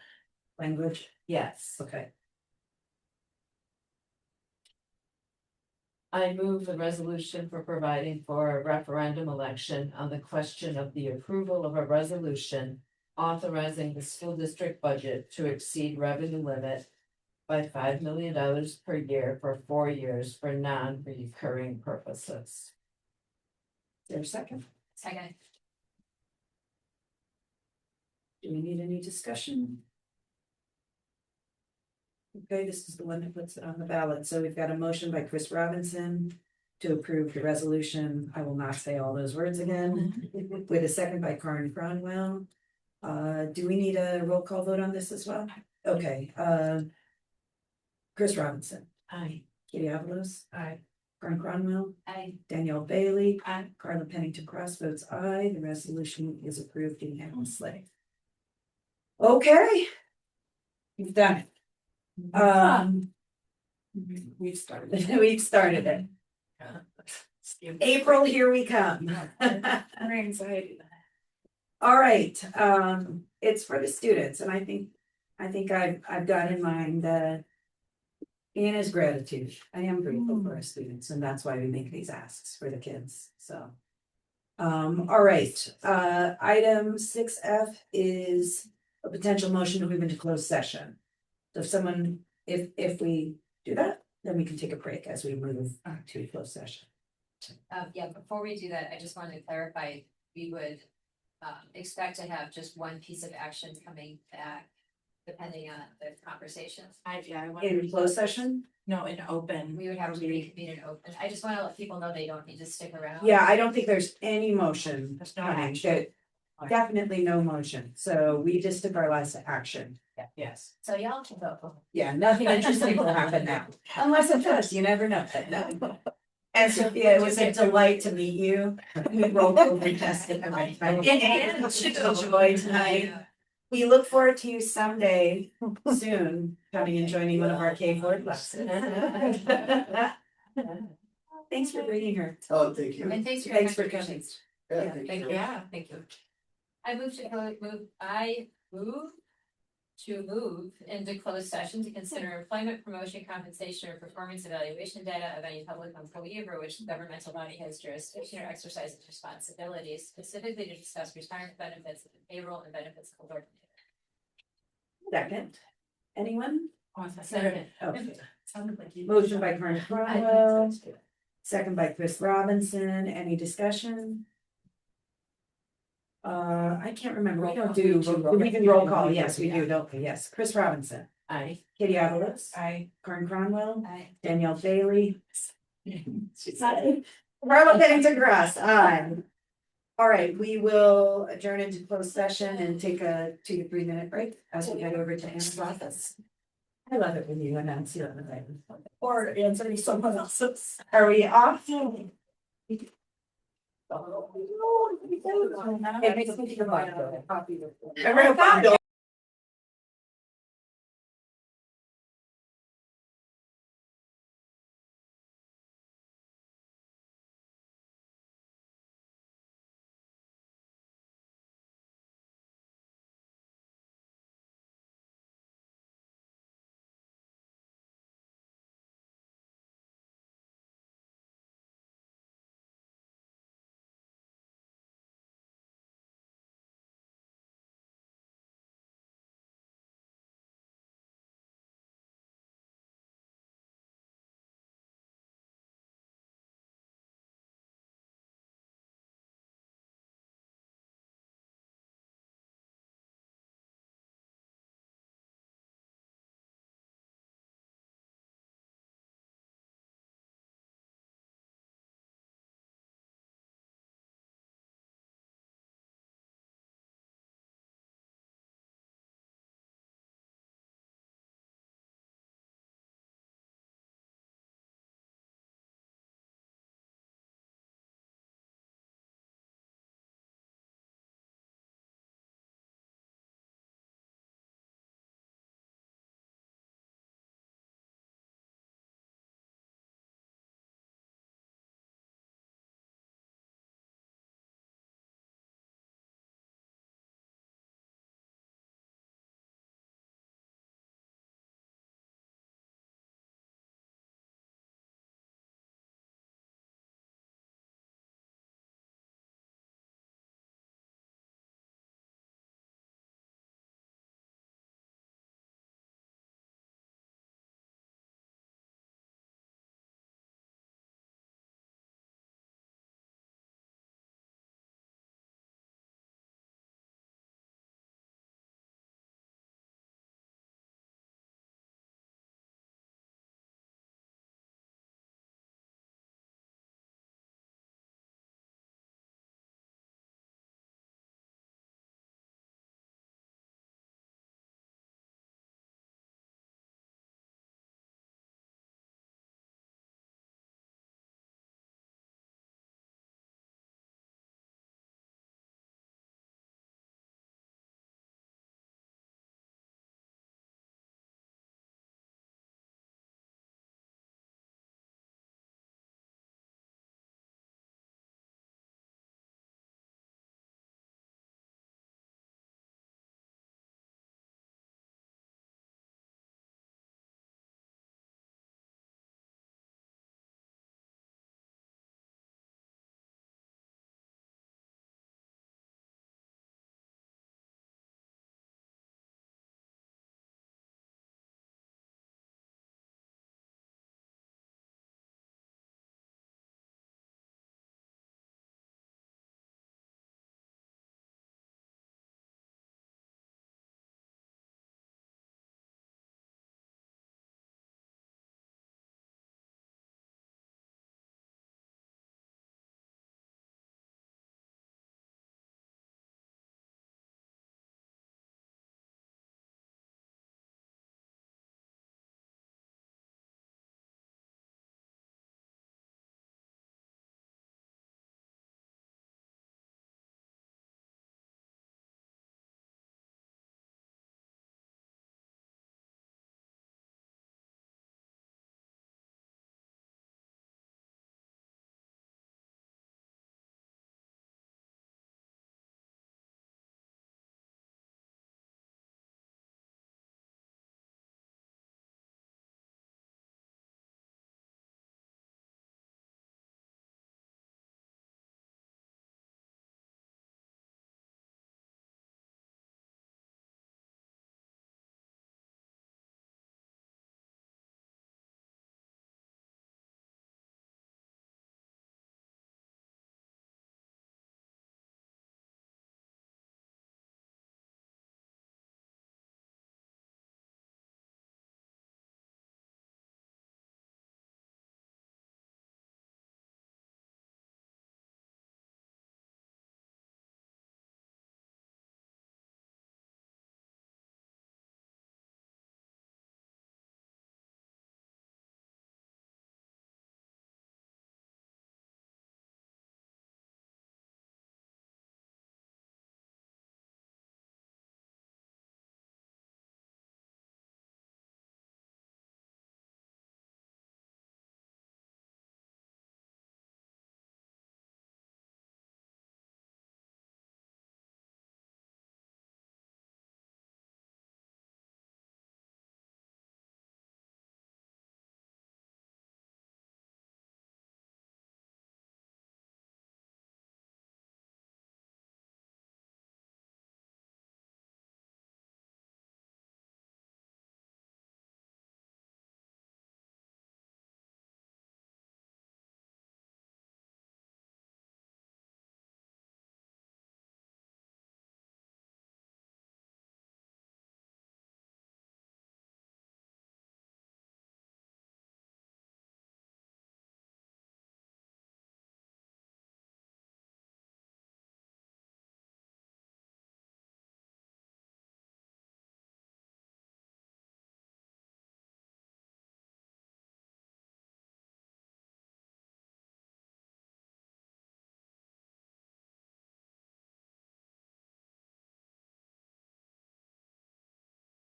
language? Yes. Okay. I move the resolution for providing for a referendum election on the question of the approval of a resolution authorizing the school district budget to exceed revenue limit by $5 million per year for 4 years for non-recurring purposes. Is there a second? Second. Do we need any discussion? Okay, this is the one that puts it on the ballot. So we've got a motion by Chris Robinson to approve the resolution. I will not say all those words again. With a second by Karen Cronwell. Do we need a roll call vote on this as well? Okay, Chris Robinson. Aye. Katie Avalos. Aye. Karen Cronwell. I, Danielle Bailey. Aye. Carla Pennington Cross votes aye. The resolution is approved unanimously. Okay. You've done it. We've started. We've started it. April, here we come. Our anxiety. All right, it's for the students, and I think I've got in mind Anna's gratitude. I am grateful for our students, and that's why we make these asks for the kids, so. All right, item 6F is a potential motion to move into closed session. So if we do that, then we can take a break as we move to closed session. yeah, before we do that, I just wanted to clarify, we would expect to have just one piece of action coming back, depending on the conversations. In closed session? No, in open. We would have to reconvene and open. I just want to let people know they don't need to stick around. Yeah, I don't think there's any motion. There's no coming. action. Definitely no motion, so we just took our last action. Yes. So y'all can vote. Yeah, nothing interesting will happen now, unless it does, you never know. And Sophia, it was a delight to meet you. We rolled over tested and enjoy tonight. We look forward to you someday soon, coming and joining one of our K4 classes. Thanks for bringing her. Oh, thank you. And thanks for your Thanks for contributions. Yeah, Yeah, thank you. Yeah, thank you. I move to move into closed session to consider employment, promotion, compensation, or performance evaluation data of any public employee over which the governmental body has jurisdiction or exercises responsibilities, specifically to discuss retirement benefits, payroll, and benefits of the board. Second, anyone? Second. Okay. Sounded like you. Motion by Karen Cromwell, second by Chris Robinson. Any discussion? I can't remember. We don't do, we can roll call. Yes, we do, don't we? Yes. Chris Robinson. Aye. Katie Avalos. Aye. Karen Cronwell. Aye. Danielle Bailey. Carla Pennington Cross. Aye. All right, we will adjourn into closed session and take a 2 to 3 minute break as we head over to Anna's office. I love it when you announce you on the way. Or answering someone else's. Are we off? Everyone.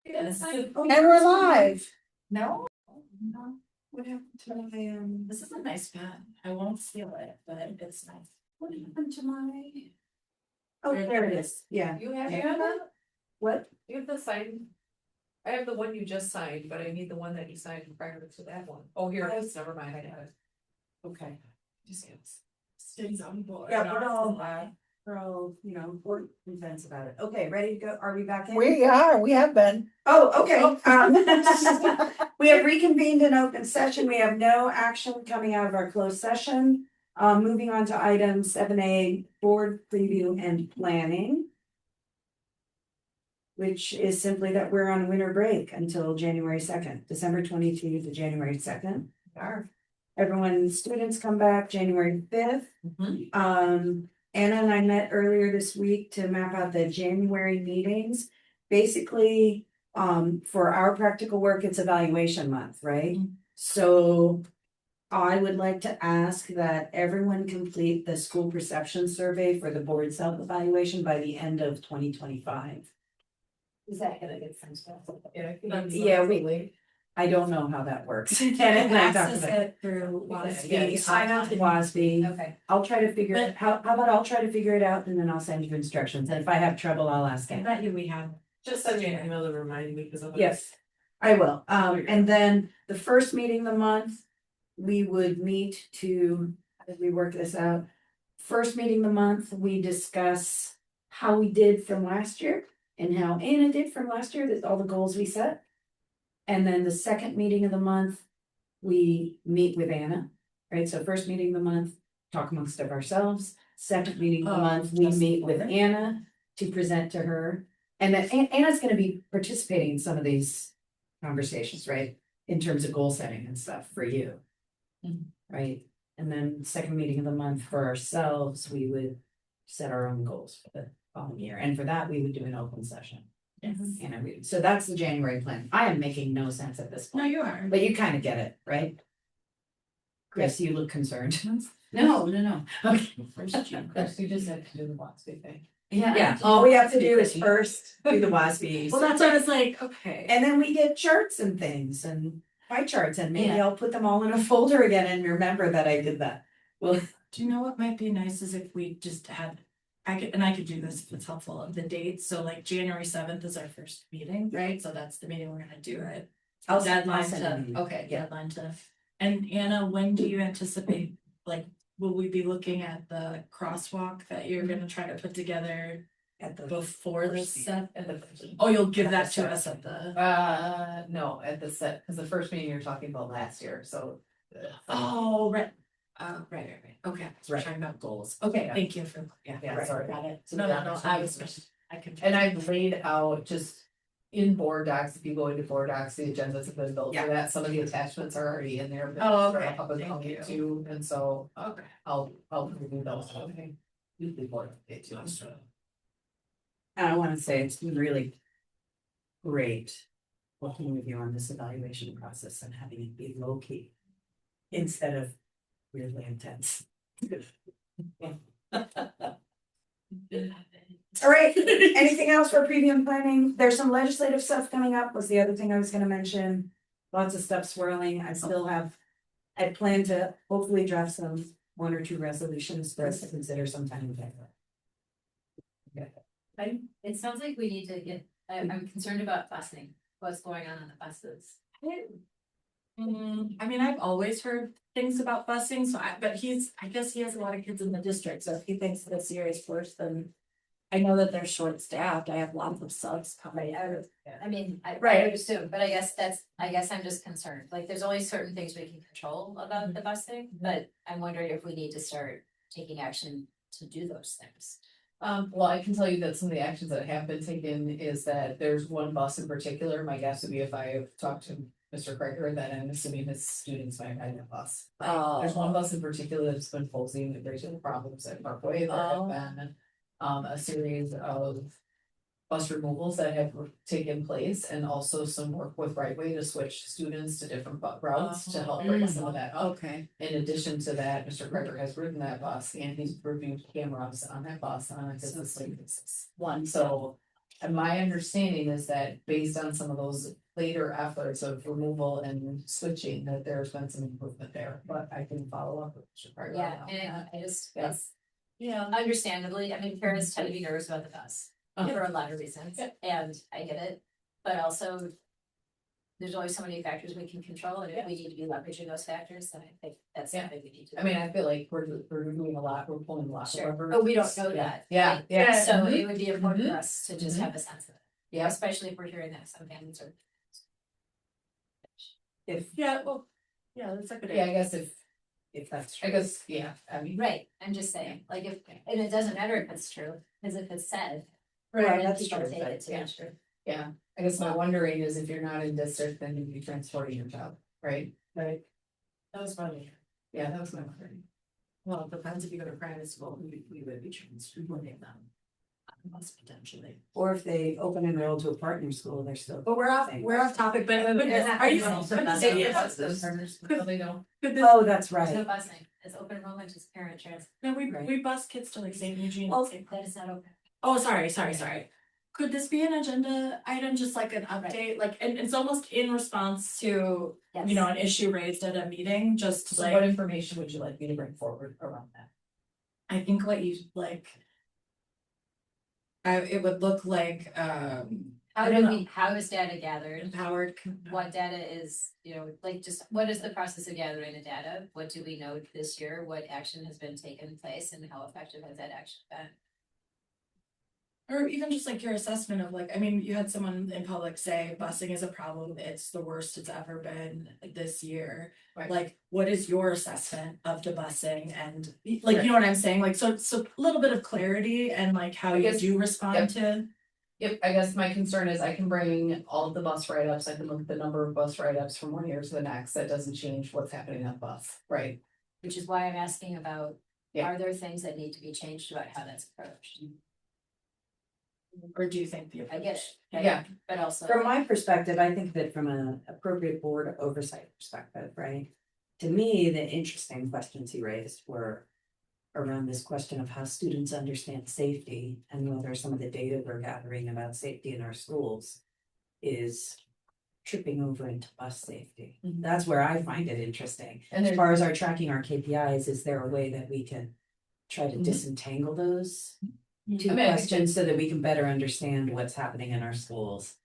Yes. And we're live. No? What happened to my, This is a nice pen. I won't steal it, but it's nice. what happened to my? Oh, there it is, yeah. You have Yeah. that? What? You have the sign? I have the one you just signed, but I need the one that you signed prior to that one. Oh, here it is, never mind, I got it. Okay. Just stays on board. Yeah, we're all, you know, we're intense about it. Okay, ready to go? Are we back in? We have been. Oh, okay. We have reconvened in open session. We have no action coming out of our closed session. Moving on to item 7A, board preview and planning. Which is simply that we're on winter break until January 2nd, December 22 to January 2nd. Everyone, students come back January 5th. Anna and I met earlier this week to map out the January meetings. Basically, for our practical work, it's evaluation month, right? So I would like to ask that everyone complete the school perception survey for the board self-evaluation by the end of 2025. Is that gonna get some stuff? I don't know how that works. You And I talked access about it through WASB. Yeah, you sign up to WASB. Okay. I'll try to figure it, how about I'll try to figure it out and then I'll send you instructions. And if I have trouble, I'll ask I Anna. bet you we have. Just send me an email to remind me because of. Yes, I will. And then the first meeting of the month, we would meet to, as we work this out. First meeting of the month, we discuss how we did from last year and how Anna did from last year, that's all the goals we set. And then the second meeting of the month, we meet with Anna, right? So first meeting of the month, talk amongst of ourselves. Second meeting of the month, we meet with Anna to present to her. And then Anna's gonna be participating in some of these conversations, right? In terms of goal setting and stuff for you. Right? And then second meeting of the month for ourselves, we would set our own goals for the following year. And for that, we would do an open session. Yes. So that's the January plan. I am making no sense at this No, point, you are. but you kind of get it, right? Chris, you look concerned. No. Okay. Chris, you just have to do the WASB thing. Yeah, all we have to do is first do the WASB. Well, that's what I was like, okay. And then we get charts and things and pie charts and maybe Yeah. I'll put them all in a folder again and remember that I did that. Well, Do you know what might be nice is if we just had, I could do this if it's helpful, of the dates, so like January 7th is our first meeting, right? So that's the meeting we're gonna do it. I'll Deadline send to, it to you. okay, deadline to, and Anna, when do you anticipate, like, will we be looking at the crosswalk that you're gonna try to put together At the before the first set? And the first. Oh, you'll give At that the to set. us at the, No, at the set, because the first meeting you're talking about last year, so. oh, right. Right, okay, so we're Right. talking about goals, okay, Yeah. thank you for, yeah, Yeah, sorry. got it. So No, that- I was, I can. And I've laid out just in board docs, if you go into board docs, the agendas have been built for that, some of the attachments are already in there. but Oh, they're okay. Up and Thank coming you. too, and so Okay. I'll review those, okay. Usually board updates, you know. And I want to say it's been really great working with you on this evaluation process and having it be low key instead of weirdly intense. All right, anything else for preview and planning? There's some legislative stuff coming up, was the other thing I was gonna mention. Lots of stuff swirling. I plan to hopefully draft some 1 or 2 resolutions for us to consider sometime in February. It sounds like we need to get, I'm concerned about busing, what's going on the buses. I mean, I've always heard things about busing, so I guess he has a lot of kids in the district, so if he thinks that it's serious worse, then. I know that they're short staffed, I have lots of subs coming out. I mean, I Right. would assume, but I guess I'm just concerned, like, there's only certain things we can control about the busing, but I'm wondering if we need to start taking action to do those things. Well, I can tell you that some of the actions that have been taken is that there's one bus in particular, my guess would be if I talked to Mr. Kreger, that I'm assuming his students might ride that bus. There's one bus in particular that's been posing immigration problems at Parkway, there have been a series of bus removals that have taken place and also some work with Right Way to switch students to different routes to help break some of that up. Okay. In addition to that, Mr. Kreger has ridden that bus and he's reviewed cameras on that bus on a consistent basis. So And my understanding is that based on some of those later efforts of removal and switching, that there's been some improvement there, but I can follow up with Mr. Carter on Yeah, that. and I just, Yeah. it's Yeah. understandably, I mean, parents tend to be nervous about the bus for a lot of reasons, and I get it. But also, there's always so many factors we can control, and if we need to be leveraging those factors, then I think that's something we need to. I mean, I feel like we're doing a lot, we're pulling a lot. of Sure, levers. but we don't know Yeah. that. Yeah, right? yeah. So Mhm. it would be important for us to just Mhm. have a sense of it. Yeah. Especially if we're hearing that some families are. Yeah, well, yeah, that's a good Yeah, I idea. guess If that's I true. guess, yeah, I mean. Right, I'm just saying, like if, and it doesn't matter if it's true, because if it's said. Right, then that's people true, take but it to yeah. be true. Yeah, I guess my wondering is if you're not in district, then you'd be transporting your child, right? Right. That was funny. Yeah, that was my wondering. Well, it depends if you go to private school, we would be transporting them. Must potentially. Or if they open enroll to a partner school, they're still. But we're off topic, but are you? They don't. Oh, that's There's no right. busing, it's open enrollment, it's parent trans. No, Right. we bus kids to like St. Eugene. Oh, that is not open. Oh, sorry. Could this be an agenda item, just like an update, like, and it's almost in response to, Yes. you know, an issue raised at a meeting, just So like. what information would you like me to bring forward around that? I think what you like. It would look like, I don't know. How is data gathered? Empowered. What data is, you know, like just what is the process of gathering the data? What do we know this year? What action has been taken place and how effective has that action been? Or even just like your assessment of like, I mean, you had someone in public say busing is a problem, it's the worst it's ever been this year. Right. Like, what is your assessment of the busing and like, you know what I'm saying? Like, so a little bit of clarity and like how I you guess- do respond to. Yep, I guess my concern is I can bring all of the bus write-ups, I can look at the number of bus write-ups from one year to the next, that doesn't change what's happening on the bus, right? Which is why I'm asking about, Yeah. are there things that need to be changed about how that's approached? Or do you think the I get approach? it. Yeah. But also. From my perspective, I think that from an appropriate board oversight perspective, right? To me, the interesting questions he raised were around this question of how students understand safety and whether some of the data we're gathering about safety in our schools is tripping over into bus safety. Mhm. That's where I find it interesting. And As there's, far as our tracking our KPIs, is there a way that we can try to Mhm. disentangle those two I mean, I think questions so that we can better understand what's happening in our schools?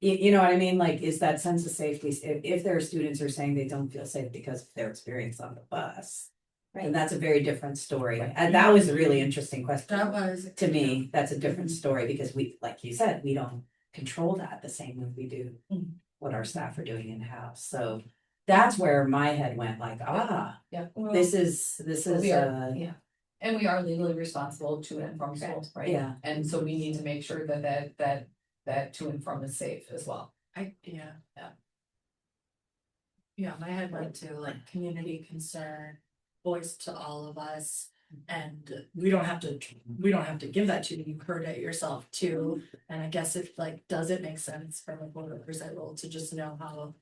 You know what I mean? Like, is that sense of safety, if there are students who are saying they don't feel safe because of their experience on the bus, then that's a very different story. Right. And that was a really interesting question. That was. To me, that's a different story because we, like you said, we don't control that the same way we do Mhm. what our staff are doing in-house. So that's where my head went like, yeah. this is, We are, yeah. And we are legally responsible to and from schools, right? yeah. And so we need to make sure that to and from is safe as well. Yeah. Yeah, my head went to like community concern, voice to all of us. And we don't have to give that to you, you heard it yourself too. And I guess if like, does it make sense from a board oversight role to just know how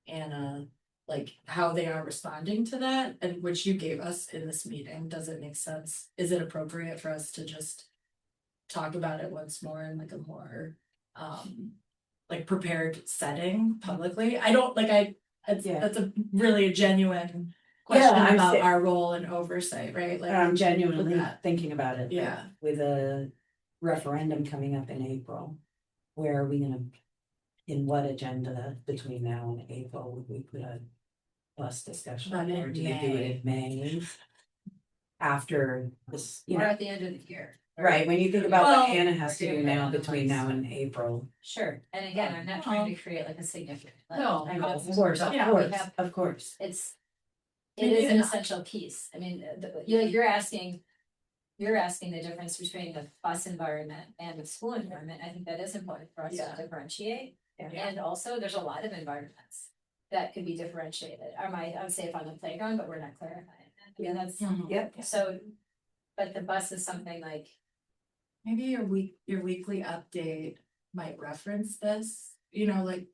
Anna, like how they are responding to that and which you gave us in this meeting, does it make sense? Is it appropriate for us to just talk about it once more in like a more like prepared setting publicly? I don't like Yeah. that's a really a genuine question I'm about sa- our role and oversight, right? Like I'm genuinely with that. thinking about it. Yeah. With a referendum coming up in April, where are we gonna, in what agenda between now and April would we put a bus discussion? Not in Or do you do it in May? After this, you Or know, at the end of the year. right, when you think about what Well, Anna has to we're do doing now it between now and April. Sure, and again, I'm not trying to create like a significant. like, No, I no, know Of course, of Yeah, we course, have- of course. It's. Maybe It is an not. essential piece, I mean, you're asking. You're asking the difference between the bus environment and the school environment, I think that is important for us Yeah. to differentiate. Yeah. And also, there's a lot of environments that could be differentiated, I would say if on the playground, but we're not clarifying that, I mean, that's, Mhm. Yep. so. But the bus is something like, Maybe your weekly update might reference this, you know, like,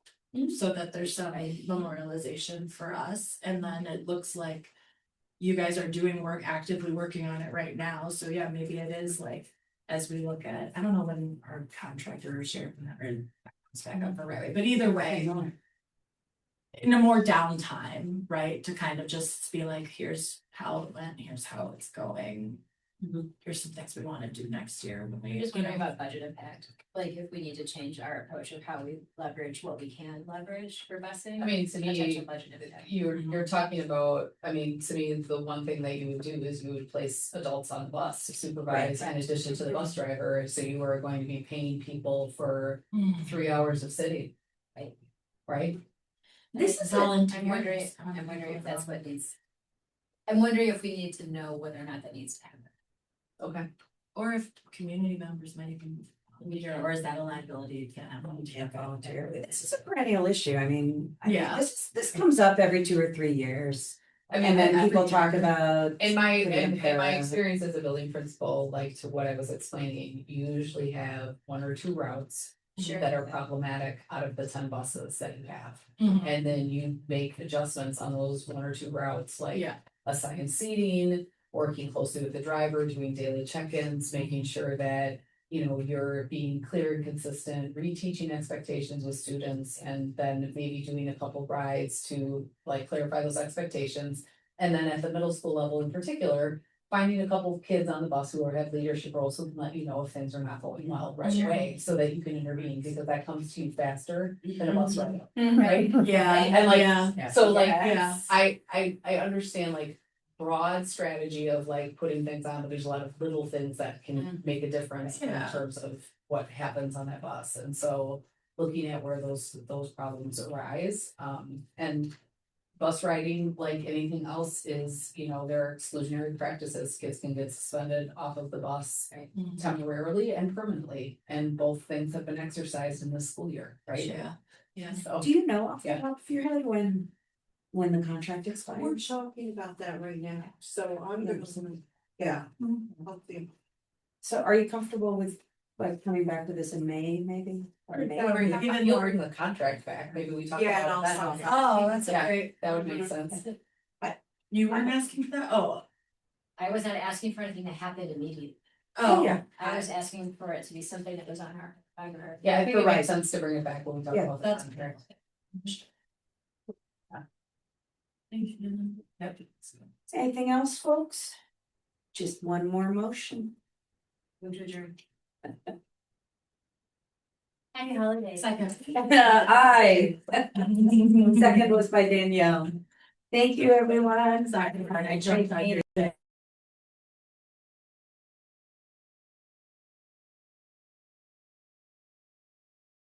so that there's some memorialization for us, and then it looks like. You guys are doing work, actively working on it right now, so yeah, maybe it is like as we look at, I don't know when our contractor or sheriff comes back up for right, but either way. In a more downtime, right, to kind of just be like, here's how it went, here's how it's going. Here's some things we wanna do next year. when we- You're just wondering about budget impact, like if we need to change our approach of how we leverage what we can leverage for busing. I mean, to Potential me, budget impact. you're talking about, I mean, to me, the one thing that you would do is you would place adults on the bus to supervise in addition to the bus driver, so you are going to be paying people for 3 hours of sitting. Right. Right? This is volunteer. I'm wondering if that's what needs. I'm wondering if we need to know whether or not that needs to happen. Okay. Or if community members might even, or is that a liability to have Can't volunteer. This is a perennial issue. I mean, I think Yeah. this comes up every 2 or 3 years. I mean, And then every people talk year. about. In my, putting up in my the- experience as a building principal, like to what I was explaining, you usually have 1 or 2 routes Sure. that are problematic out of the 10 buses that you have. Mhm. And then you make adjustments on those 1 or 2 routes, like Yeah. assigned seating, working closely with the driver, doing daily check-ins, making sure that, you know, you're being clear and consistent, reteaching expectations with students, and then maybe doing a couple rides to like clarify those expectations. And then at the middle school level in particular, finding a couple of kids on the bus who have leadership roles who can let you know if things are not going well right away, so that you can intervene, because that comes to you faster than a bus ride. Right? Yeah, And like, yeah, so like, yeah. I understand like broad strategy of like putting things on, but there's a lot of little things that can make a difference in Yeah. terms of what happens on that bus. And so looking at where those problems arise, and bus riding, like anything else, is, you know, there are exclusionary practices. Kids can get suspended off of the bus temporarily and permanently, and both things have been exercised in this school year, right? Yeah. Yeah. So, Do you know off the Yeah. top of your head when the contract We're expires? talking about that right now, so I'm gonna, Yeah, help them. so are you comfortable with like coming back to this in May, maybe? Or May? you'll bring the contract back, maybe we talk Yeah, about and that. also- Oh, that's Yeah. great. That would make sense. You weren't asking for that? Oh, I was not asking for anything to happen immediately. oh, Yeah. I was asking for it to be something that was on our. Yeah, I think it Right. makes sense to bring it back when we talk Yeah, about the that's contract. thank you. Yep. Anything else, folks? Just one more motion. Move to adjourn. Happy holidays. Second. Aye. Second was by Danielle. Thank you, everyone. Sorry, I jumped on your.